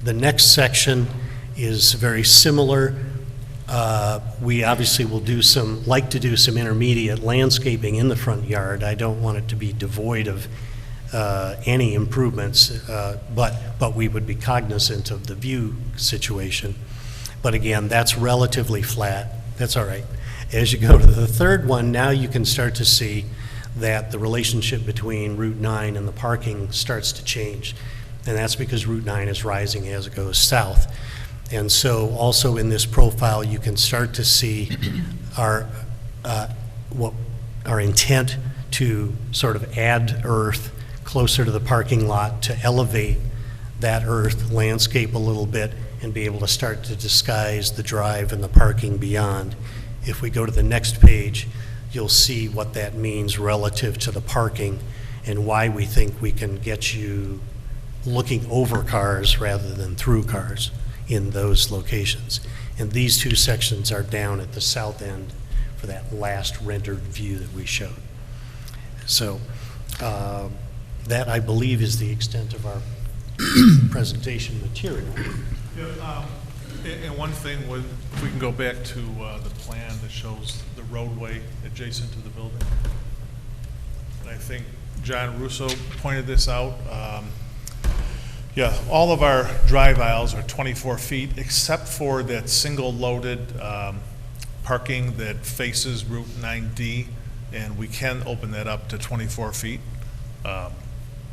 The next section is very similar. We obviously will like to do some intermediate landscaping in the front yard. I don't want it to be devoid of any improvements, but we would be cognizant of the view situation. But again, that's relatively flat. That's all right. As you go to the third one, now you can start to see that the relationship between Route 9 and the parking starts to change. And that's because Route 9 is rising as it goes south. And so also in this profile, you can start to see our intent to sort of add earth closer to the parking lot to elevate that earth landscape a little bit and be able to start to disguise the drive and the parking beyond. If we go to the next page, you'll see what that means relative to the parking and why we think we can get you looking over cars rather than through cars in those locations. And these two sections are down at the south end for that last rendered view that we showed. So that, I believe, is the extent of our presentation material. Yeah, and one thing, if we can go back to the plan that shows the roadway adjacent to the building. And I think John Russo pointed this out. Yeah, all of our drive aisles are 24 feet, except for that single loaded parking that faces Route 9D, and we can open that up to 24 feet.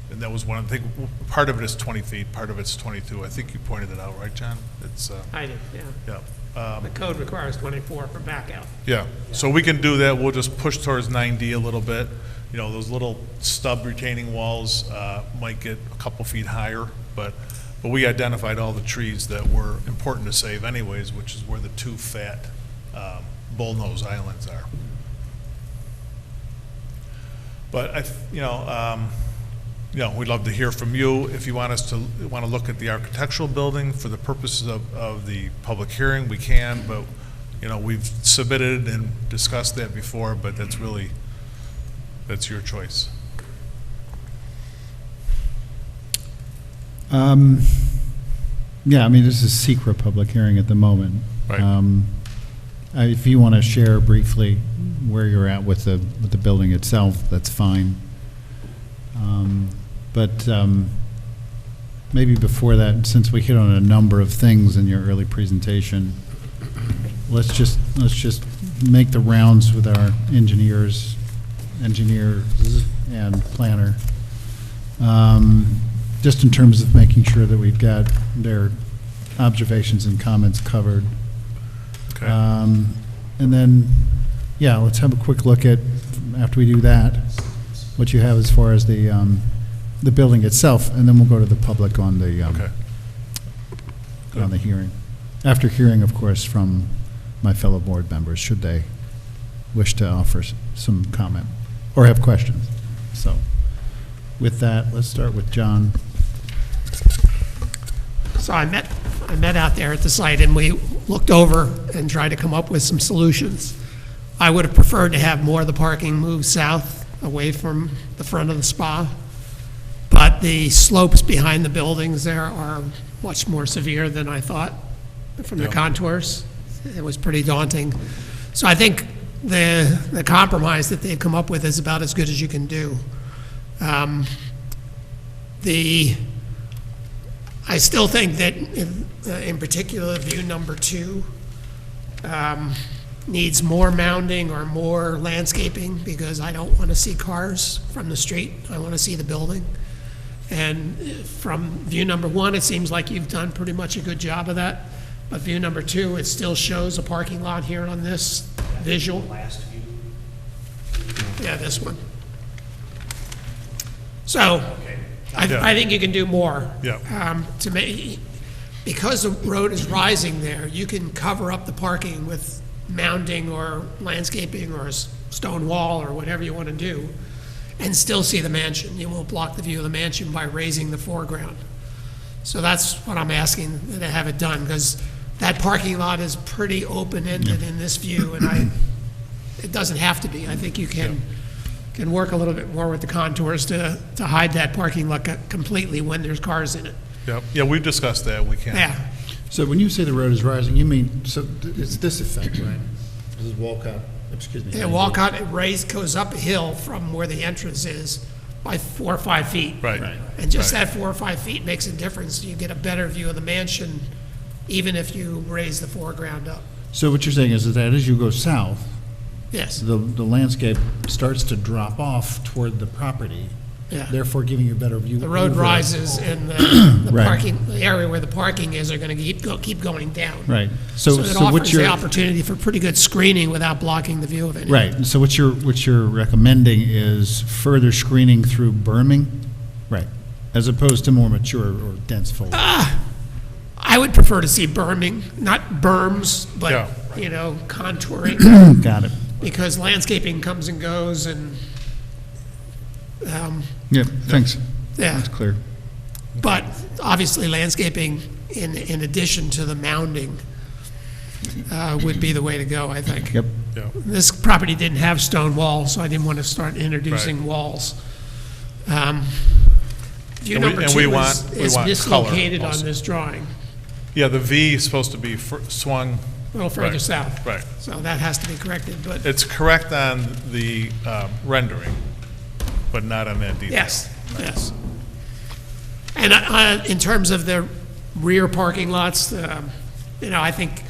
And that was one, I think, part of it is 20 feet, part of it's 22. I think you pointed it out, right, John? It's, I did, yeah. Yeah. The code requires 24 for back out. Yeah, so we can do that. We'll just push towards 9D a little bit. You know, those little stub retaining walls might get a couple feet higher, but we identified all the trees that were important to save anyways, which is where the two fat bullnose islands are. But we'd love to hear from you. If you want to look at the architectural building for the purposes of the public hearing, we can. But we've submitted and discussed that before. But that's your choice. Yeah, I mean, this is secret public hearing at the moment. Right. If you want to share briefly where you're at with the building itself, that's fine. But maybe before that, since we hit on a number of things in your early presentation, let's just make the rounds with our engineers and planner, just in terms of making sure that we've got their observations and comments covered. Okay. And then, yeah, let's have a quick look at, after we do that, what you have as far as the building itself, and then we'll go to the public on the on the hearing. After hearing, of course, from my fellow board members, should they wish to offer some comment or have questions. So, with that, let's start with John. So I met out there at the site, and we looked over and tried to come up with some solutions. I would have preferred to have more of the parking move south, away from the front of the spa. But the slopes behind the buildings there are much more severe than I thought from the contours. It was pretty daunting. So I think the compromise that they've come up with is about as good as you can do. I still think that, in particular, view number 2 needs more mounding or more landscaping, because I don't want to see cars from the street. I want to see the building. And from view number one, it seems like you've done pretty much a good job of that. But view number two, it still shows a parking lot here on this visual. Last view. Yeah, this one. So, I think you can do more. Yeah. To make, because the road is rising there, you can cover up the parking with mounding or landscaping or a stone wall or whatever you want to do, and still see the mansion. You won't block the view of the mansion by raising the foreground. So that's what I'm asking to have it done, because that parking lot is pretty open-ended in this view, and it doesn't have to be. I think you can work a little bit more with the contours to hide that parking lot completely when there's cars in it. Yep. Yeah, we've discussed that. We can. Yeah. So when you say the road is rising, you mean, so it's this effect, right? This is Walcott, excuse me. Yeah, Walcott, it goes up a hill from where the entrance is by 4 or 5 feet. Right. And just that 4 or 5 feet makes a difference. You get a better view of the mansion, even if you raise the foreground up. So what you're saying is that as you go south, Yes. the landscape starts to drop off toward the property, therefore giving you a better view. The road over- rises, and the Right. parking, the area where the parking is are going to keep going down. Right. So it what's offers the your opportunity for pretty good screening without blocking the view of anything. right? So what you're recommending is further screening through berming, right? As opposed to more mature or dense foliage. I would prefer to see berming, not berms, but, Yeah. Contouring. Got it. Because landscaping comes and goes, and, Yeah. Thanks. Yeah. That's clear. but obviously landscaping in addition to the mounding would be the way to go, I think. Yep. Yeah. This property didn't have stone walls, so I didn't want to start introducing Right. walls. View And we- number and we two want- we is want mislocated color on also. this drawing, Yeah, the V is supposed to be swung. a little further Right. south. Right. So that has to be corrected, but It's correct on the rendering, but not on that detail. yes, yes. And in terms of the rear parking lots, I think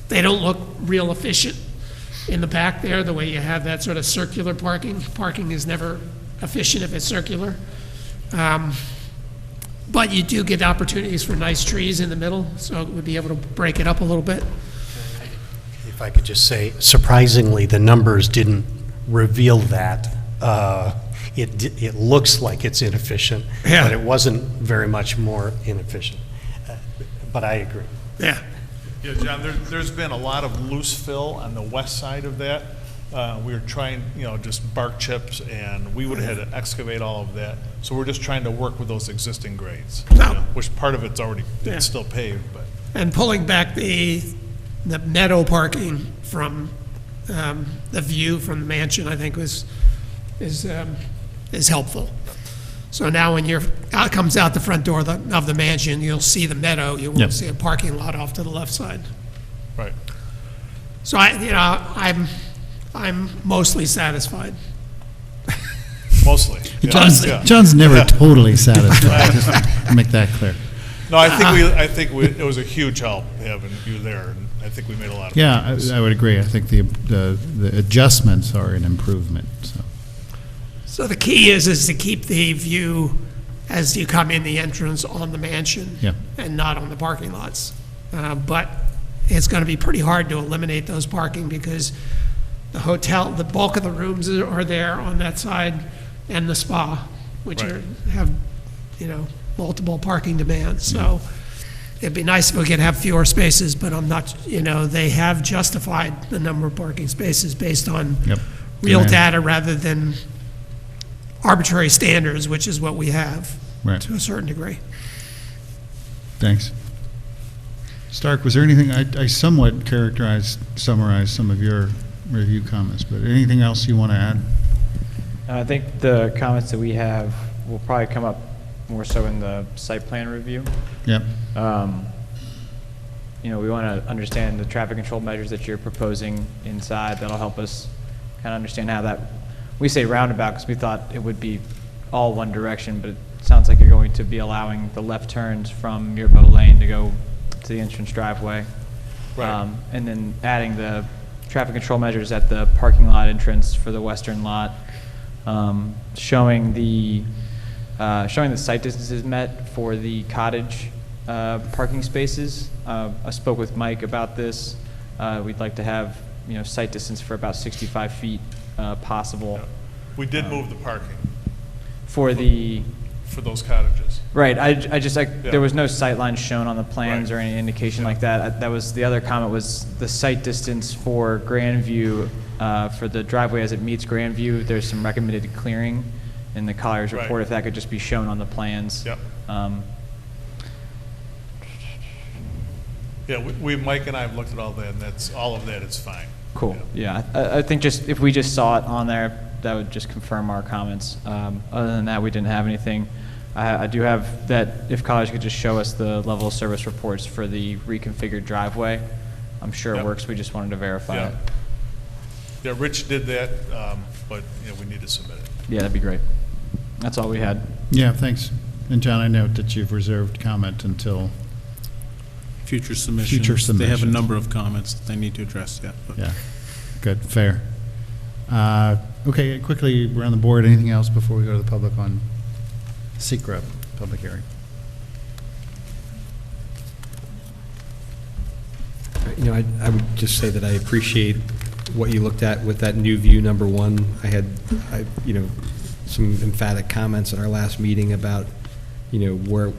they don't look real efficient in the back there, the way you have that sort of circular parking. Parking is never efficient if it's circular. But you do get opportunities for nice trees in the middle, so it would be able to break it up a little bit. If I could just say, surprisingly, the numbers didn't reveal that. It looks like it's inefficient, Yeah. but it wasn't very much more inefficient. But I agree. Yeah. Yeah, John, there's been a lot of loose fill on the west side of that. We were trying, just bark chips, and we would have had to excavate all of that. So we're just trying to work with those existing grades, which part of it's already, it's still paved, but. And pulling back the meadow parking from the view from the mansion, I think is helpful. So now when comes out the front door of the mansion, you'll see the meadow, you won't see a parking lot off to the left side. Right. So I'm mostly satisfied. Mostly. Yeah. John's never totally satisfied, just to make that clear. No, I think it was a huge help having you there, and I think we made a lot of Yeah, progress. I would agree. I think the adjustments are an improvement, so. So the key is to keep the view as you come in the entrance on the mansion and not on the parking lots. But it's going to be pretty hard to eliminate those parking because the hotel, the bulk of the rooms are there on that side, and the spa, which have multiple parking demands. So it'd be nice if we could have fewer spaces, but I'm not, they have justified the number of parking spaces based on real data rather than arbitrary standards, which is what we have to a certain degree. Thanks. Stark, was there anything, I somewhat summarized some of your review comments, but anything else you want to add? I think the comments that we have will probably come up more so in the site plan review. Yep. We want to understand the traffic control measures that you're proposing inside. That'll help us kind of understand how that, we say roundabout because we thought it would be all one direction, but it sounds like you're going to be allowing the left turns from Mirbo Lane to go to the entrance driveway. Right. And then adding the traffic control measures at the parking lot entrance for the western lot, showing the showing the site distances met for the cottage parking spaces. I spoke with Mike about this. We'd like to have, site distance for about 65 feet possible. We did move the parking For those cottages. Right, I just, Yeah. there was no sight lines shown on the plans Right. or any indication like that. That was, the other comment was the sight distance for Grandview, for the driveway as it meets Grandview, there's some recommended clearing in the Collier's Right. report, if that could just be shown on the plans. Yep. Yeah, Mike and I have looked at all that, and all of that is fine. Cool, yeah, I think just, if we just saw it on there, that would just confirm our comments. Other than that, we didn't have anything. I do have that, if College could just show us the level of service reports for the reconfigured driveway. I'm sure it Yep. works, we just wanted to verify Yeah. it. Yeah, Rich did that, but, we need to submit it. Yeah, that'd be great. That's all we had. Yeah, thanks. And John, I note that you've reserved comment until, Future submissions. They have a submissions. number of comments that they need to address yet. but- yeah, good, fair. Okay, quickly, around the board, anything else before we go to the public on SECRA public hearing? I would just say that I appreciate what you looked at with that new view number one. I had some emphatic comments at our last meeting about, where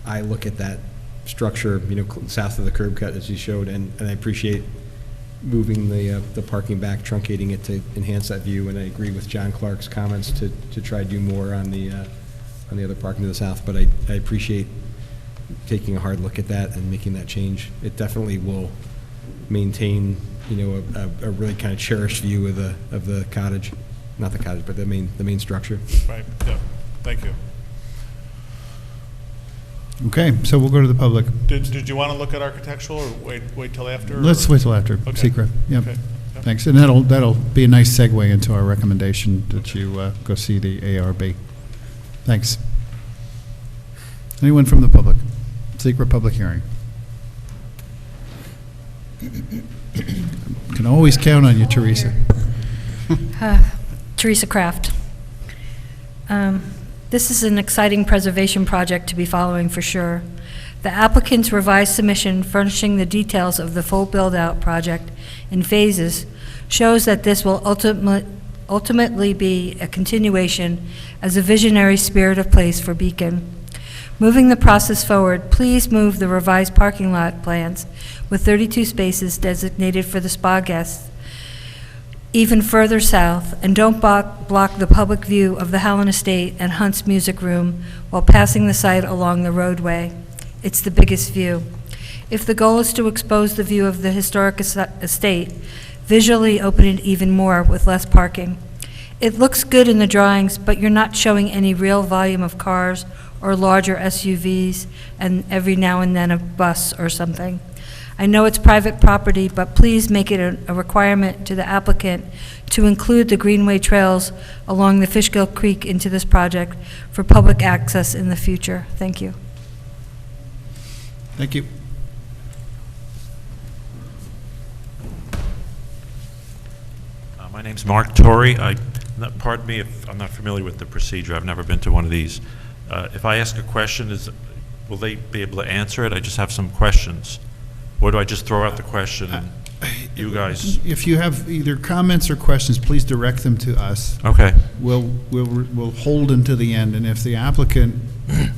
I look at that structure, south of the curb cut as you showed, and I appreciate moving the parking back, truncating it to enhance that view, and I agree with John Clark's comments to try to do more on the other parking to the south, but I appreciate taking a hard look at that and making that change. It definitely will maintain, a really kind of cherished view of the cottage, not the cottage, but the main structure. Right, yeah, thank you. Okay, so we'll go to the public. Did you want to look at architectural, or wait till after? Let's wait till after, Okay. SECRA. Yep. Okay. Yep. Thanks, and that'll be a nice segue into our recommendation that you go see the ARB. Thanks. Anyone from the public? SECRA public hearing. Can always count on you, Teresa. Teresa Kraft. This is an exciting preservation project to be following for sure. The applicant's revised submission furnishing the details of the full build-out project in phases shows that this will ultimately be a continuation as a visionary spirit of place for Beacon. Moving the process forward, please move the revised parking lot plans with 32 spaces designated for the spa guests even further south, and don't block the public view of the Howland Estate and Hunt's Music Room while passing the site along the roadway. It's the biggest view. If the goal is to expose the view of the historic estate, visually open it even more with less parking. It looks good in the drawings, but you're not showing any real volume of cars or larger SUVs and every now and then a bus or something. I know it's private property, but please make it a requirement to the applicant to include the greenway trails along the Fishkill Creek into this project for public access in the future. Thank you. Thank you. My name's Mark Torrey. Pardon me if I'm not familiar with the procedure. I've never been to one of these. If I ask a question, will they be able to answer it? I just have some questions. Or do I just throw out the question and you guys? If you have either comments or questions, please direct them to us. Okay. We'll hold until the end, and if the applicant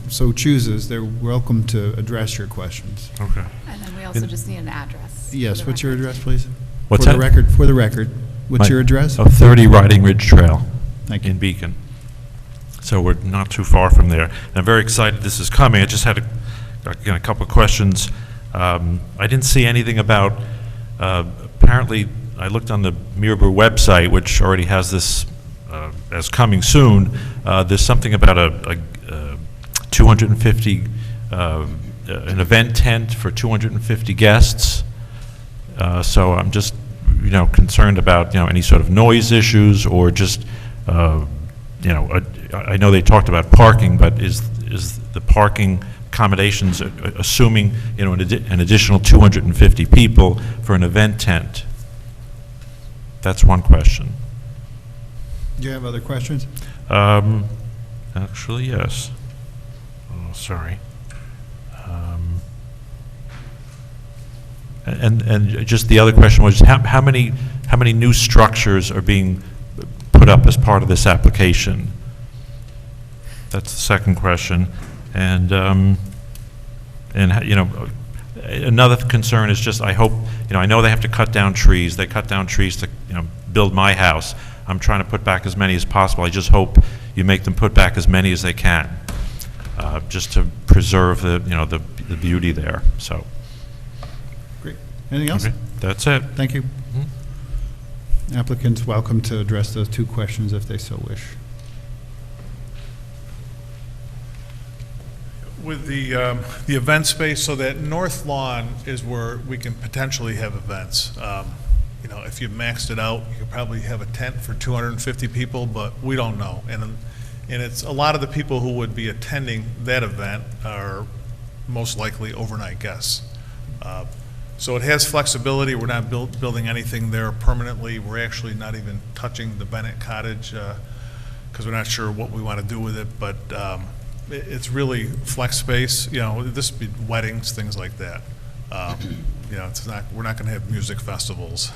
so chooses, they're welcome to address your questions. Okay. And then we also just need an address. Yes, what's your address, please? What's For that? the record, what's your address? 30 Riding Ridge Trail. Thank you. In Beacon. So we're not too far from there. And I'm very excited this is coming. I just had a couple of questions. I didn't see anything about, apparently, I looked on the Mirror website, which already has this as coming soon. There's something about a 250, an event tent for 250 guests. So I'm just, concerned about, any sort of noise issues or just, I know they talked about parking, but is the parking accommodations assuming, an additional 250 people for an event tent? That's one question. Do you have other questions? Actually, yes. Oh, sorry. And just the other question was, how many new structures are being put up as part of this application? That's the second question. And you know, another concern is just, I hope, you know, I know they have to cut down trees. They cut down trees to, you know, build my house. I'm trying to put back as many as possible. I just hope you make them put back as many as they can, just to preserve the, you know, the beauty there. So. Great. Anything else? Okay, that's it. Thank you. Applicants welcome to address those two questions if they so wish. With the event space, so that north lawn is where we can potentially have events. You know, if you maxed it out, you could probably have a tent for 250 people, but we don't know. And it's a lot of the people who would be attending that event are most likely overnight guests. So it has flexibility. We're not building anything there permanently. We're actually not even touching the Bennett Cottage because we're not sure what we want to do with it, but it's really flex space. You know, this would be weddings, things like that. You know, it's not. We're not going to have music festivals,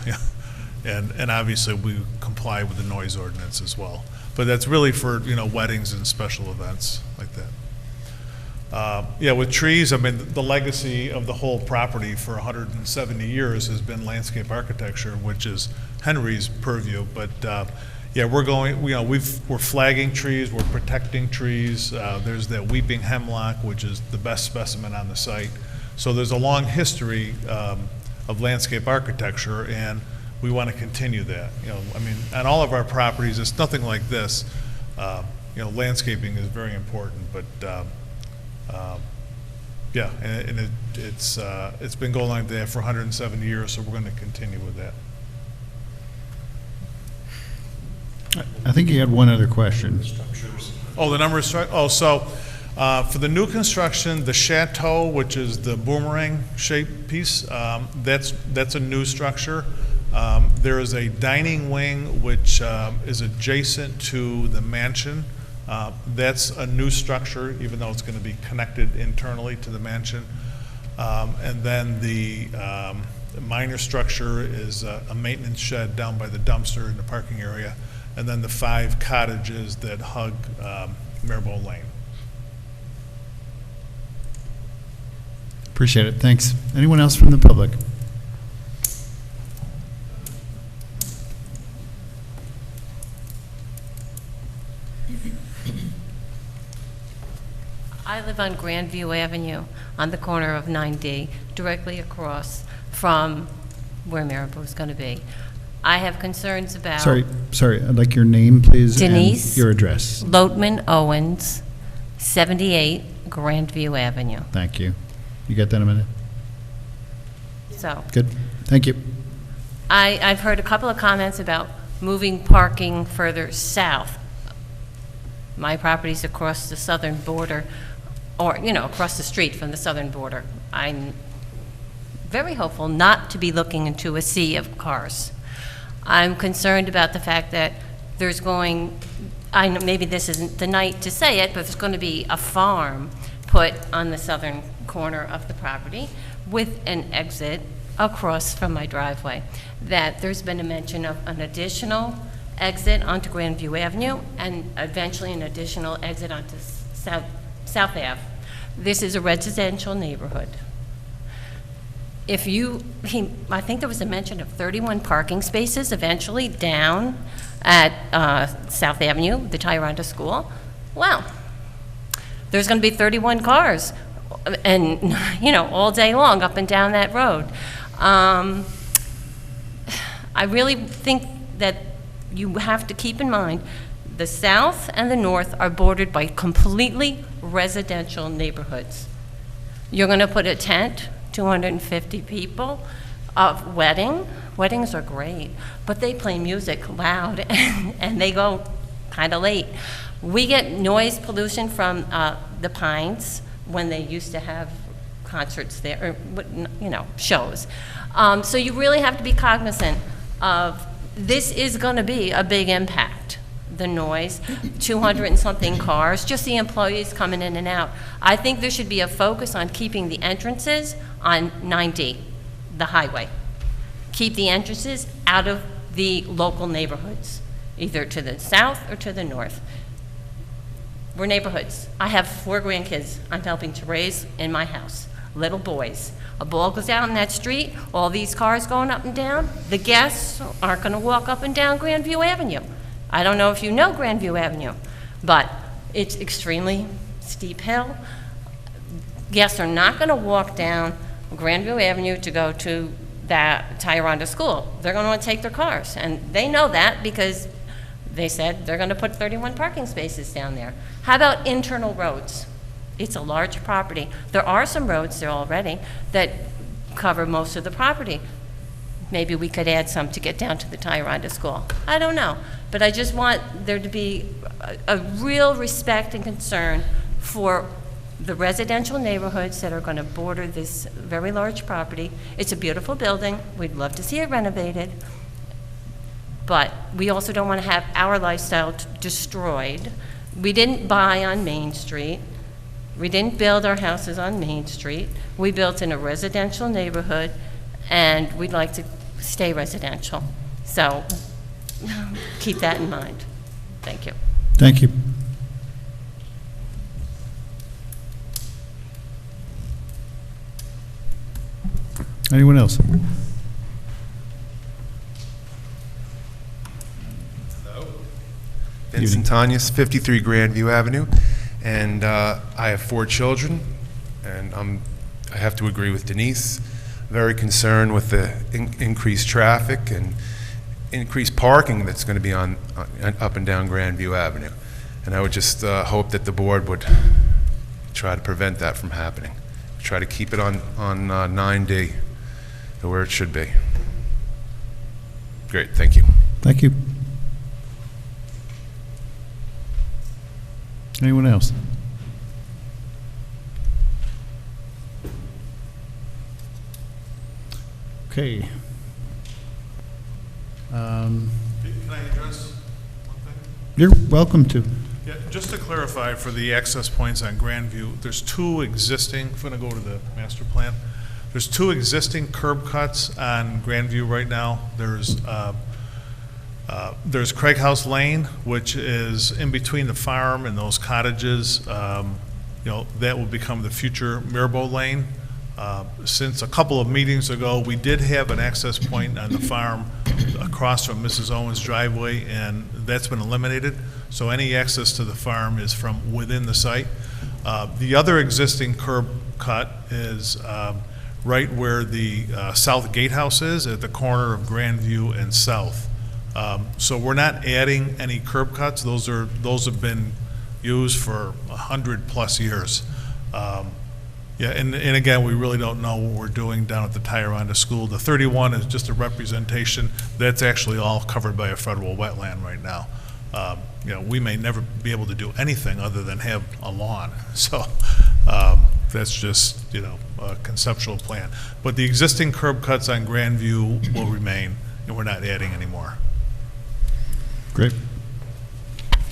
and obviously we comply with the noise ordinance as well. But that's really for, you know, weddings and special events like that. Yeah, with trees, I mean, the legacy of the whole property for 170 years has been landscape architecture, which is Henry's purview. But yeah, we're going. You know, we're flagging trees. We're protecting trees. There's that weeping hemlock, which is the best specimen on the site. So there's a long history of landscape architecture, and we want to continue that. You know, I mean, on all of our properties, it's nothing like this. You know, landscaping is very important, but yeah, and it's been going like that for 170 years, so we're going to continue with that. I think you had one other question. Oh, the number of structures. Oh, so for the new construction, the chateau, which is the boomerang-shaped piece, that's a new structure. There is a dining wing which is adjacent to the mansion. That's a new structure, even though it's going to be connected internally to the mansion. And then the minor structure is a maintenance shed down by the dumpster in the parking area. And then the 5 cottages that hug Maribel Lane. Appreciate it. Thanks. Anyone else from the public? I live on Grandview Avenue on the corner of 9D, directly across from where Maribel is going to be. I have concerns about... Sorry, I'd like your name, please. Denise. And your address. Lotman Owens, 78 Grandview Avenue. Thank you. You get that in a minute? So... Good. Thank you. I've heard a couple of comments about moving parking further south. My property's across the southern border, or, you know, across the street from the southern border. I'm very hopeful not to be looking into a sea of cars. I'm concerned about the fact that there's going, I know maybe this isn't the night to say it, but there's going to be a farm put on the southern corner of the property with an exit across from my driveway. That there's been a mention of an additional exit onto Grandview Avenue and eventually an additional exit onto South Ave. This is a residential neighborhood. If I think there was a mention of 31 parking spaces eventually down at South Avenue, the Tyranta School. Well, there's going to be 31 cars, and you know, all day long up and down that road. I really think that you have to keep in mind the south and the north are bordered by completely residential neighborhoods. You're going to put a tent, 250 people, of weddings are great, but they play music loud and they go kind of late. We get noise pollution from the Pines when they used to have concerts there, or, you know, shows. So you really have to be cognizant of this is going to be a big impact. the noise, 200 and something cars, just the employees coming in and out. I think there should be a focus on keeping the entrances on 9D, the highway. Keep the entrances out of the local neighborhoods, either to the south or to the north. We're neighborhoods. I have 4 grandkids I'm helping to raise in my house, little boys. A ball goes out in that street, all these cars going up and down, the guests aren't going to walk up and down Grandview Avenue. I don't know if you know Grandview Avenue, but it's extremely steep hill. Guests are not going to walk down Grandview Avenue to go to that Tyranda school. They're going to want to take their cars, and they know that because they said they're going to put 31 parking spaces down there. How about internal roads? It's a large property. There are some roads there already that cover most of the property. Maybe we could add some to get down to the Tyranda school. I don't know. But I just want there to be a real respect and concern for the residential neighborhoods that are going to border this very large property. It's a beautiful building. We'd love to see it renovated. But we also don't want to have our lifestyle destroyed. We didn't buy on Main Street. We didn't build our houses on Main Street. We built in a residential neighborhood, and we'd like to stay residential. So keep that in mind. Thank you. Thank you. Anyone else? Vincent Tanyas, 53 Grandview Avenue, and I have 4 children, and I have to agree with Denise. Very concerned with the increased traffic and increased parking that's going to be on up and down Grandview Avenue, and I would just hope that the board would try to prevent that from happening. Try to keep it on 9D to where it should be. Great, thank you. Thank you. Anyone else? Okay. Can I address one thing? You're welcome to. Yeah, just to clarify for the access points on Grandview, there's 2 existing, if I'm going to go to the master plan, there's 2 existing curb cuts on Grandview right now. There's Craig House Lane, which is in between the farm and those cottages. That will become the future Mirbeau Lane. Since a couple of meetings ago, we did have an access point on the farm across from Mrs. Owens' driveway, and that's been eliminated. So any access to the farm is from within the site. The other existing curb cut is right where the South Gatehouse is, at the corner of Grandview and South. So we're not adding any curb cuts. Those have been used for 100+ years. Yeah, and again, we really don't know what we're doing down at the Tyranda School. The 31 is just a representation. That's actually all covered by a federal wetland right now. We may never be able to do anything other than have a lawn. So that's just, a conceptual plan. But the existing curb cuts on Grandview will remain, and we're not adding any more. Great.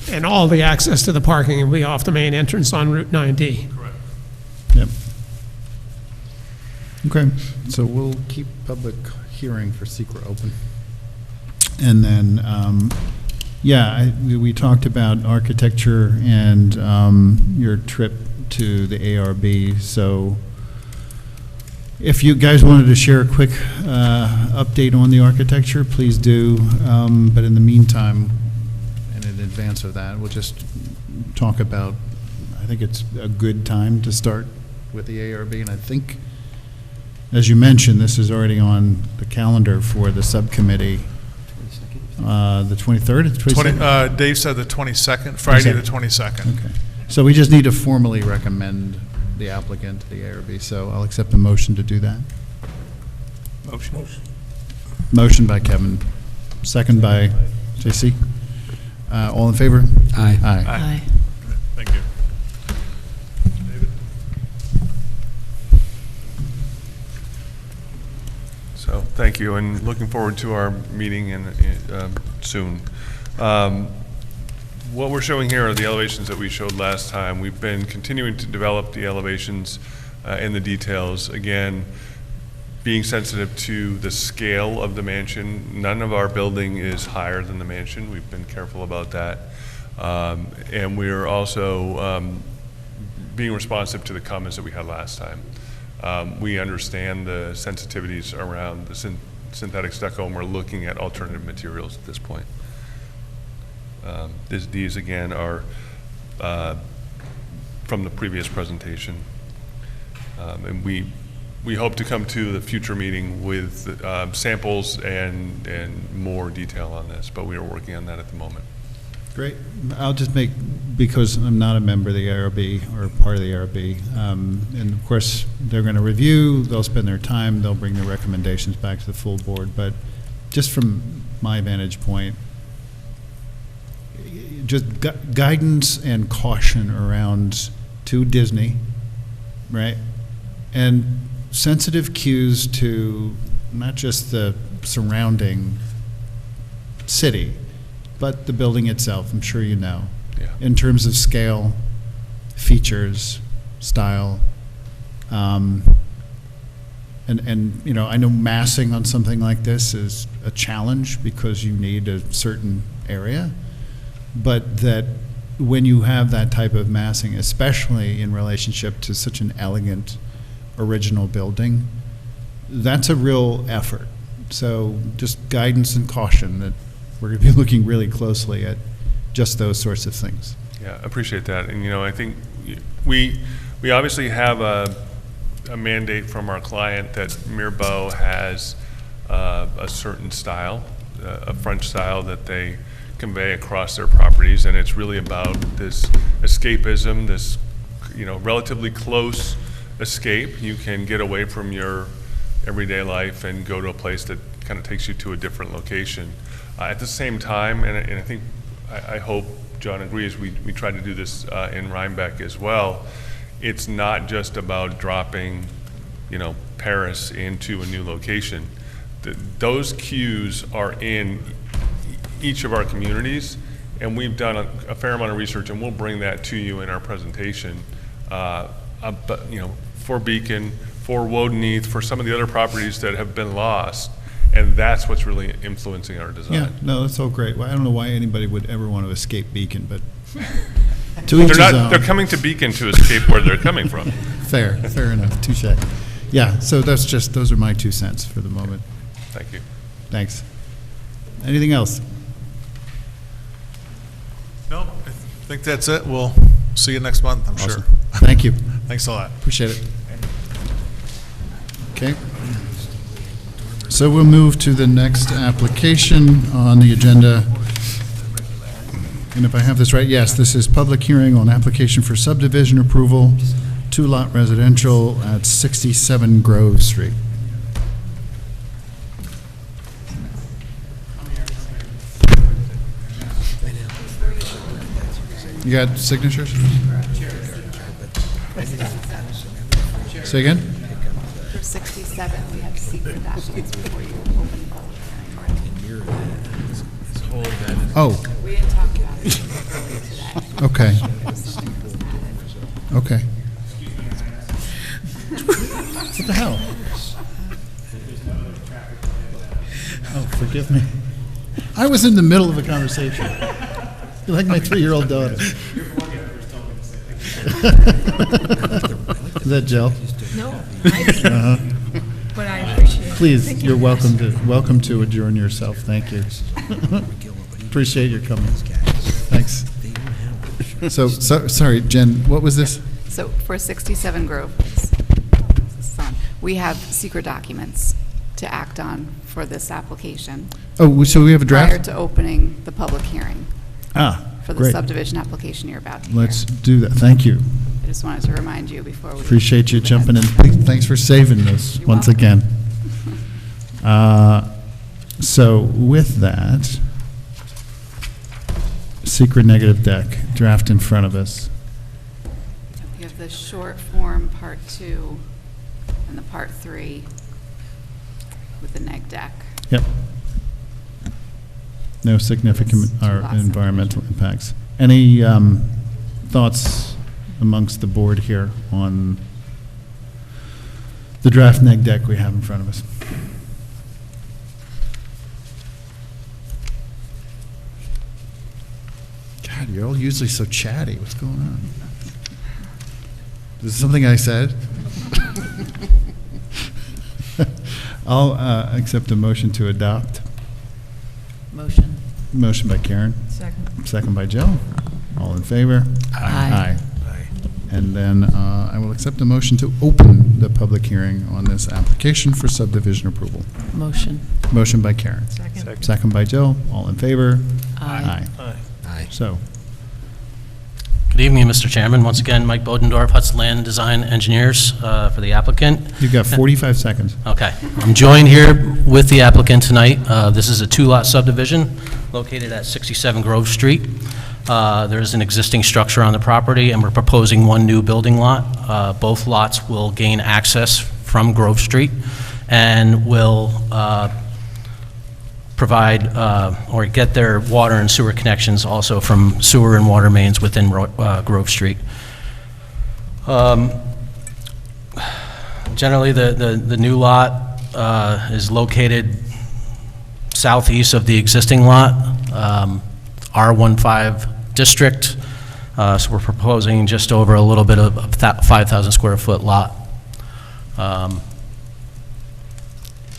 And all the access to the parking will be off the main entrance on Route 9D. Correct. Yep. Okay, so we'll keep public hearing for secret open. And then, we talked about architecture and your trip to the ARB. So if you guys wanted to share a quick update on the architecture, please do. But in the meantime, and in advance of that, we'll just talk about, I think it's a good time to start with the ARB. And I think, as you mentioned, this is already on the calendar for the subcommittee. The 23rd? 22nd? Dave said the 22nd, Friday the 22nd. Okay. So we just need to formally recommend the applicant to the ARB, so I'll accept the motion to do that. Motion. Motion by Kevin, second by JC. All in favor? Aye. Aye. Thank you. David? So, thank you, and looking forward to our meeting soon. What we're showing here are the elevations that we showed last time. We've been continuing to develop the elevations and the details. Again, being sensitive to the scale of the mansion. None of our building is higher than the mansion. We've been careful about that. And we're also being responsive to the comments that we had last time. We understand the sensitivities around the synthetic stucco, and we're looking at alternative materials at this point. These again are from the previous presentation. And we hope to come to the future meeting with samples and more detail on this, but we are working on that at the moment. Great. I'll just make, because I'm not a member of the ARB or part of the ARB, and of course, they're going to review, they'll spend their time, they'll bring their recommendations back to the full board, but just from my vantage point, just guidance and caution around to Disney, right? And sensitive cues to not just the surrounding city, but the building itself, I'm sure you know, in terms of scale, features, style. And you know, I know massing on something like this is a challenge because you need a certain area, but that when you have that type of massing, especially in relationship to such an elegant original building, that's a real effort. So just guidance and caution that we're going to be looking really closely at just those sorts of things. Yeah, I appreciate that. And, you know, I think we obviously have a mandate from our client that Mirbeau has a certain style, a French style that they convey across their properties, and it's really about this escapism, this, you know, relatively close escape. You can get away from your everyday life and go to a place that kind of takes you to a different location. At the same time, and I think, I hope John agrees, we try to do this in Rhinebeck as well. It's not just about dropping, you know, Paris into a new location. Those cues are in each of our communities, and we've done a fair amount of research, and we'll bring that to you in our presentation. But, you know, for Beacon, for Wodenheath, for some of the other properties that have been lost, and that's what's really influencing our design. Yeah, no, that's all great. Well, I don't know why anybody would ever want to escape Beacon, but to each his own. They're coming to Beacon to escape where they're coming from. Fair enough, touche. Yeah, so those are my 2 cents for the moment. Thank you. Thanks. Anything else? No, I think that's it. We'll see you next month, I'm sure. Thank you. Thanks a lot. Appreciate it. Okay. So we'll move to the next application on the agenda. And if I have this right, yes, this is public hearing on application for subdivision approval, 2-lot residential at 67 Grove Street. You got signatures? Say again? For 67, we have secret documents before you open the public hearing. Oh. We didn't talk about it today. Okay. Okay. What the hell? Oh, forgive me. I was in the middle of a conversation. You're like my 3-year-old daughter. Is that Jill? No, I didn't. But I appreciate it. Please, Thank you're you. welcome to adjourn yourself. Thank you. Appreciate your coming. Thanks. So, sorry, Jen, what was this? So for 67 Grove, we have secret documents to act on for this application. Oh, so we have a draft? Prior to opening the public hearing. For the great. subdivision application you're about to hear. Let's do that. Thank you. I just wanted to remind you before we. Appreciate you move ahead. jumping in. Thanks for saving this You're once welcome. again. So with that, secret negative deck, draft in front of us. You have the short form, part 2, and the part 3 with the neg deck. Yep. No significant It's two lots environmental impacts. Any thoughts amongst the board here on the draft neg deck we have in front of us? God, you're all usually so chatty. What's going on? Is this something I said? I'll accept a motion to adopt. Motion. Motion by Karen. Second. Second by Joe. All in favor? Aye. And then I will accept a motion to open the public hearing on this application for subdivision approval. Motion. Motion by Karen. Second. Second by Joe. All in favor? Aye. Aye. So, Good evening, Mr. Chairman. Once again, Mike Bodendorf, Hudson Land Design Engineers, for the applicant. you've got 45 seconds. Okay. I'm joined here with the applicant tonight. This is a two-lot subdivision located at 67 Grove Street. There's an existing structure on the property, and we're proposing one new building lot. Both lots will gain access from Grove Street and will provide or get their water and sewer connections also from sewer and water mains within Grove Street. Generally, the new lot is located southeast of the existing lot, R15 district. So we're proposing just over a little bit of a 5,000 square foot lot.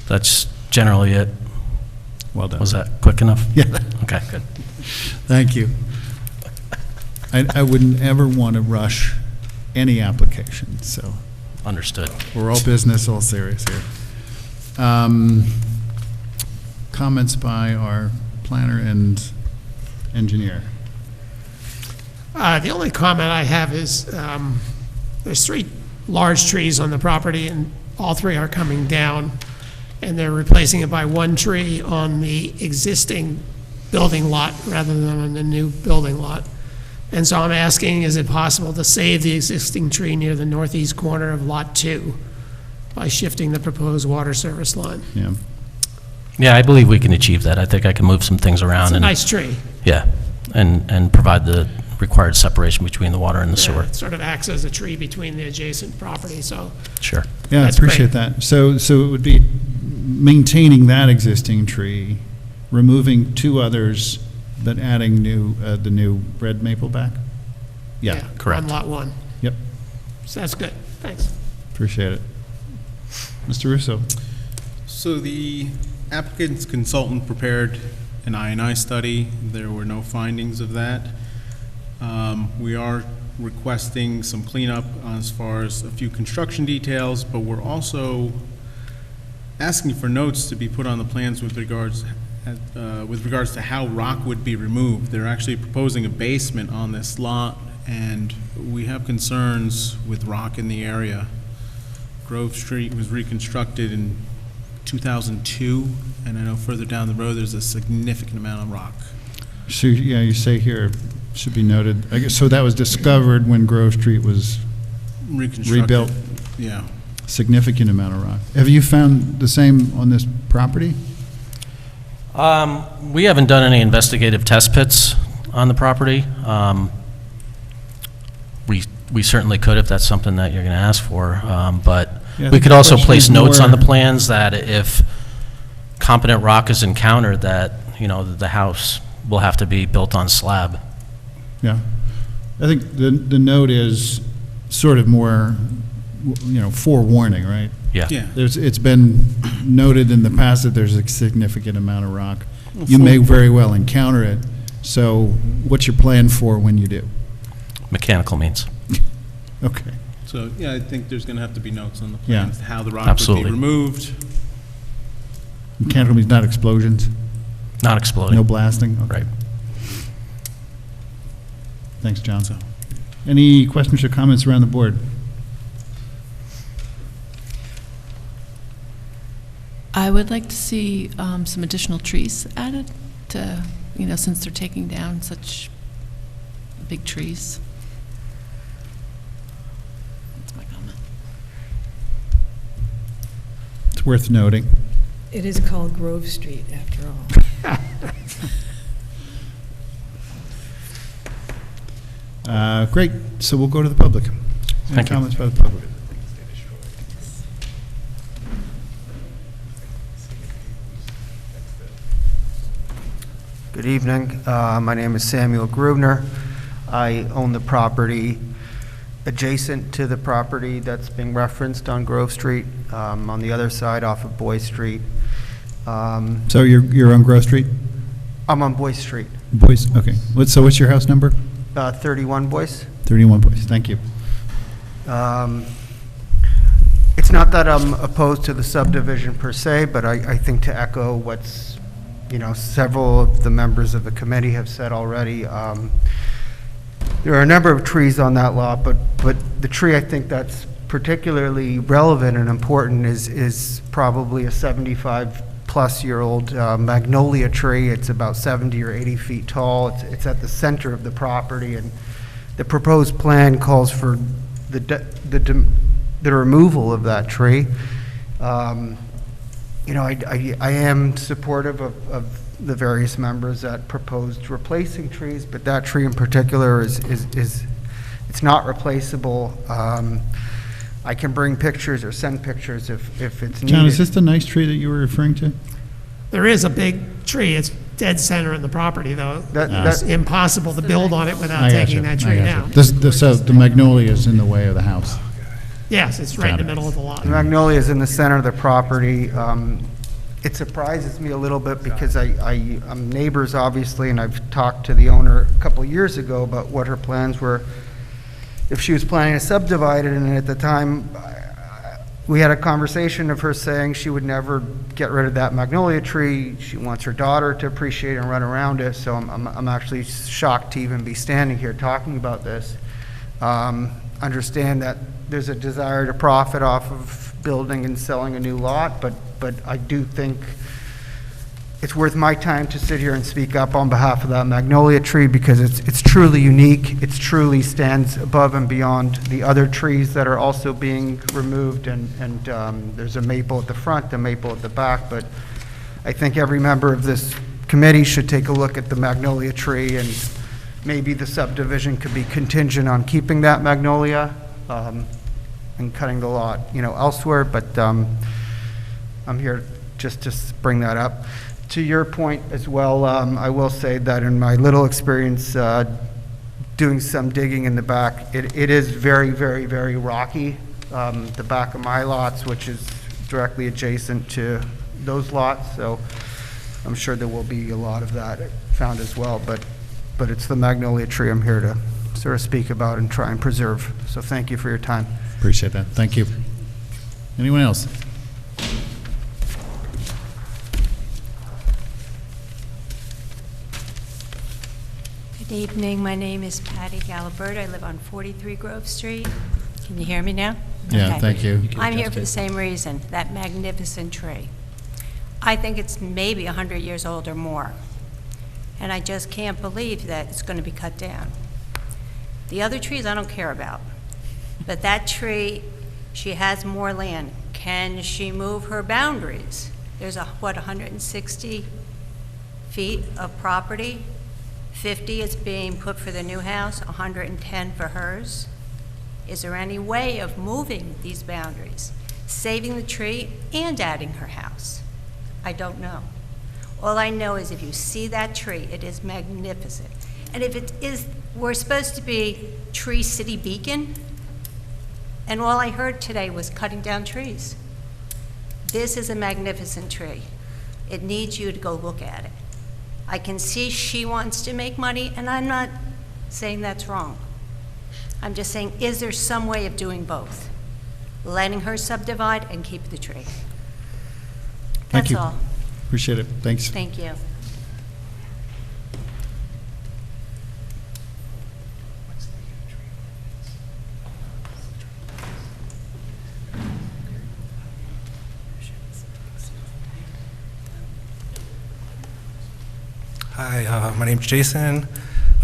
That's generally it. Well done. Was that quick enough? Yeah. Okay, good. Thank you. I wouldn't ever want to rush any application, so. Understood. We're all business, all serious here. Comments by our planner and engineer. The only comment I have is, there's 3 large trees on the property, and all 3 are coming down, and they're replacing it by 1 tree on the existing building lot rather than on the new building lot. And so I'm asking, is it possible to save the existing tree near the northeast corner of Lot 2 by shifting the proposed water service line? Yeah. Yeah, I believe we can achieve that. I think I can move some things around. It's a and nice tree. Yeah, and provide the required separation between the water and the sewer. It sort of acts as a tree between the adjacent property, so. Sure. Yeah, I That's appreciate great. that. So it would be maintaining that existing tree, removing 2 others, but adding the new red maple back? Yeah, correct. On Lot 1. Yep, So that's good, thanks. appreciate it. Mr. Russo? So the applicant's consultant prepared an I&I study. There were no findings of that. We are requesting some cleanup as far as a few construction details, but we're also asking for notes to be put on the plans with regards to how rock would be removed. They're actually proposing a basement on this lot, and we have concerns with rock in the area. Grove Street was reconstructed in 2002, and I know further down the road, there's a significant amount of rock. So, yeah, you say here, should be noted, I guess, so that was discovered when Grove Street was Reconstructed. rebuilt? Yeah. Significant amount of rock. Have you found the same on this property? We haven't done any investigative test pits on the property. We certainly could if that's something that you're going to ask for, but Yeah, I we think could the also question place is notes on the more- plans that if competent rock is encountered, that, the house will have to be built on slab. Yeah. I think the note is sort of more, forewarning, right? Yeah. Yeah. It's been noted in the past that there's a significant amount of rock. You may very well encounter it, so what's your plan for when you do? Mechanical means. Okay. So, yeah, I think there's going to have to be notes on the Yeah. plans, how the rock would Absolutely. be removed. Mechanical means not explosions? Not exploding. No blasting? Okay. Right. Thanks, John. Any questions or comments around the board? I would like to see some additional trees added to, since they're taking down such big trees. That's my comment. It's worth noting. It is called Grove Street, after all. Great, so we'll go to the public. Any Thank you. comments by the public? Good evening. My name is Samuel Grubner. I own the property adjacent to the property that's being referenced on Grove Street, on the other side off of Boy Street. So you're on Grove Street? I'm on Boy Street. Boyce, okay. So what's your house number? 31 Boyce. 31 Boyce, thank you. It's not that I'm opposed to the subdivision per se, but I think to echo what's, several of the members of the committee have said already, there are a number of trees on that lot, but the tree I think that's particularly relevant and important is probably a 75-plus-year-old magnolia tree. It's about 70 or 80 feet tall. It's at the center of the property, and the proposed plan calls for the removal of that tree. I am supportive of the various members that proposed replacing trees, but that tree in particular is it's not replaceable. I can bring pictures or send pictures if it's needed. John, is this the nice tree that you were referring to? There is a big tree. It's dead center in the property, though. It's impossible to build on it without taking that tree down. So the magnolia is in the way of the house? Yes, it's right in the middle of the lot. The magnolia is in the center of the property. It surprises me a little bit because I'm neighbors, obviously, and I've talked to the owner a couple of years ago about what her plans were, if she was planning to subdivide it, and at the time, we had a conversation of her saying she would never get rid of that magnolia tree. She wants her daughter to appreciate and run around it, so I'm actually shocked to even be standing here talking about this. Understand that there's a desire to profit off of building and selling a new lot, but I do think it's worth my time to sit here and speak up on behalf of that magnolia tree because it's truly unique. It truly stands above and beyond the other trees that are also being removed, and there's a maple at the front, a maple at the back, but I think every member of this committee should take a look at the magnolia tree, and maybe the subdivision could be contingent on keeping that magnolia and cutting the lot, elsewhere, but I'm here just to bring that up. To your point as well, I will say that in my little experience doing some digging in the back, it is very, very, very rocky. The back of my lots, which is directly adjacent to those lots, so I'm sure there will be a lot of that found as well, but it's the magnolia tree I'm here to sort of speak about and try and preserve. So thank you for your time. Appreciate that. Thank you. Anyone else? Good evening. My name is Patty Galibert. I live on 43 Grove Street. Can you hear me now? Yeah, Okay. thank you. I'm here for the same reason, that magnificent tree. I think it's maybe 100 years old or more, and I just can't believe that it's going to be cut down. The other trees I don't care about, but that tree, she has more land. Can she move her boundaries? There's 160 feet of property. 50 is being put for the new house, 110 for hers. Is there any way of moving these boundaries, saving the tree and adding her house? I don't know. All I know is if you see that tree, it is magnificent. And if it is, we're supposed to be Tree City Beacon, and all I heard today was cutting down trees. This is a magnificent tree. It needs you to go look at it. I can see she wants to make money, and I'm not saying that's wrong. I'm just saying, is there some way of doing both? Letting her subdivide and keep the tree. Thank That's you. all. Appreciate it. Thanks. Thank you. Hi, my name's Jason.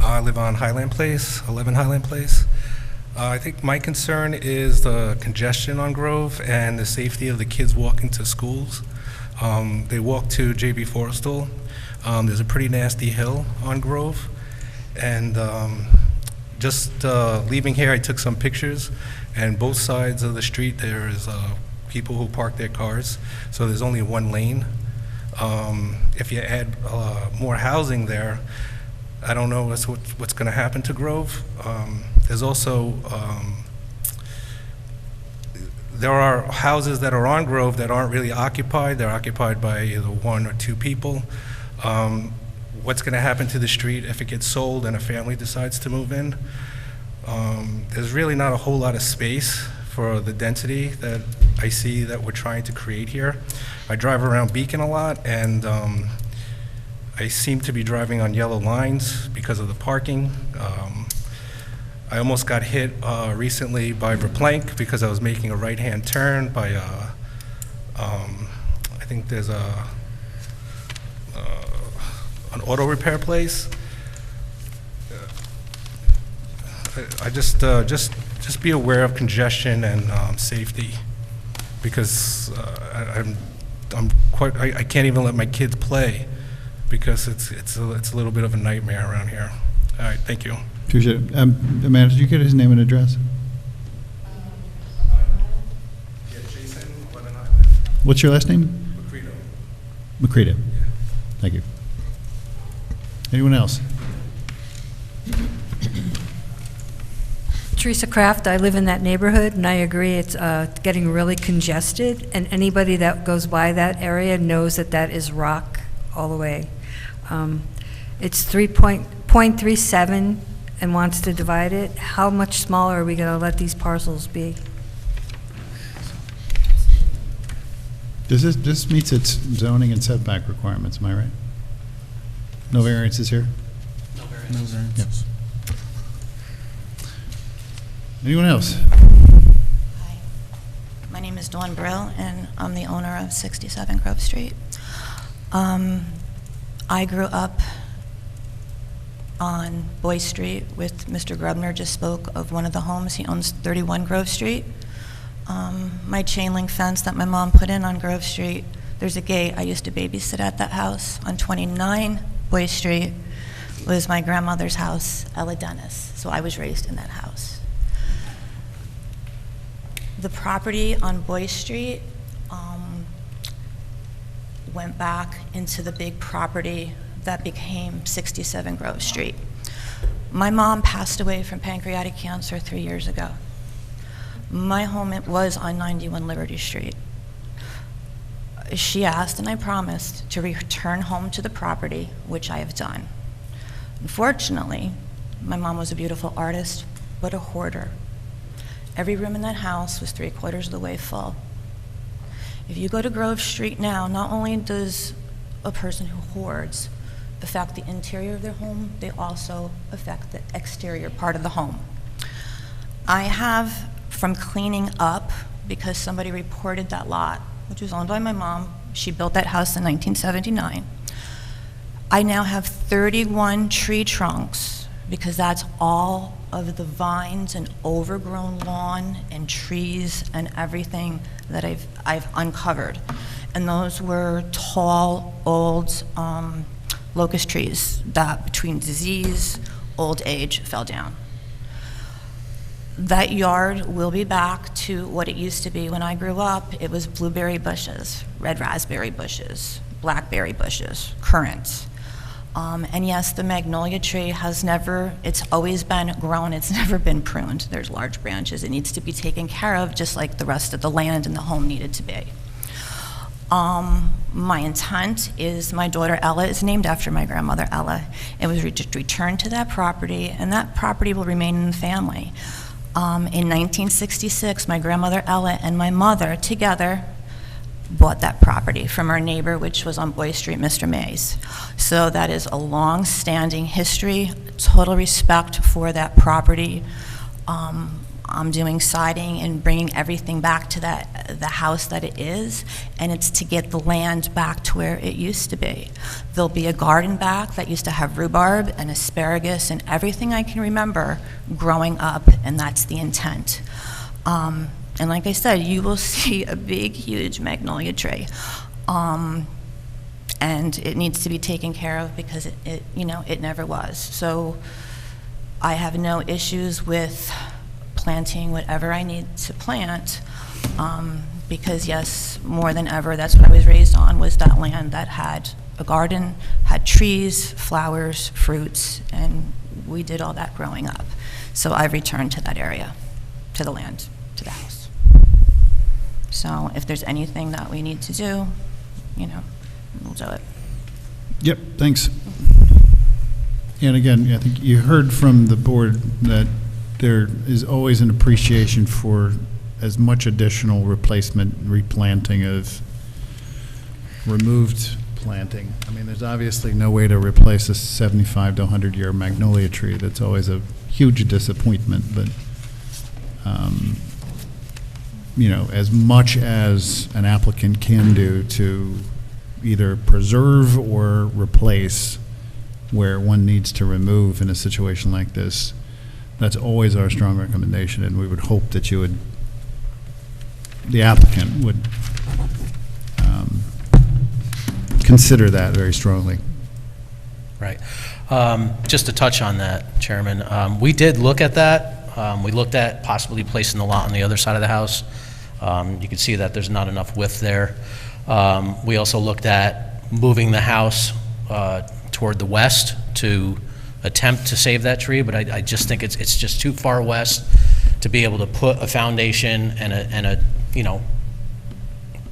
I live on Highland Place, 11 Highland Place. I think my concern is the congestion on Grove and the safety of the kids walking to schools. They walk to J.B. Forrestal. There's a pretty nasty hill on Grove, and just leaving here, I took some pictures, and both sides of the street, there's people who park their cars, so there's only one lane. If you add more housing there, I don't know what's going to happen to Grove. There's also, there are houses that are on Grove that aren't really occupied. They're occupied by either one or two people. What's going to happen to the street if it gets sold and a family decides to move in? There's really not a whole lot of space for the density that I see that we're trying to create here. I drive around Beacon a lot, and I seem to be driving on yellow lines because of the parking. I almost got hit recently by Verplank because I was making a right-hand turn by, I think there's an auto repair place. I just be aware of congestion and safety, because I can't even let my kids play because it's a little bit of a nightmare around here. All right, thank you. Appreciate it. Amanda, did you get his name and address? Yeah, Jason, What's your last name? Macredo. Thank you. Anyone else? Teresa Kraft, I live in that neighborhood, and I agree it's getting really congested, and anybody that goes by that area knows that that is rock all the way. It's 3.37 and wants to divide it. How much smaller are we going to let these parcels be? This meets its zoning and setback requirements, am I right? No variances here? No variances. Anyone else? Hi, my name is Dawn Brill, and I'm the owner of 67 Grove Street. I grew up on Boy Street with Mr. Grubner, just spoke of one of the homes. He owns 31 Grove Street. My chain link fence that my mom put in on Grove Street, there's a gate. I used to babysit at that house. On 29 Boy Street was my grandmother's house, Ella Dennis, so I was raised in that house. The property on Boy Street went back into the big property that became 67 Grove Street. My mom passed away from pancreatic cancer 3 years ago. My home was on 91 Liberty Street. She asked, and I promised, to return home to the property, which I have done. Unfortunately, my mom was a beautiful artist, but a hoarder. Every room in that house was 3/4 of the way full. If you go to Grove Street now, not only does a person who hoards affect the interior of their home, they also affect the exterior part of the home. I have, from cleaning up, because somebody reported that lot, which was owned by my mom, she built that house in 1979, I now have 31 tree trunks, because that's all of the vines and overgrown lawn and trees and everything that I've uncovered. And those were tall, old locust trees that, between disease, old age, fell down. That yard will be back to what it used to be. When I grew up, it was blueberry bushes, red raspberry bushes, blackberry bushes, currants. And yes, the magnolia tree it's always been grown, it's never been pruned. There's large branches, it needs to be taken care of just like the rest of the land and the home needed to be. My intent is, my daughter Ella is named after my grandmother Ella. It was returned to that property, and that property will remain in the family. In 1966, my grandmother Ella and my mother together bought that property from our neighbor, which was on Boy Street, Mr. Mays. So that is a long-standing history, total respect for that property. I'm doing siding and bringing everything back to the house that it is, and it's to get the land back to where it used to be. There'll be a garden back that used to have rhubarb and asparagus and everything I can remember growing up, and that's the intent. And like I said, you will see a big, huge magnolia tree. And it needs to be taken care of because it never was. So I have no issues with planting whatever I need to plant, because yes, more than ever, that's what I was raised on, was that land that had a garden, had trees, flowers, fruits, and we did all that growing up. So I've returned to that area, to the land, to the house. So if there's anything that we need to do, you know, we'll do it. Yep, thanks. And again, I think you heard from the board that there is always an appreciation for as much additional replacement, replanting of removed planting. I mean, there's obviously no way to replace a 75 to 100-year magnolia tree. That's always a huge disappointment, but you know, as much as an applicant can do to either preserve or replace where one needs to remove in a situation like this, that's always our strong recommendation, and we would hope that you would, the applicant would consider that very strongly. Right. Just to touch on that, Chairman, we did look at that. We looked at possibly placing the lot on the other side of the house. You can see that there's not enough width there. We also looked at moving the house toward the west to attempt to save that tree, but I just think it's just too far west to be able to put a foundation and a you know,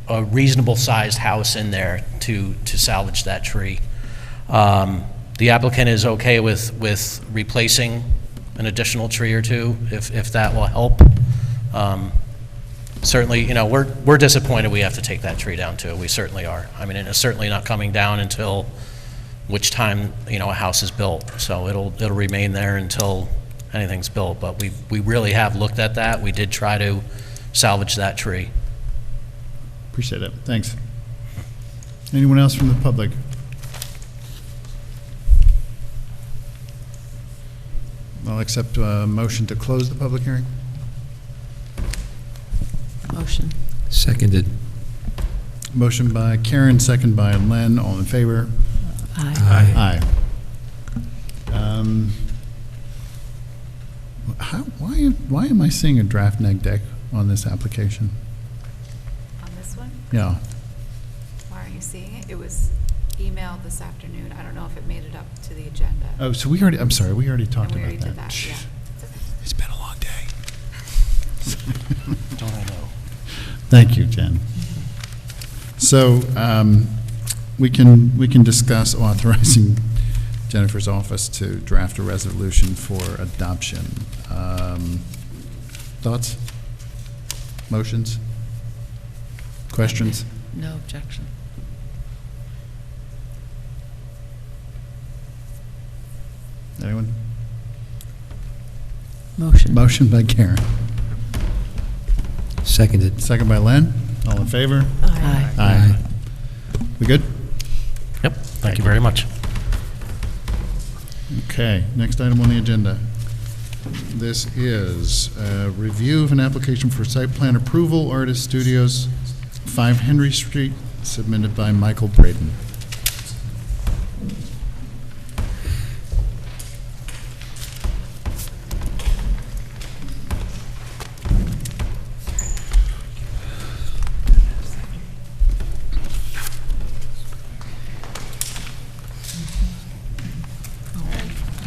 a reasonable sized house in there to salvage that tree. The applicant is okay with replacing an additional tree or two if that will help. Certainly, you know, we're disappointed we have to take that tree down too. We certainly are. I mean, it's certainly not coming down until which time, you know, a house is built. So it'll remain there until anything's built. But we really have looked at that. We did try to salvage that tree. Appreciate it. Thanks. Anyone else from the public? I'll accept a motion to close the public hearing. Motion. Seconded. Motion by Karen, second by Len. All in favor? Aye. Aye. Why am I seeing a draft neg deck on this application? On this one? Yeah. Why aren't you seeing it? It was emailed this afternoon. I don't know if it made it up to the agenda. Oh, so we already, I'm sorry, we already talked And we about already that. did that, yeah. It's been a long day. Don't I know? Thank you, Jen. So we can discuss authorizing Jennifer's office to draft a resolution for adoption. Thoughts? Motions? Questions? No objection. Anyone? Motion. Motion by Karen. Seconded. Second by Len. All in favor? Aye. Aye. We good? Yep. Thank you very much. Okay, next item on the agenda. This is a review of an application for site plan approval, Artist Studios, 5 Henry Street, submitted by Michael Braden.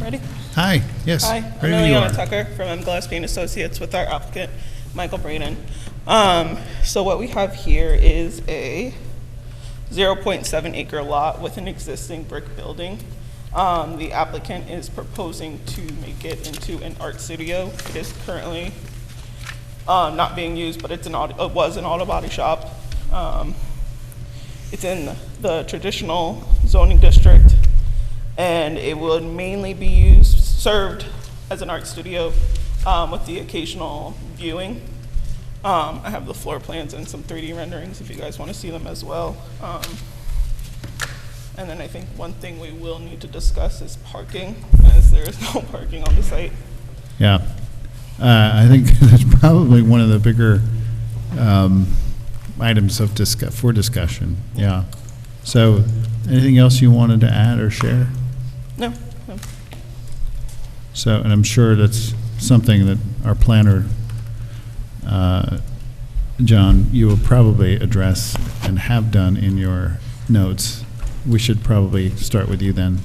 Ready? Hi, yes. Hi, I'm Ready when you Liliana are. Tucker from M. Gillespie & Associates with our applicant, Michael Braden. So what we have here is a 0.7 acre lot with an existing brick building. The applicant is proposing to make it into an art studio. It is currently not being used, but it was an auto body shop. It's in the traditional zoning district, and it would mainly be served as an art studio with the occasional viewing. I have the floor plans and some 3D renderings if you guys want to see them as well. And then I think one thing we will need to discuss is parking, as there is no parking on the site. Yeah. I think that's probably one of the bigger items of for discussion. Yeah. So anything else you wanted to add or share? No. So, and I'm sure that's something that our planner, John, you will probably address and have done in your notes. We should probably start with you then,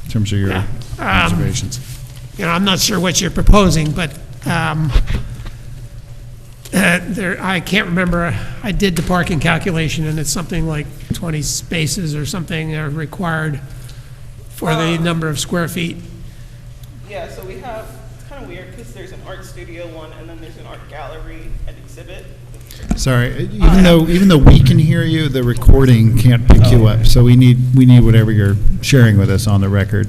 in terms of your observations. You know, I'm not sure what you're proposing, but I can't remember. I did the parking calculation, and it's something like 20 spaces or something are required for the number of square feet. Yeah, so we have, it's kind of weird because there's an art studio one and then there's an art gallery and exhibit. Sorry, even though we can hear you, the recording can't pick you up. So we need whatever you're sharing with us on the record.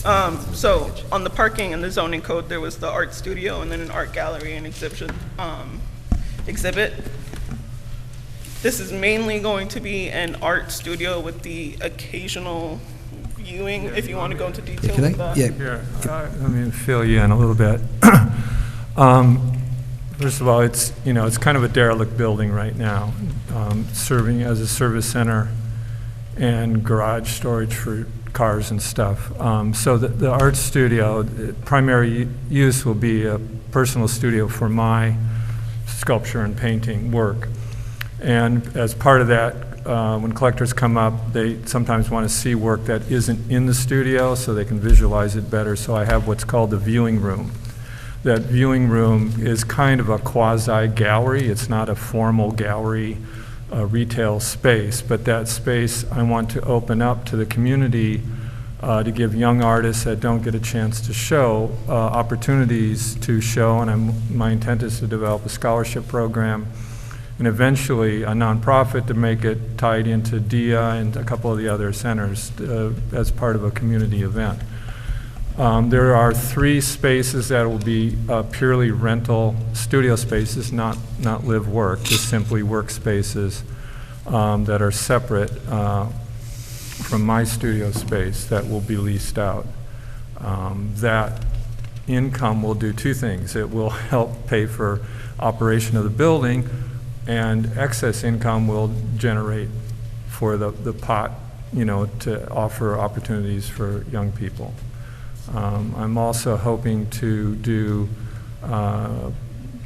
So on the parking and the zoning code, there was the art studio and then an art gallery and exhibit. This is mainly going to be an art studio with the occasional viewing, if you want to go into detail with that. Here, let me fill you in a little bit. First of all, it's kind of a derelict building right now, serving as a service center and garage storage for cars and stuff. So the art studio, primary use will be a personal studio for my sculpture and painting work. And as part of that, when collectors come up, they sometimes want to see work that isn't in the studio so they can visualize it better. So I have what's called the viewing room. That viewing room is kind of a quasi-gallery. It's not a formal gallery retail space, but that space I want to open up to the community to give young artists that don't get a chance to show opportunities to show, and my intent is to develop a scholarship program and eventually a nonprofit to make it tied into DIA and a couple of the other centers as part of a community event. There are 3 spaces that will be purely rental studio spaces, not live work, just simply workspaces that are separate from my studio space that will be leased out. That income will do 2 things. It will help pay for operation of the building, and excess income will generate for the pot, to offer opportunities for young people. I'm also hoping to do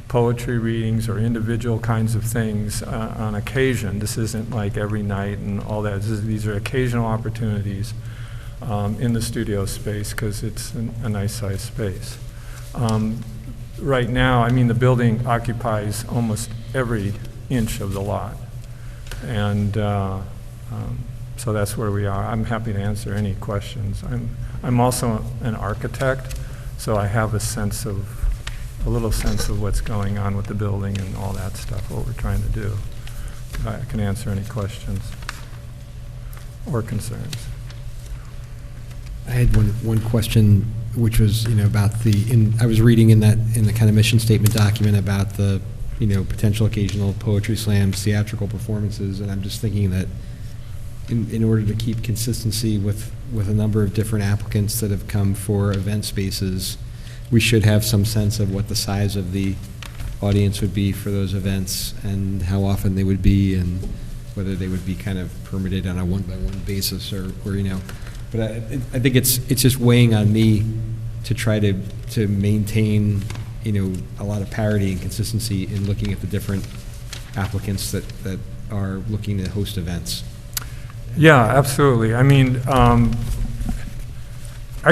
poetry readings or individual kinds of things on occasion. This isn't like every night and all that. These are occasional opportunities in the studio space because it's a nice sized space. Right now, the building occupies almost every inch of the lot. And so that's where we are. I'm happy to answer any questions. I'm also an architect, so I have a little sense of what's going on with the building and all that stuff, what we're trying to do. I can answer any questions or concerns. I had one question, which was, about I was reading in the kind of mission statement document about the, potential occasional poetry slams, theatrical performances, and I'm just thinking that in order to keep consistency with a number of different applicants that have come for event spaces, we should have some sense of what the size of the audience would be for those events and how often they would be and whether they would be kind of permitted on a one-by-one basis or but I think it's just weighing on me to try to maintain, a lot of parity and consistency in looking at the different applicants that are looking to host events. Yeah, absolutely. I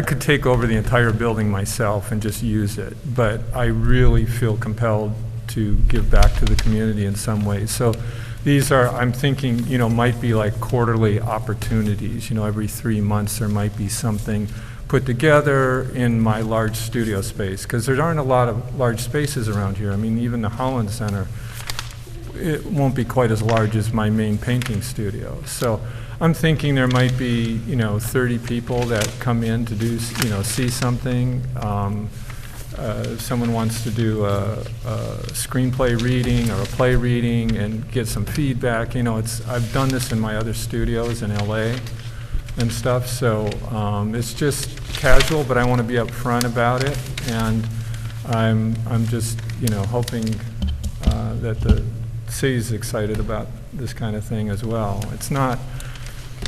could take over the entire building myself and just use it, but I really feel compelled to give back to the community in some ways. So these are, I'm thinking, might be like quarterly opportunities. Every 3 months there might be something put together in my large studio space, because there aren't a lot of large spaces around here. Even the Holland Center, it won't be quite as large as my main painting studio. So I'm thinking there might be, 30 people that come in to do, see something. If someone wants to do a screenplay reading or a play reading and get some feedback, I've done this in my other studios in LA and stuff, so it's just casual, but I want to be upfront about it, and I'm just, hoping that the city's excited about this kind of thing as well. It's not,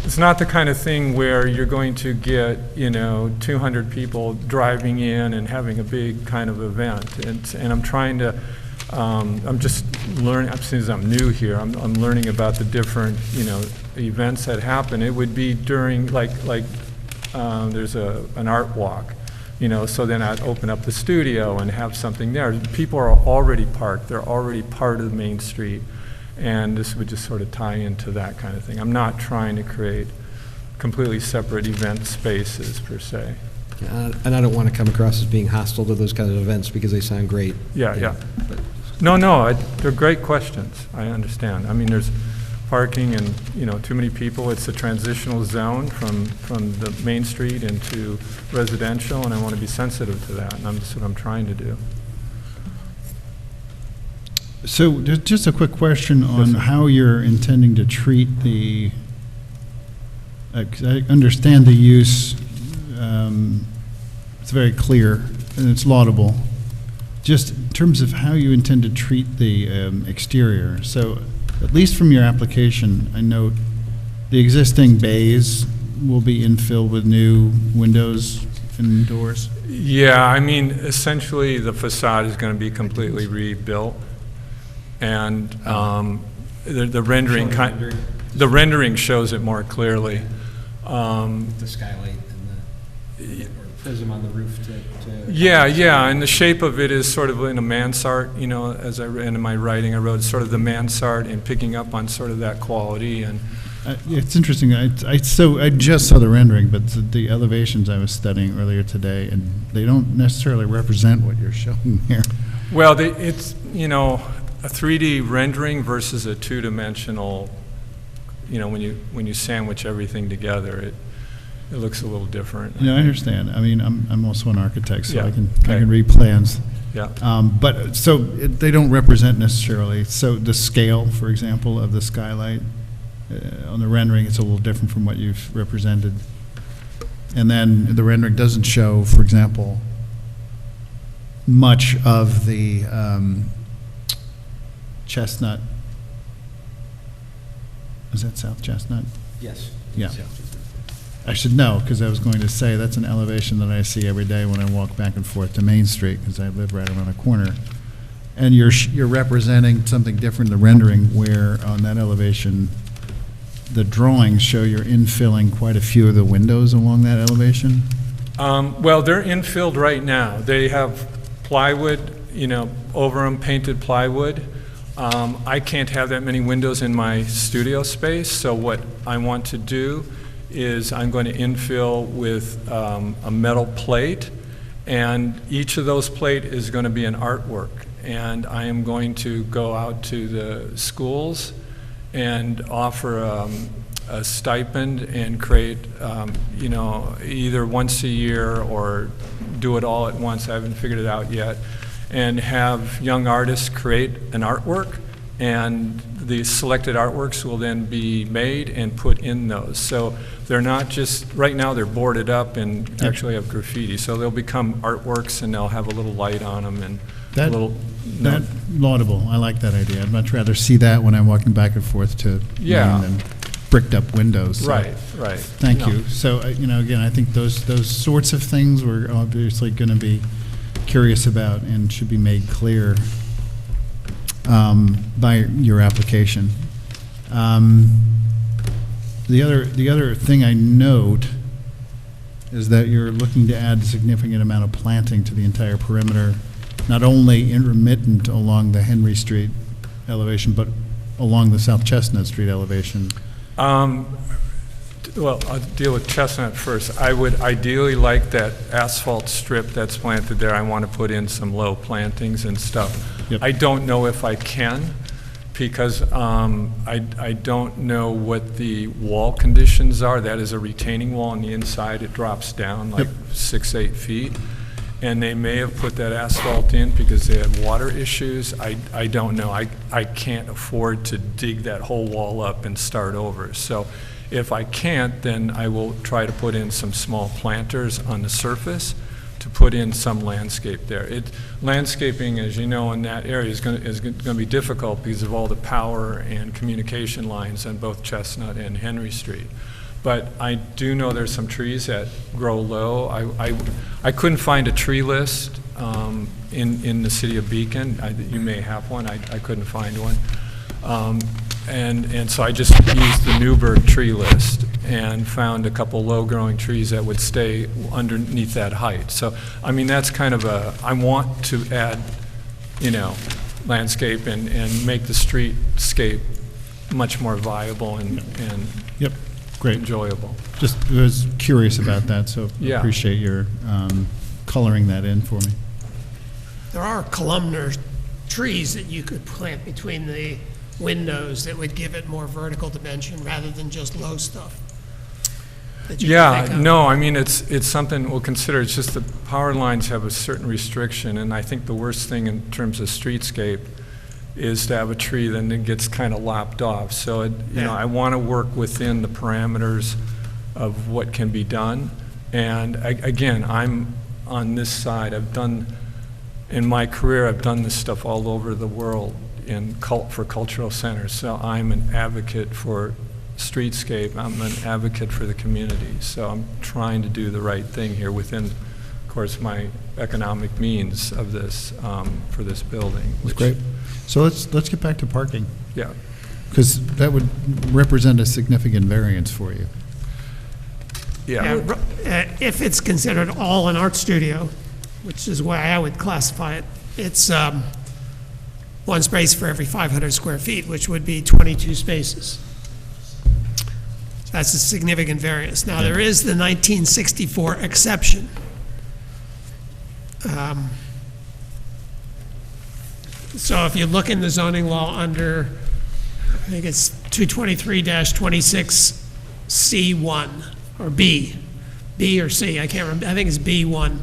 it's not the kind of thing where you're going to get, 200 people driving in and having a big kind of event. And I'm trying to, I'm just learning, since I'm new here, I'm learning about the different, events that happen. It would be during, there's an art walk, so then I'd open up the studio and have something there. People are already parked. They're already part of the Main Street. And this would just sort of tie into that kind of thing. I'm not trying to create completely separate event spaces, per se. And I don't want to come across as being hostile to those kinds of events because they sound great. Yeah. No, they're great questions. I understand. I mean, there's parking and, too many people. It's a transitional zone from the Main Street into residential, and I want to be sensitive to that, and that's what I'm trying to do. So just a quick question on how you're intending to treat the, 'cause I understand the use, it's very clear and it's laudable. Just in terms of how you intend to treat the exterior. So at least from your application, I note the existing bays will be infilled with new windows and doors. Yeah, I mean, essentially the facade is going to be completely rebuilt. And the rendering the rendering shows it more clearly. The skylight and the prism on the roof to yeah, and the shape of it is sort of in a mansard. As in my writing, I wrote sort of the mansard and picking up on sort of that quality. And it's interesting. I just saw the rendering, but the elevations I was studying earlier today, and they don't necessarily represent what you're showing here. Well, it's a 3D rendering versus a two-dimensional, when you sandwich everything together, it looks a little different. I understand. I mean, I'm also an architect, so Yeah, I can okay. read plans. Yeah. But so they don't represent necessarily. So the scale, for example, of the skylight on the rendering, it's a little different from what you've represented. And then the rendering doesn't show, for example, much of the Chestnut. Is that South Chestnut? Yes. Yeah. I should know, because I was going to say that's an elevation that I see every day when I walk back and forth to Main Street, because I live right around the corner. And you're representing something different in the rendering, where on that elevation, the drawings show you're infilling quite a few of the windows along that elevation. Well, they're infilled right now. They have plywood, over them, painted plywood. I can't have that many windows in my studio space, so what I want to do is I'm going to infill with a metal plate, and each of those plate is going to be an artwork. And I am going to go out to the schools and offer a stipend and create, either once a year or do it all at once. I haven't figured it out yet. And have young artists create an artwork, and the selected artworks will then be made and put in those. So they're not just, right now they're boarded up and actually have graffiti. So they'll become artworks, and they'll have a little light on them and a little... That laudable. I like that idea. I'd much rather see that when I'm walking back and forth to Main than bricked up windows. So Right. Thank you. So, again, I think those sorts of things we're obviously going to be curious about and should be made clear by your application. The other thing I note is that you're looking to add a significant amount of planting to the entire perimeter, not only intermittent along the Henry Street elevation, but along the South Chestnut Street elevation. Well, I'll deal with Chestnut first. I would ideally like that asphalt strip that's planted there. I want to put in some low plantings and stuff. Yep. I don't know if I can, because I don't know what the wall conditions are. That is a retaining wall on the inside. It drops down like 6-8 feet. And they may have put that asphalt in because they had water issues. I don't know. I can't afford to dig that whole wall up and start over. So if I can't, then I will try to put in some small planters on the surface to put in some landscape there. Landscaping, as you know, in that area is going to be difficult because of all the power and communication lines on both Chestnut and Henry Street. But I do know there's some trees that grow low. I couldn't find a tree list in the city of Beacon. You may have one. I couldn't find one. And so I just used the Lwrp tree list and found a couple low-growing trees that would stay underneath that height. So, I mean, that's kind of I want to add, landscape and make the streetscape much more viable and Yep, great. enjoyable. Just was curious about that, so Yeah. appreciate your coloring that in for me. There are columnar trees that you could plant between the windows that would give it more vertical dimension rather than just low stuff. that you can think Yeah, of? no, I mean, it's something we'll consider. It's just the power lines have a certain restriction, and I think the worst thing in terms of streetscape is to have a tree then it gets kind of lopped off. So, I want to work within the parameters of what can be done. And again, I'm on this side. In my career, I've done this stuff all over the world for cultural centers. So I'm an advocate for streetscape. I'm an advocate for the community. So I'm trying to do the right thing here within, of course, my economic means of this, for this building. That's great. So let's get back to parking. Yeah. Because that would represent a significant variance for you. Yeah. If it's considered all an art studio, which is why I would classify it, it's one space for every 500 square feet, which would be 22 spaces. That's a significant variance. Now, there is the 1964 exception. So if you look in the zoning law under, I think it's 223-26C1, or B or C, I can't remember, I think it's B1.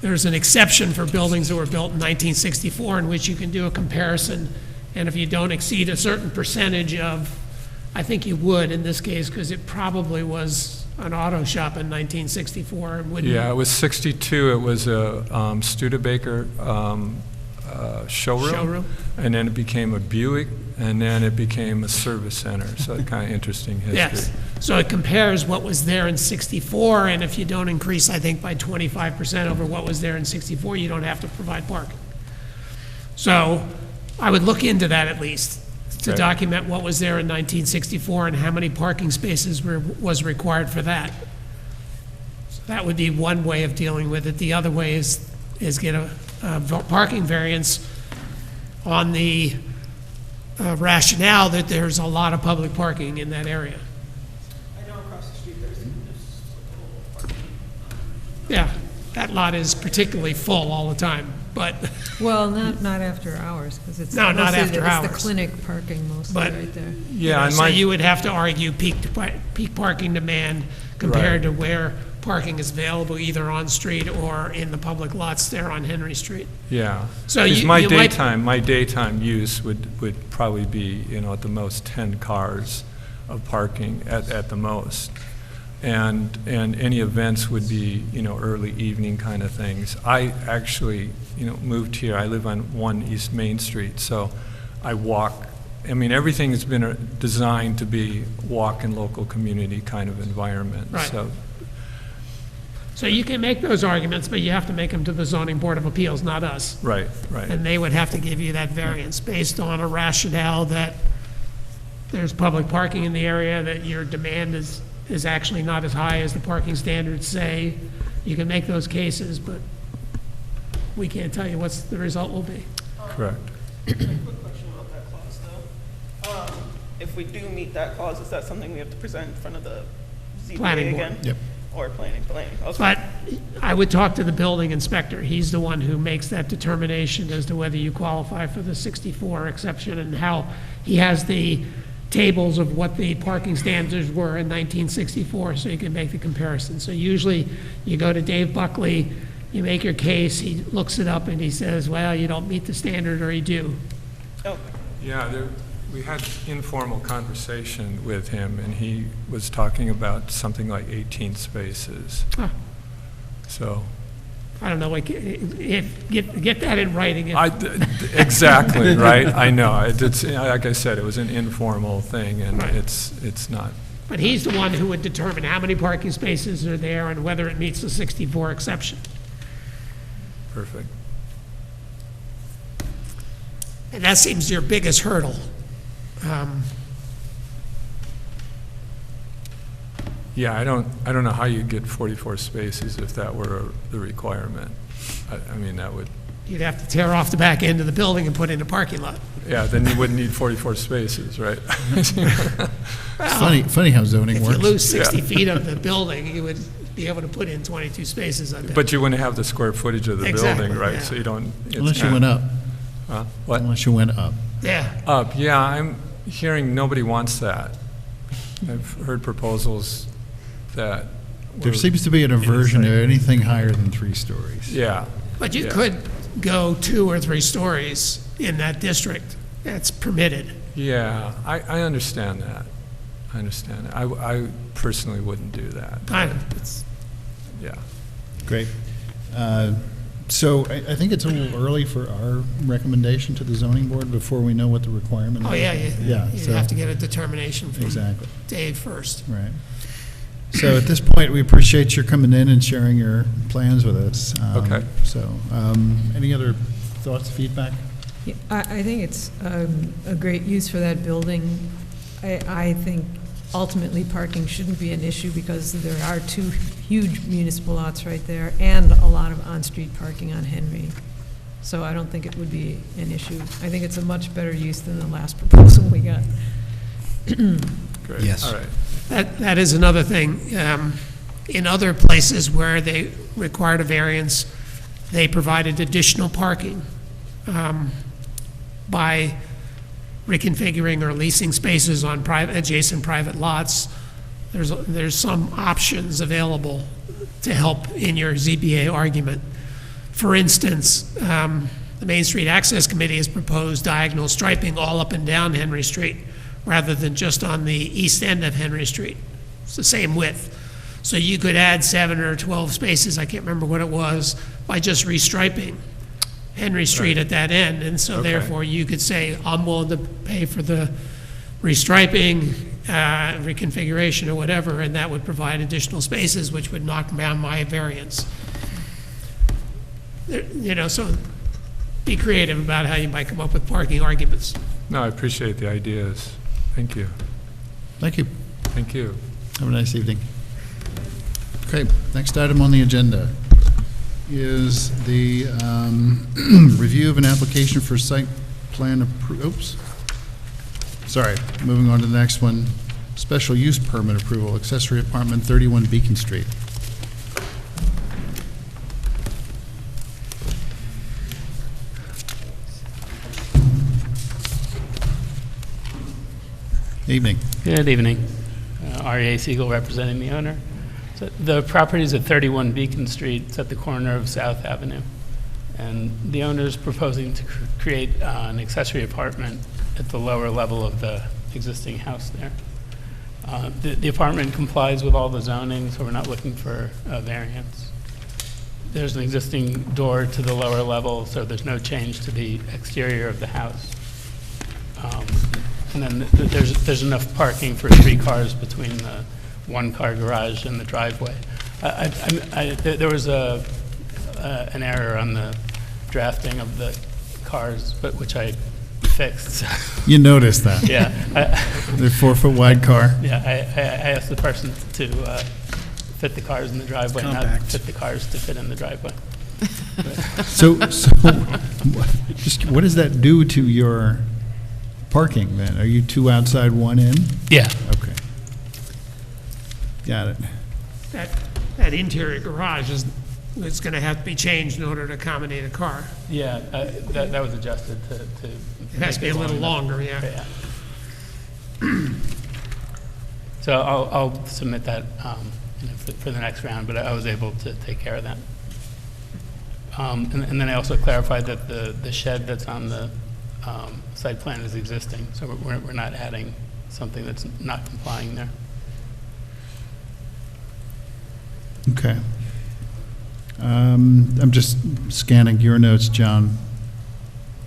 There's an exception for buildings that were built in 1964 in which you can do a comparison, and if you don't exceed a certain percentage of, I think you would in this case, because it probably was an auto shop in 1964 and wouldn't. Yeah, it was 62. It was a Studebaker showroom. And then it became a Buick, and then it became a service center. So kind of interesting history. Yes. So it compares what was there in 64, and if you don't increase, I think, by 25% over what was there in 64, you don't have to provide parking. So I would look into that at least, to document what was there in 1964 and how many parking spaces was required for that. So that would be one way of dealing with it. The other way is get a parking variance on the rationale that there's a lot of public parking in that area. I know across the street there's parking. Yeah, that lot is particularly full all the time, but. Well, not after hours, because it's. No, not mostly after hours. It's the clinic parking mostly But, right there. Yeah, so you would have to argue peak parking demand compared to where parking is available either on street or in the public lots there on Henry Street. Yeah. So Because you my might- daytime use would probably be, at the most 10 cars of parking at the most. And any events would be, early evening kind of things. I actually, moved here. I live on 1 East Main Street, so I walk. I mean, everything has been designed to be walk in local community kind of environment. Right. So, you can make those arguments, but you have to make them to the Zoning Board of Appeals, not us. right. And they would have to give you that variance based on a rationale that there's public parking in the area, that your demand is actually not as high as the parking standards say. You can make those cases, but we can't tell you what the result will be. Correct. Quick question about that clause, though. If we do meet that clause, is that something we have to present in front of the Planning ZBA board. again? Yep. Or planning. Okay. But I would talk to the building inspector. He's the one who makes that determination as to whether you qualify for the 64 exception and how he has the tables of what the parking standards were in 1964, so you can make the comparison. So usually you go to Dave Buckley, you make your case, he looks it up and he says, well, you don't meet the standard, or you do. Oh. Yeah, we had informal conversation with him, and he was talking about something like 18 spaces. Huh. So, I don't know, like, get that in writing. Exactly, right, I know. It's, like I said, it was an informal thing, and it's not. But he's the one who would determine how many parking spaces are there and whether it meets the 64 exception. Perfect. And that seems your biggest hurdle. Yeah, I don't know how you get 44 spaces if that were the requirement. I mean, that would. You'd have to tear off the back end of the building and put in a parking lot. Yeah, then you wouldn't need 44 spaces, right? It's funny how zoning works. If you lose 60 feet of the building, you would be able to put in 22 spaces, I bet. But you wouldn't have the square footage of the building, right? Yeah. So you don't. Unless you went up. What? Unless you went up. Yeah. Up, yeah, I'm hearing nobody wants that. I've heard proposals that. There seems to be an aversion to anything higher than 3 stories. Yeah. But you could go 2 or 3 stories in that district. That's permitted. Yeah, I understand that. I understand that. I personally wouldn't do that. Yeah. Great. So I think it's a little early for our recommendation to the zoning board before we know what the requirement is. Oh, yeah, you so- have to get a determination from Exactly. Dave first. Right. So at this point, we appreciate your coming in and sharing your plans with us. Okay. So, any other thoughts, feedback? Yeah, I think it's a great use for that building. I think ultimately parking shouldn't be an issue because there are 2 huge municipal lots right there and a lot of on-street parking on Henry. So I don't think it would be an issue. I think it's a much better use than the last proposal we got. Great. Yes. All right. That is another thing. In other places where they required a variance, they provided additional parking by reconfiguring or leasing spaces on adjacent private lots. There's some options available to help in your ZBA argument. For instance, the Main Street Access Committee has proposed diagonal striping all up and down Henry Street, rather than just on the east end of Henry Street. It's the same width. So you could add 7 or 12 spaces, I can't remember what it was, by just restriping Henry Street at that end. And so therefore you could say, I'm willing to pay for the restriping, reconfiguration or whatever, and that would provide additional spaces, which would knock down my variance. So be creative about how you might come up with parking arguments. No, I appreciate the ideas. Thank you. Thank you. Thank you. Have a nice evening. Okay, next item on the agenda is the review of an application for site plan moving on to the next one. Special use permit approval, accessory apartment 31 Beacon Street. Evening. Good evening. R.A. Siegel representing the owner. So the property is at 31 Beacon Street. It's at the corner of South Avenue. And the owner is proposing to create an accessory apartment at the lower level of the existing house there. The apartment complies with all the zoning, so we're not looking for a variance. There's an existing door to the lower level, so there's no change to the exterior of the house. And then there's enough parking for 3 cars between the 1-car garage and the driveway. There was an error on the drafting of the cars, but which I fixed. You noticed that? Yeah. The 4-foot wide car? Yeah, I asked the person to fit the cars in the driveway, not fit the cars to fit in the driveway. So just what does that do to your parking then? Are you 2 outside, 1 in? Yeah. Okay. Got it. That interior garage is going to have to be changed in order to accommodate a car. Yeah, that was adjusted to. It has to be a little longer, yeah. So I'll submit that for the next round, but I was able to take care of that. And then I also clarified that the shed that's on the site plan is existing, so we're not adding something that's not complying there. Okay. I'm just scanning your notes, John,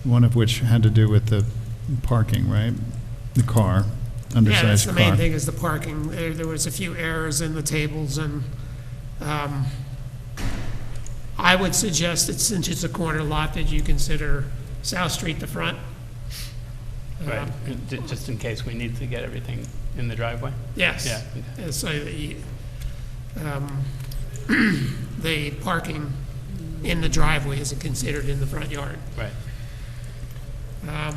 one of which had to do with the parking, right? The car, Yeah, that's undersized the car. main thing is the parking. There was a few errors in the tables, and I would suggest that since it's a corner lot, that you consider South Street the front. Right, just in case we need to get everything in the driveway? Yes. Yeah. And so the parking in the driveway isn't considered in the front yard. Right. I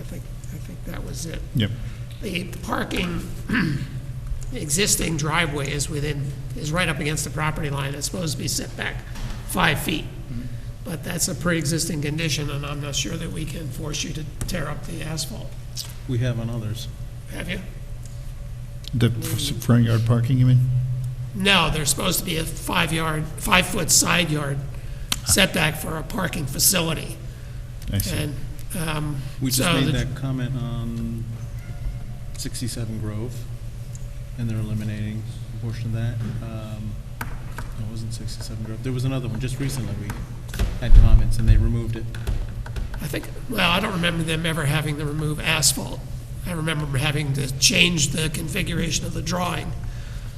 think that was it. Yep. The parking, the existing driveway is right up against the property line. It's supposed to be set back 5 feet. But that's a pre-existing condition, and I'm not sure that we can force you to tear up the asphalt. We have on others. Have you? The front yard parking, you mean? No, there's supposed to be a 5-foot side yard setback for a parking facility. I see. And, We just so made the- that comment on 67 Grove, and they're eliminating a portion of that. It wasn't 67 Grove. There was another one, just recently we had comments, and they removed it. I don't remember them ever having to remove asphalt. I remember having to change the configuration of the drawing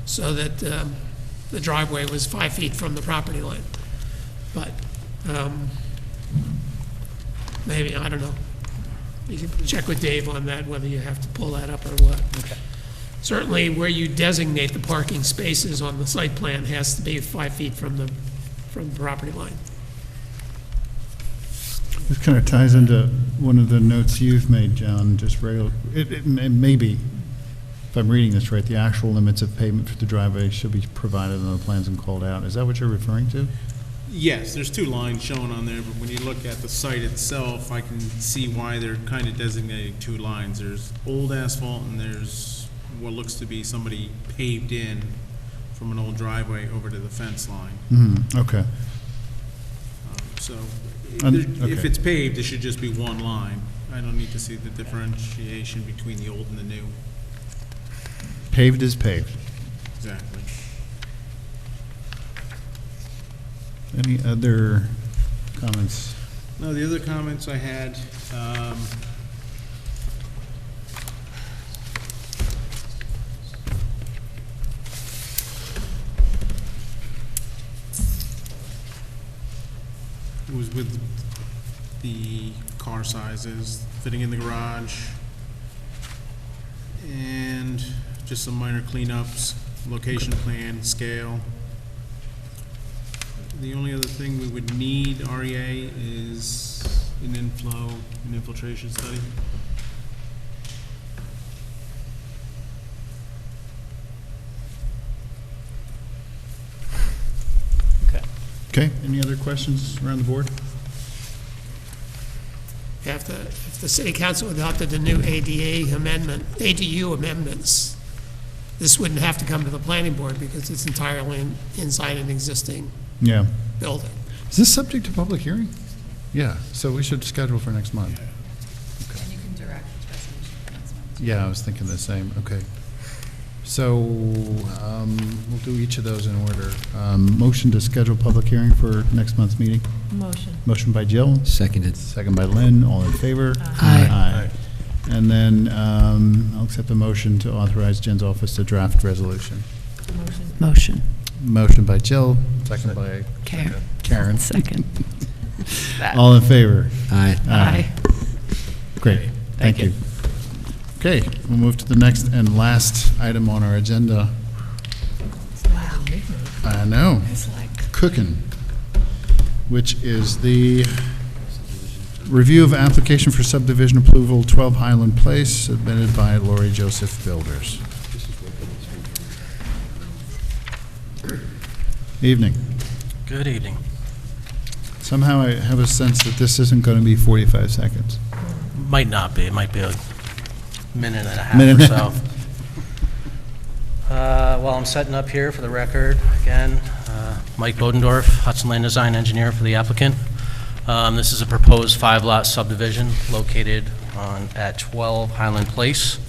so that the driveway was 5 feet from the property line. But maybe, I don't know. You can check with Dave on that, whether you have to pull that up or what. Okay. Certainly, where you designate the parking spaces on the site plan has to be 5 feet from the property line. This kind of ties into one of the notes you've made, John, just regular, it may be, if I'm reading this right, the actual limits of pavement for the driveway should be provided on the plans and called out. Is that what you're referring to? Yes, there's 2 lines shown on there, but when you look at the site itself, I can see why they're kind of designating 2 lines. There's old asphalt, and there's what looks to be somebody paved in from an old driveway over to the fence line. Okay. So Okay. if it's paved, it should just be 1 line. I don't need to see the differentiation between the old and the new. Paved is paved. Exactly. Any other comments? No, the other comments I had, was with the car sizes, fitting in the garage, and just some minor cleanups, location plan, scale. The only other thing we would need, REA, is an infiltration study. Okay, any other questions around the board? If the city council adopted the new ADU amendments, this wouldn't have to come to the planning board because it's entirely inside an existing Yeah. building. Is this subject to public hearing? Yeah, so we should schedule for next month. And you can direct resolution for next month. Yeah, I was thinking the same, okay. So, we'll do each of those in order. Motion to schedule public hearing for next month's meeting? Motion. Motion by Jill? Seconded. Second by Lynn, all in favor? Aye. And then, I'll accept a motion to authorize Jen's office to draft resolution. Motion. Motion by Jill, second by Karen. Second. All in favor? Aye. Great, thank you. Okay, we'll move to the next and last item on our agenda. Wow. I know, It's like cooking, which is the review of application for subdivision approval, 12 Highland Place, submitted by Lori Joseph Builders. Evening. Good evening. Somehow I have a sense that this isn't going to be 45 seconds. Might not be, it might be a minute and a half Minute or and a so. half. While I'm setting up here for the record, again, Mike Bodendorf, Hudson Land Design Engineer for the applicant. This is a proposed 5-lot subdivision located at 12 Highland Place.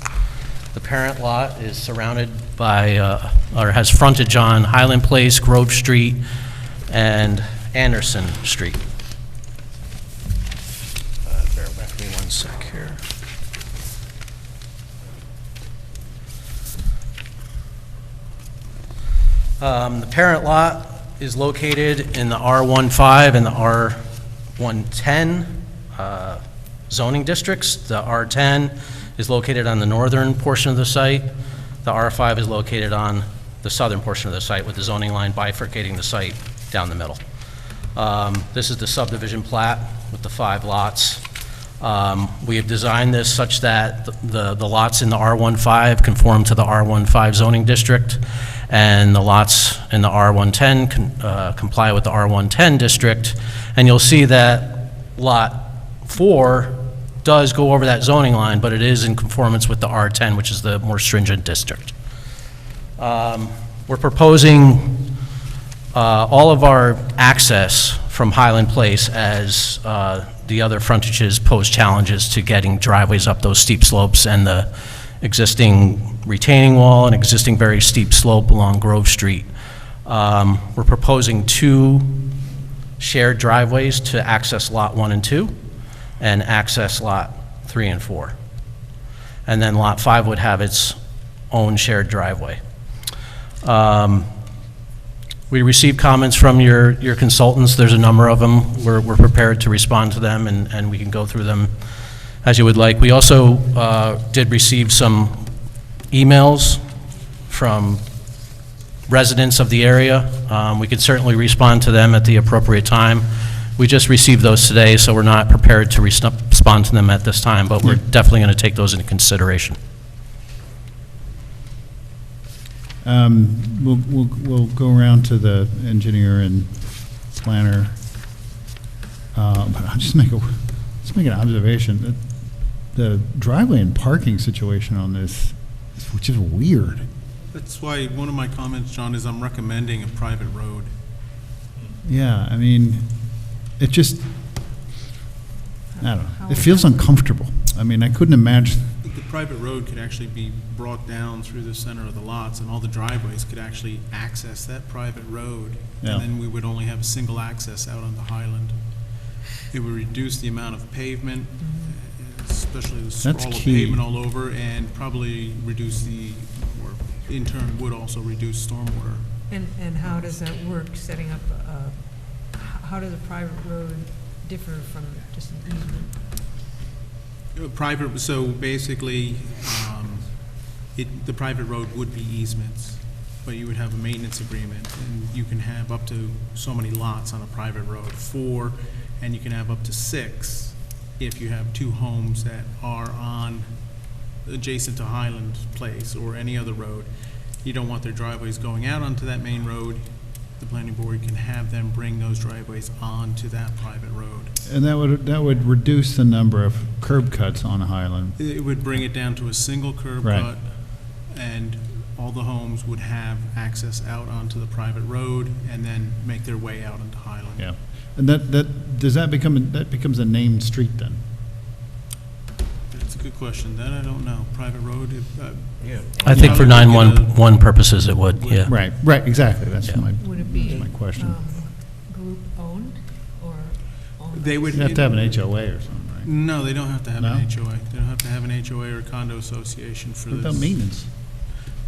The parent lot is surrounded or has frontage on Highland Place, Grove Street, and Anderson Street. Bear with me one sec here. The parent lot is located in the R15 and the R110 zoning districts. The R10 is located on the northern portion of the site. The R5 is located on the southern portion of the site, with the zoning line bifurcating the site down the middle. This is the subdivision plat with the 5 lots. We have designed this such that the lots in the R15 conform to the R15 zoning district, and the lots in the R110 comply with the R110 district. And you'll see that Lot 4 does go over that zoning line, but it is in conformance with the R10, which is the more stringent district. We're proposing all of our access from Highland Place, as the other frontages pose challenges to getting driveways up those steep slopes, and the existing retaining wall and existing very steep slope along Grove Street. We're proposing 2 shared driveways to access Lot 1 and 2 and access Lot 3 and 4. And then Lot 5 would have its own shared driveway. We received comments from your consultants. There's a number of them. We're prepared to respond to them, and we can go through them as you would like. We also did receive some emails from residents of the area. We could certainly respond to them at the appropriate time. We just received those today, so we're not prepared to respond to them at this time, but we're definitely going to take those into consideration. We'll go around to the engineer and planner. But I'll just make an observation. The driveway and parking situation on this, which is weird. That's why one of my comments, John, is I'm recommending a private road. Yeah, I mean, it just, I don't know. It feels uncomfortable. I mean, I couldn't imagine. The private road could actually be brought down through the center of the lots, and all the driveways could actually access that private road. Yeah. And then we would only have a single access out on the Highland. It would reduce the amount of pavement, especially the sprawl of key. pavement all over, and probably reduce or in turn would also reduce stormwater. And how does that work, setting up, how does a private road differ from just an easement? Private, so basically, the private road would be easements, but you would have a maintenance agreement, and you can have up to so many lots on a private road, 4, and you can have up to 6 if you have 2 homes that are adjacent to Highland Place or any other road. You don't want their driveways going out onto that main road. The planning board can have them bring those driveways onto that private road. And that would reduce the number of curb cuts on Highland. It would bring it down to a single curb Right. cut, and all the homes would have access out onto the private road and then make their way out into Highland. Yeah. And that becomes a named street then? That's a good question. That I don't know. Private road, I think for 911 purposes it would, yeah. Right, exactly. That's my question. Group owned or owned? They would. You have to have an HOA or something, right? No, they don't have to have No? an HOA. They don't have to have an HOA or condo association for What this. about maintenance?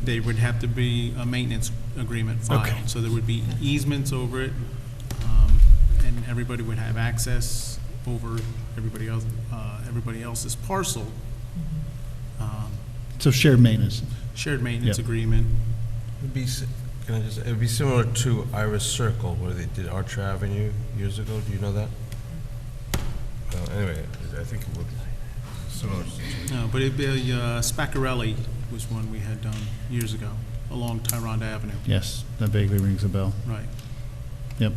They would have to be a maintenance agreement filed. Okay. So there would be easements over it, and everybody would have access over everybody else's parcel. So shared maintenance. Shared maintenance Yep. agreement. It would be similar to Iris Circle, where they did Archer Avenue years ago. Do you know that? Anyway, I think it would. Similar situation. No, but it'd be Spaccarelli was one we had done years ago along Tyrone Avenue. Yes, that vaguely rings a bell. Right. Yep.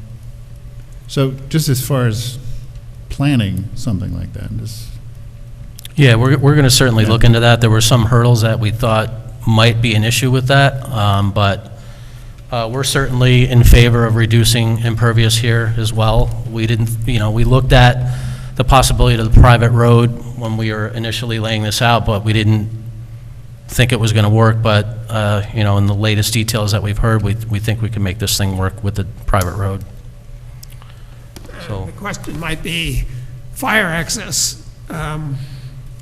So just as far as planning something like that, Yeah, we're going to certainly look into that. There were some hurdles that we thought might be an issue with that, but we're certainly in favor of reducing impervious here as well. We didn't, we looked at the possibility of the private road when we were initially laying this out, but we didn't think it was going to work, but, in the latest details that we've heard, we think we can make this thing work with the private road. So, The question might be fire access on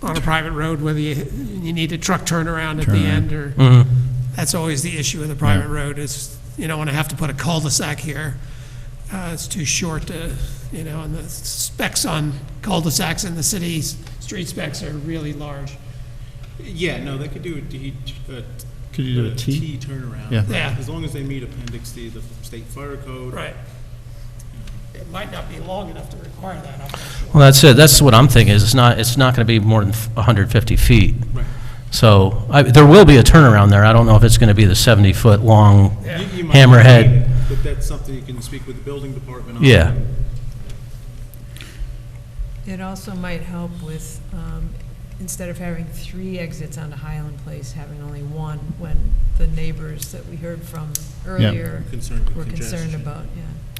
a private road, whether you need a truck turnaround at the end, or that's always the issue with a private road, is you don't want to have to put a cul-de-sac here. It's too short to, and the specs on cul-de-sacs in the cities, street specs are really large. Yeah, no, they could do a T. Could you do a T? turnaround. Yeah. As long as they meet Appendix D of the State Fire Code. Right. It might not be long enough to require that, I'm not sure. well, that's it. That's what I'm thinking, is it's not going to be more than 150 feet. Right. So there will be a turnaround there. I don't know if it's going to be the 70-foot long You might hammerhead. need it, but that's something you can speak with the building department on. Yeah. It also might help with, instead of having 3 exits onto Highland Place, having only one, when the neighbors that we heard from earlier were concerned about,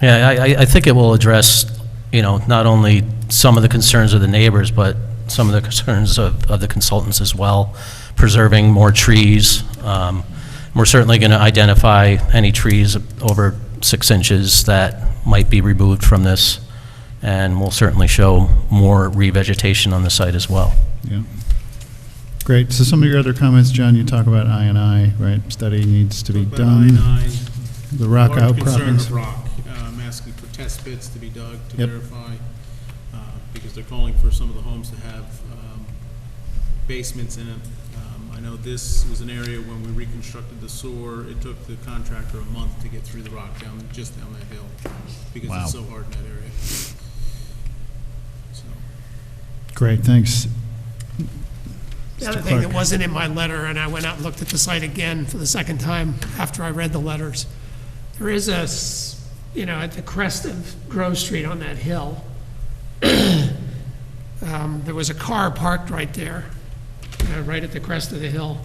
Yeah, I think it will address, not only some of the concerns of the neighbors, but some of the concerns of the consultants as well, preserving more trees. We're certainly going to identify any trees over 6 inches that might be removed from this, and we'll certainly show more revegetation on the site as well. Yeah. Great. So some of your other comments, John, you talk about I&I, right? Study needs to be done. The rock outcroppings. Concern of rock. Asking for test pits to be dug to Yep. verify, because they're calling for some of the homes to have basements in it. I know this was an area when we reconstructed the sewer, it took the contractor a month to get through the rock just down that hill, because Wow. it's so hard in that area. So. Great, thanks. The other Mr. thing that Clark. wasn't in my letter, and I went out and looked at the site again for the second time after I read the letters, there is at the crest of Grove Street on that hill, there was a car parked right there, right at the crest of the hill,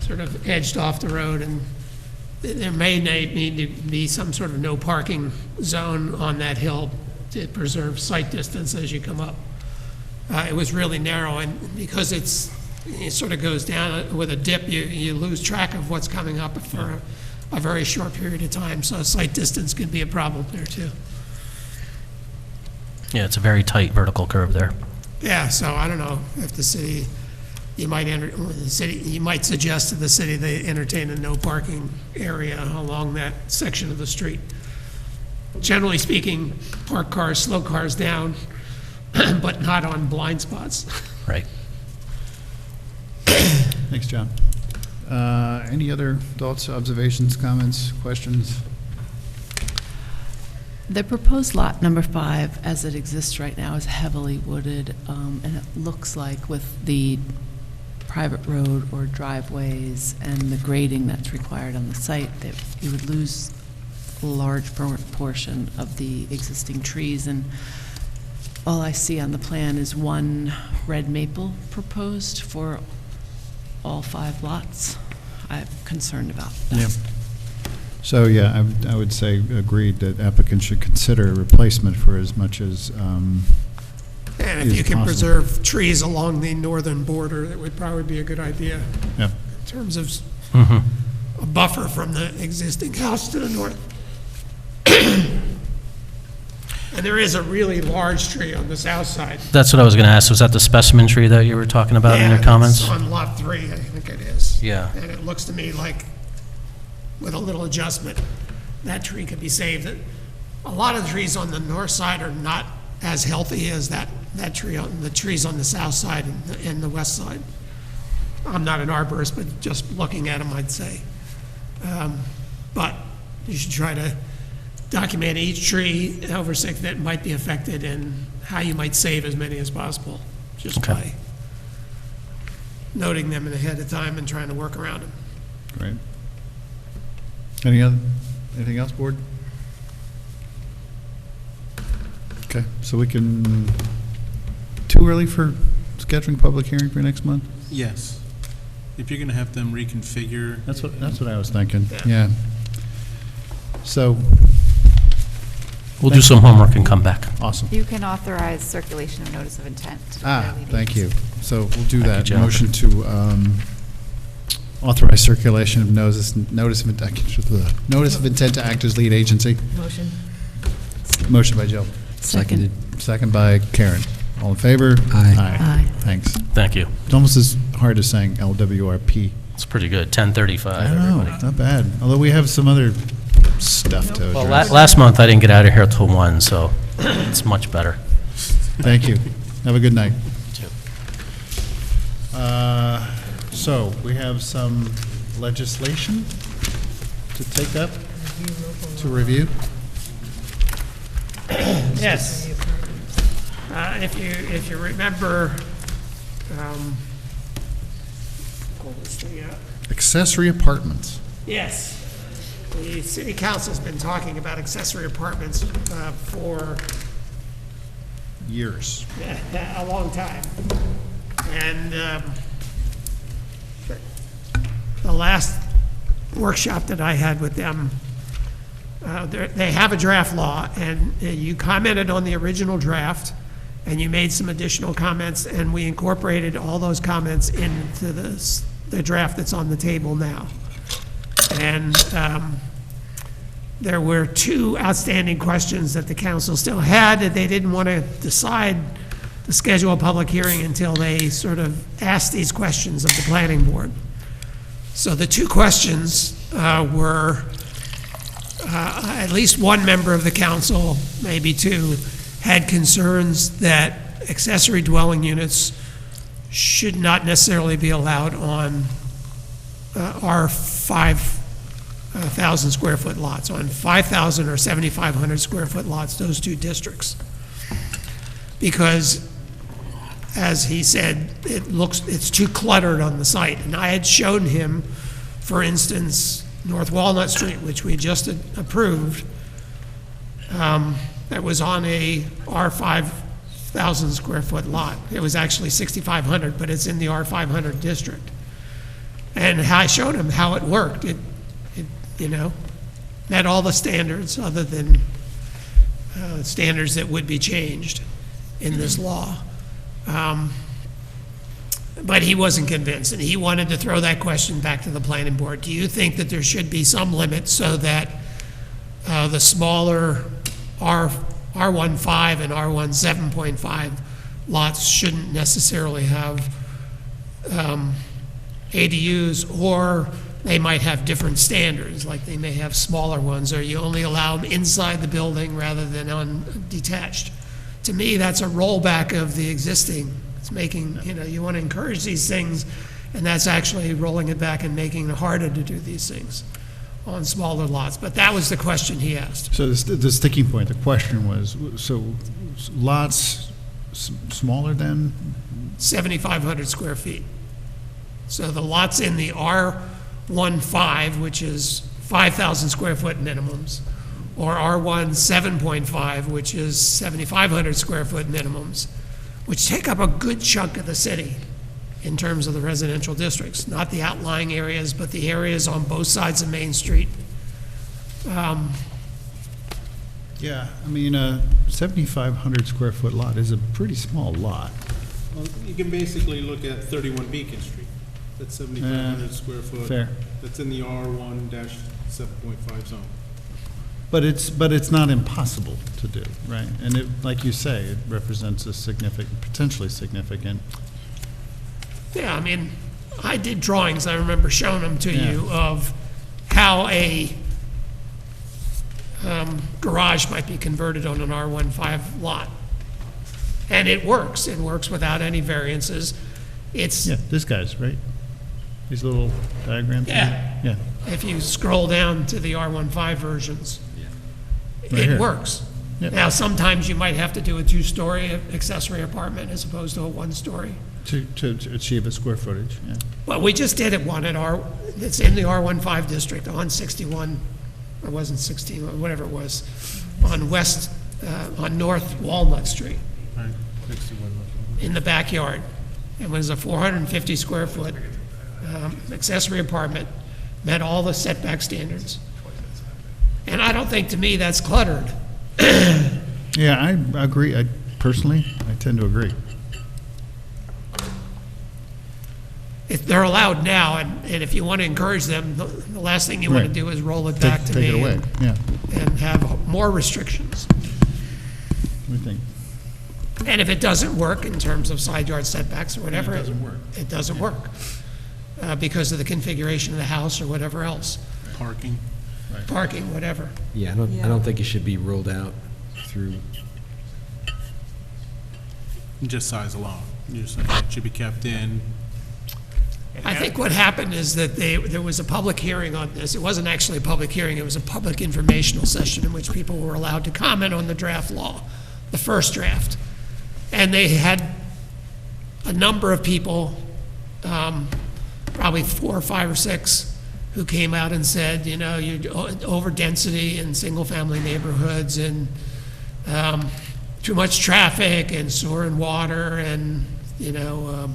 sort of edged off the road, and there may need to be some sort of no parking zone on that hill to preserve sight distance as you come up. It was really narrow, and because it sort of goes down with a dip, you lose track of what's coming up for a very short period of time, so sight distance can be a problem there too. Yeah, it's a very tight vertical curve there. Yeah, so I don't know if the city, you might suggest to the city they entertain a no parking area along that section of the street. Generally speaking, park cars, slow cars down, but not on blind spots. Right. Thanks, John. Any other thoughts, observations, comments, questions? The proposed lot number 5, as it exists right now, is heavily wooded, and it looks like with the private road or driveways and the grading that's required on the site, that you would lose a large portion of the existing trees, and all I see on the plan is one red maple proposed for all 5 lots. I'm concerned about that. Yeah. So, yeah, I would say agreed that applicants should consider a replacement for as much as And if is you can possible. preserve trees along the northern border, that would probably be a good idea. Yeah. In terms of a buffer from the existing house to the north. And there is a really large tree on the south side. That's what I was going to ask. Was that the specimen tree that you were talking about in your comments? Yeah, it's on lot 3, I think it is. Yeah. And it looks to me like, with a little adjustment, that tree could be saved. A lot of the trees on the north side are not as healthy as that tree, the trees on the south side and the west side. I'm not an arborist, but just looking at them, I'd say. But you should try to document each tree over 6 that might be affected and how you might save as many as possible, just by noting them ahead of time and trying to work around them. Great. Anything else, board? Okay, so we can, too early for scheduling public hearing for next month? Yes. If you're going to have them reconfigure. That's what I was thinking, yeah. So. We'll do some homework and come back. Awesome. You can authorize circulation of notice of intent. Thank you. So we'll do Thank that. you, Jennifer. Motion to authorize circulation of notice of intent to act as lead agency. Motion. Motion by Jill. Seconded. Second by Karen. All in favor? Aye. Aye. Thanks. Thank you. It's almost as hard as saying LWRP. It's pretty good, 10:35, I don't know, everybody. not bad. Although we have some other stuff to Well, address. last month, I didn't get out of here till 1, so it's much better. Thank you. Have a good night. You too. So, we have some legislation to take up, to review. Yes. If you remember, pull this thing out. Accessory apartments. Yes. The city council's been talking about accessory apartments for Years. a long time. And the last workshop that I had with them, they have a draft law, and you commented on the original draft, and you made some additional comments, and we incorporated all those comments into the draft that's on the table now. And there were two outstanding questions that the council still had, that they didn't want to decide to schedule a public hearing until they sort of asked these questions of the planning board. So the two questions were, at least one member of the council, maybe two, had concerns that accessory dwelling units should not necessarily be allowed on our 5,000 square foot lots, on 5,000 or 7,500 square foot lots, those two districts. Because, as he said, it's too cluttered on the site. And I had shown him, for instance, North Walnut Street, which we just approved, that was on a R5,000 square foot lot. It was actually 6,500, but it's in the R500 district. And I showed him how it worked. It met all the standards, other than standards that would be changed in this law. But he wasn't convinced, and he wanted to throw that question back to the planning board. Do you think that there should be some limit so that the smaller R15 and R1 7.5 lots shouldn't necessarily have ADUs, or they might have different standards, like they may have smaller ones, or you only allow them inside the building rather than on detached? To me, that's a rollback of the existing. It's making, you want to encourage these things, and that's actually rolling it back and making it harder to do these things on smaller lots. But that was the question he asked. So the sticking point, the question was, so lots smaller than? 7,500 square feet. So the lots in the R15, which is 5,000 square foot minimums, or R1 7.5, which is 7,500 square foot minimums, which take up a good chunk of the city in terms of the residential districts, not the outlying areas, but the areas on both sides of Main Street. Yeah, I mean, a 7,500 square foot lot is a pretty small lot. Well, you can basically look at 31 Beacon Street. That's 7,500 square foot. Fair. That's in the R1-7.5 zone. But it's not impossible to do, right? And it, like you say, it represents a significant, potentially significant. Yeah, I mean, I did drawings, I remember showing them to you, of how a garage might be converted on an R15 lot. And it works without any variances. It's, Yeah, this guy's, right? These little diagrams? Yeah. Yeah. if you scroll down to the R15 versions, Right it here. works. Yep. Now, sometimes you might have to do a two-story accessory apartment as opposed to a one-story. To achieve a square footage, yeah. Well, we just did it one at it's in the R15 district on 61, or wasn't 16, or whatever it was, on North Walnut Street, in the backyard. It was a 450 square foot accessory apartment, met all the setback standards. And I don't think, to me, that's cluttered. Yeah, I agree. I tend to agree. they're allowed now, and if you want to encourage them, the last thing you want to Right. do is roll it back to me. Take it away, yeah. And have more restrictions. We think. And if it doesn't work in terms of side yard setbacks or whatever. It doesn't work. It doesn't work, because of the configuration of the house or whatever else. Parking. Parking, whatever. Yeah, I don't think it should be ruled out through, Just size alone. You're saying it should be kept in. I think what happened is that there was a public hearing on this. It wasn't actually a public hearing, it was a public informational session in which people were allowed to comment on the draft law, the first draft. And they had a number of people, probably 4 or 5 or 6, who came out and said, you know, you're over density in single-family neighborhoods, and too much traffic, and sewer and water, and, you know,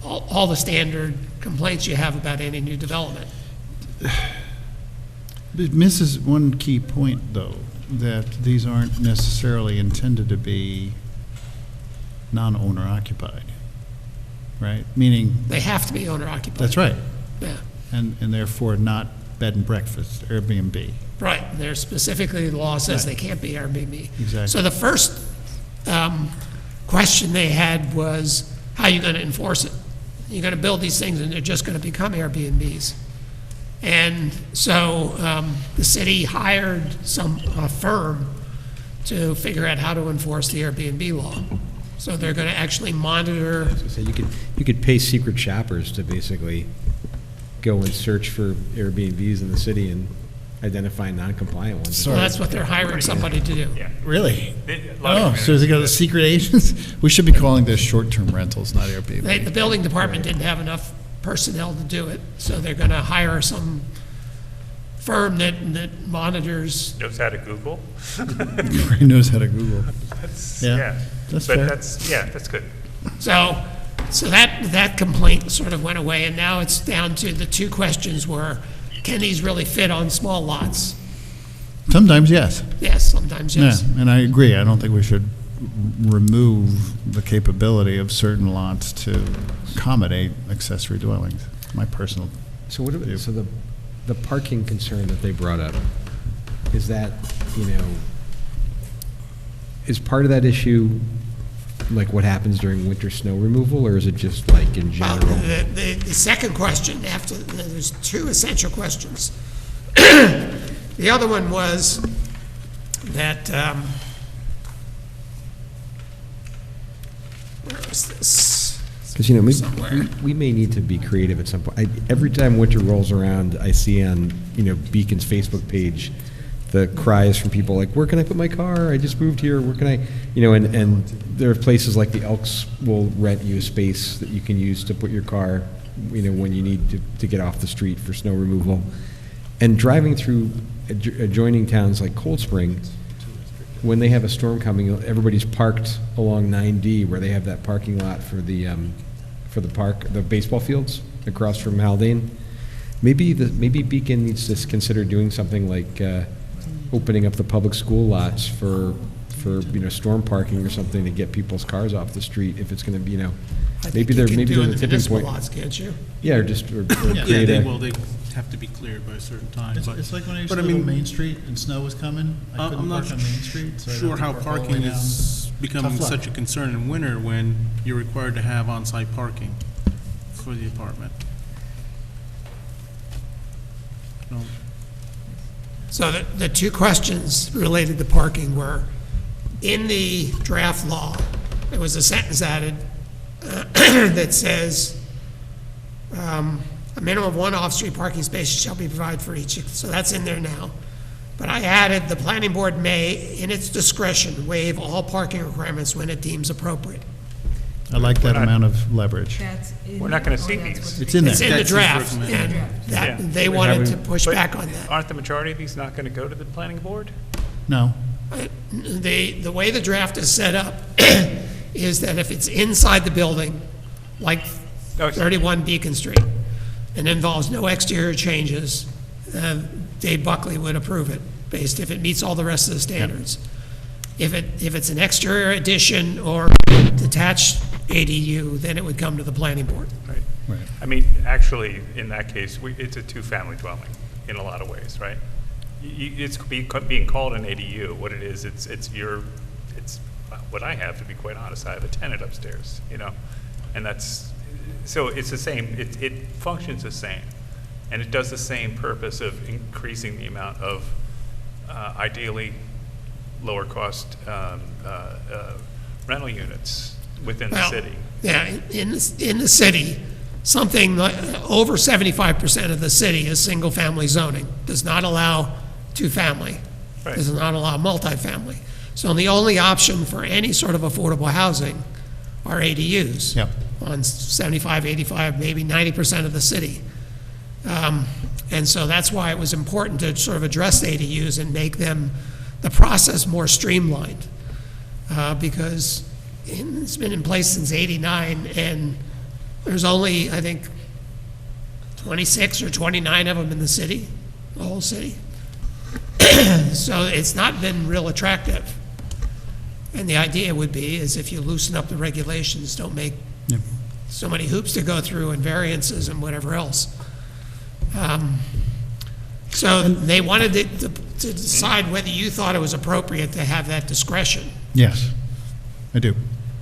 all the standard complaints you have about any new development. It misses one key point, though, that these aren't necessarily intended to be non-owner occupied, right? Meaning. They have to be owner occupied. That's right. Yeah. And therefore not bed and breakfast, Airbnb. Right, there's specifically, the law says Right. they can't be Airbnb. Exactly. So the first question they had was, how are you going to enforce it? You're going to build these things and they're just going to become Airbnbs. And so the city hired a firm to figure out how to enforce the Airbnb law. So they're going to actually monitor. so you could pay secret shoppers to basically go and search for Airbnbs in the city and identify non-compliant ones. So that's what they're hiring somebody to do. Really? Oh, so they got the secret agents? We should be calling this short-term rentals, not Airbnb. The building department didn't have enough personnel to do it, so they're going to hire some firm that monitors. Knows how to Google. He knows how to Google. Yeah. That's But fair. that's good. So that complaint sort of went away, and now it's down to the 2 questions were, can these really fit on small lots? Sometimes, yes. Yes, sometimes, yes. Yeah, and I agree. I don't think we should remove the capability of certain lots to accommodate accessory dwellings. My personal. So what? view. So the parking concern that they brought up, is that, you know, is part of that issue like what happens during winter snow removal, or is it just like in Well, general? the second question, after, there's 2 essential questions. The other one was that, where is this? Because, you know, Somewhere. we may need to be creative at some point. Every time winter rolls around, I see on, you know, Beacon's Facebook page, the cries from people like, where can I put my car? I just moved here, where can I, you know, and there are places like the Elks will rent you a space that you can use to put your car, you know, when you need to get off the street for snow removal. And driving through adjoining towns like Cold Spring, when they have a storm coming, everybody's parked along 9D where they have that parking lot for the park, the baseball fields across from Haldane. Maybe Beacon needs to consider doing something like opening up the public school lots for you know, storm parking or something to get people's cars off the street if it's going to be, you know, maybe there's a tipping municipal point. lots, can't you? Yeah, or just or Yeah, create they a. will. They have to be cleared by a certain time. It's, but- it's like when I used but to I live on mean, Main Street and snow was coming. I couldn't I'm not park on Main Street. So I'd sure have to how park all the parking way is down. becoming Tough luck. such a concern in winter when you're required to have on-site parking for the apartment. No. So the 2 questions related to parking were, in the draft law, there was a sentence added that says, a minimum of 1 off-street parking space shall be provided for each, so that's in there now. But I added, the planning board may, in its discretion, waive all parking requirements when it deems appropriate. I like that amount of leverage. We're not going to see these. It's in there. It's in the That's draft, his and Yeah. they wanted to push But back on that. Aren't the majority of these not going to go to the planning board? No. The way the draft is set up is that if it's inside the building, like 31 Beacon Street, and involves no exterior changes, Dave Buckley would approve it, based if it meets all the rest of the standards. If it's an exterior addition or detached ADU, then it would come to the planning board. Right. Right. I mean, actually, in that case, it's a two-family dwelling in a lot of ways, right? It's being called an ADU. What it is, it's what I have, to be quite honest. I have a tenant upstairs, you know, and that's, so it's the same, it functions the same, and it does the same purpose of increasing the amount of ideally lower cost rental units within the city. Yeah, in the city, something like over 75% of the city is single-family zoning, does not allow two-family, does not allow multifamily. So the only option for any sort of affordable housing are ADUs on 75, 85, maybe 90% of the city. And so that's why it was important to sort of address ADUs and make them, the process more streamlined. Because it's been in place since '89, and there's only, I think, 26 or 29 of them in the city, the whole city. So it's not been real attractive. And the idea would be is if you loosen up the regulations, don't make so many hoops to go through and variances and whatever else. So they wanted to decide whether you thought it was appropriate to have that discretion. Yes, I do.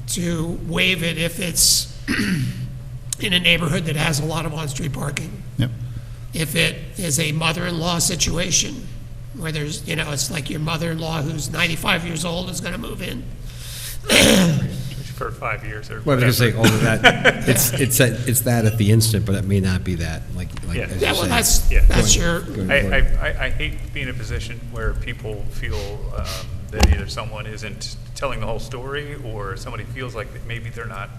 To waive it if it's in a neighborhood that has a lot of on-street parking. Yep. If it is a mother-in-law situation where there's, you know, it's like your mother-in-law who's 95 years old is going to move in. For 5 years or Well, I was going to say, all of whatever. that, it's that at the instant, but it may not be that, like Yeah. as Yeah, you well, say. that's your. Going forward. I hate to be in a position where people feel that either someone isn't telling the whole story or somebody feels like that maybe they're not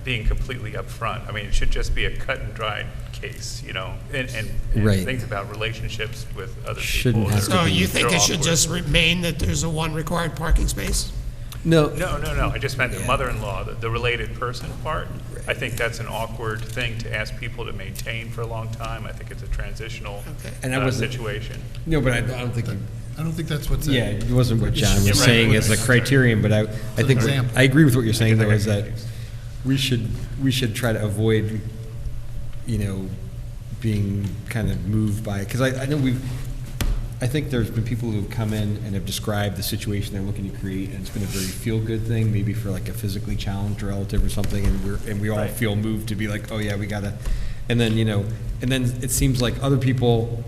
being completely upfront. I mean, it should just be a cut and dried case, you know, and Right. things about relationships with other Shouldn't people. have So you think it should just remain that there's a one required parking space? No. No. I just meant the mother-in-law, the related person part. I think that's an awkward thing to ask people to maintain for a long time. I think it's a transitional And I wasn't- situation. No, but I don't think you. I don't think that's what's. Yeah, it wasn't what John was Yeah, right. saying as a criterion, but I think, example. I agree with what you're saying, though, is that we should try to avoid, you know, being kind of moved by, because I know I think there's been people who have come in and have described the situation they're looking to create, and it's been a very feel-good thing, maybe for like a physically challenged relative or something, and we all feel moved to be like, oh yeah, we gotta, and then, you know, and then it seems like other people,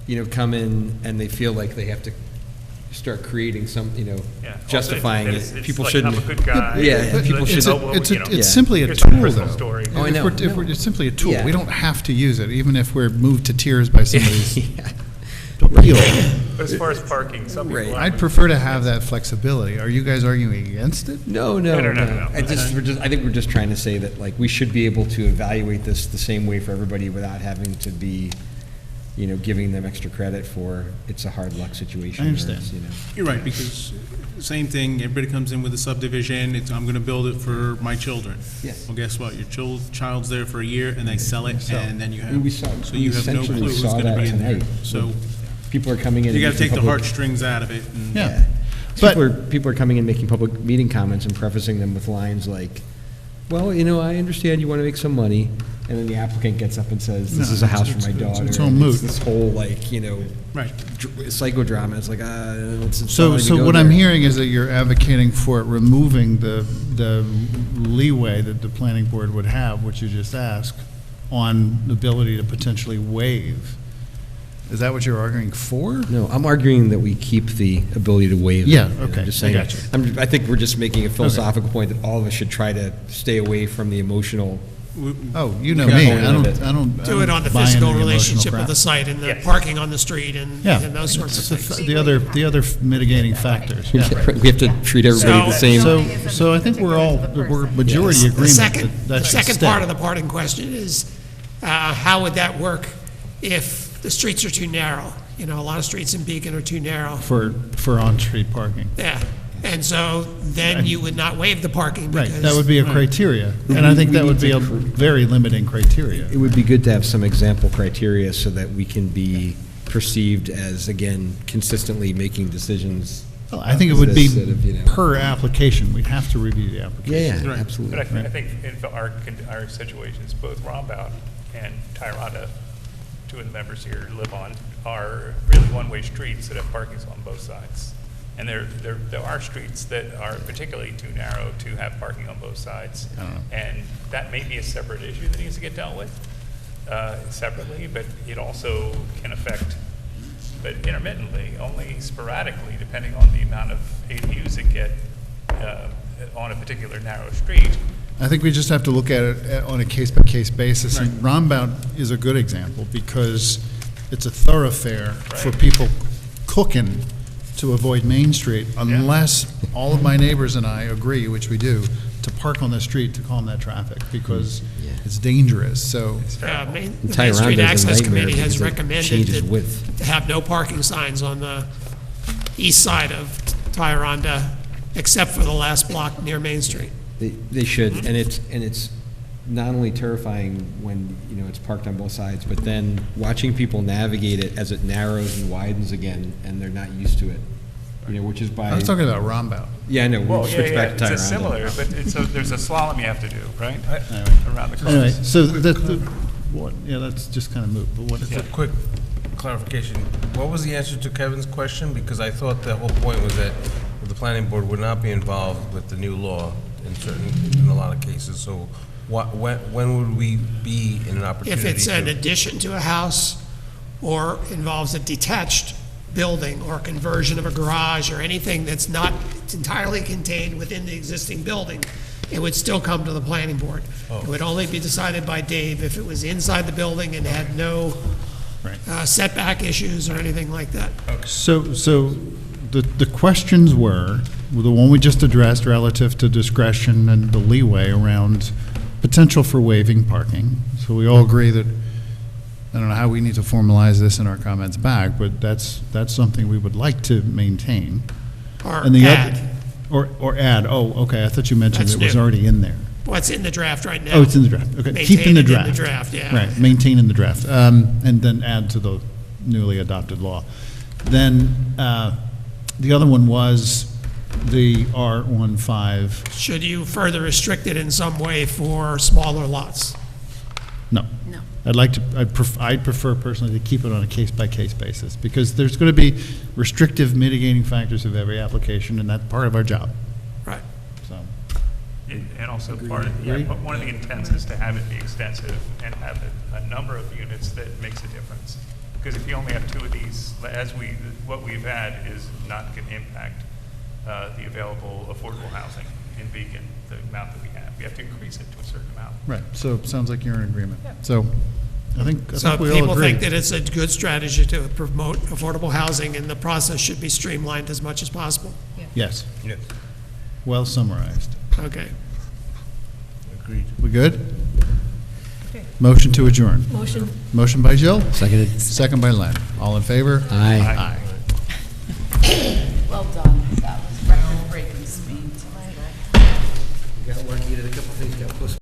you know, come in and they feel like they have to start creating some, you know, Yeah. justifying Also, it. it's People like, shouldn't. I'm a good guy. Yeah, people It's shouldn't. it's simply a here's my tool, personal though. story. Oh, I know. It's simply a tool. Yeah. We don't have to use it, even if we're moved to tears by somebody's appeal. But as far as parking, some people. I'd prefer to have that flexibility. Are you guys arguing against it? No. I think we're just trying to say that, like, we should be able to evaluate this the same way for everybody without having to be, you know, giving them extra credit for it's a hard luck situation. I understand. Or it's, you know. You're right, because same thing, everybody comes in with a subdivision, I'm gonna build it for my children. Yeah. Well, guess what, your child's there for a year, and they sell it, and then you We have, saw- so we you have no essentially clue who's saw gonna that be in there. tonight. So, People are coming in. you and gotta take making the public- heartstrings out of it, and. Yeah. But People are coming in making public meeting comments and prefacing them with lines like, well, you know, I understand you want to make some money, and then the applicant gets up and says, this No, is a house for it's- my it's- daughter. it's all and moot. This whole, like, you know, Right. psychodrama. It's like, it's not So letting me go what there. I'm hearing is that you're advocating for removing the leeway that the planning board would have, which you just asked, on the ability to potentially waive. Is that what you're arguing for? No, I'm arguing that we keep the ability to waive it. Yeah, I'm okay, just I saying, got you. I think we're just making a philosophical point that all of us should try to stay away from the emotional. Oh, you know me, I don't Do it on the buy into physical the relationship emotional of the crap. site and the Yes. parking on the street and Yeah. those sorts of It's things. the other mitigating factors, yeah. We have to treat everybody the same. So I think we're majority agreement The second, that the that should second stay. part of the parting question is, how would that work if the streets are too narrow? You know, a lot of streets in Beacon are too narrow. For on-street parking. Yeah, and so then you would not waive the parking Right, because. that would be a criteria, and I think that would be a very limiting criteria. It would be good to have some example criteria so that we can be perceived as, again, consistently making decisions Well, I think it would be Sort of, you know. per application. We'd have to review the application. Yeah, absolutely. But I think in our situations, both Rombout and Tyranda, two of the members here live on, are really one-way streets that have parkings on both sides. And there are streets that are particularly too narrow to have parking on both sides. And that may be a separate issue that needs to get dealt with separately, but it also can affect, but intermittently, only sporadically, depending on the amount of ADUs that get on a particular narrow street. I think we just have to look at it on a case-by-case basis. And Rombout is a good example because it's a thoroughfare for people cooking to avoid Main Street, unless all of my neighbors and I agree, which we do, to park on the street to calm that traffic because it's dangerous. So The Main Tyronda's Street a Access nightmare Committee has because it recommended changes width. to have no parking signs on the east side of Tyranda, except for the last block near Main Street. They should, and it's not only terrifying when, you know, it's parked on both sides, but then watching people navigate it as it narrows and widens again, and they're not used to it, you know, which is by. I was talking about Rombout. Yeah, I know, Well, we'll switch back to Tyranda. It's similar, but there's a slalom you have to do, right? Around the curves. Anyway, so that's just kind of moot, but what is Just a quick clarification. What was the answer to Kevin's question? Because I thought the whole point was that the planning board would not be involved with the new law in a lot of cases. So when would we be in an opportunity? If it's an to- addition to a house or involves a detached building or conversion of a garage or anything that's not entirely contained within the existing building, it would still come to the planning board. It would only be decided by Dave if it was inside the building and had no setback issues or anything like that. So the questions were, the one we just addressed relative to discretion and the leeway around potential for waiving parking. So we all agree that, I don't know how we need to formalize this in our comments back, but that's something we would like to maintain. Or And the add. Or add, oh, okay, I thought you mentioned That's it was new. already in there. What's in the draft right now? Oh, it's in the draft, okay. Maintain Keep in the it draft. in the draft, yeah. Right, maintain in the draft, and then add to the newly adopted law. Then, the other one was the R15. Should you further restrict it in some way for smaller lots? No. No. I'd prefer personally to keep it on a case-by-case basis, because there's going to be restrictive mitigating factors of every application, and that's part of our job. Right. So, And also part of, one of the intents is to have it be extensive and have a number of units that makes a difference. Because if you only have two of these, what we've had is not going to impact the available affordable housing in Beacon, the amount that we have. We have to increase it to a certain amount. right, so it sounds like you're in agreement. So, I think So we all people agree. think that it's a good strategy to promote affordable housing, and the process should be streamlined as much as possible. Yes. Yes. Well summarized. Okay. Agreed. We good? Motion to adjourn. Motion. Motion by Jill? Seconded. Second by Len. All in favor? Aye. Well done. That was record-breaking speed. You got lucky that a couple things got postponed.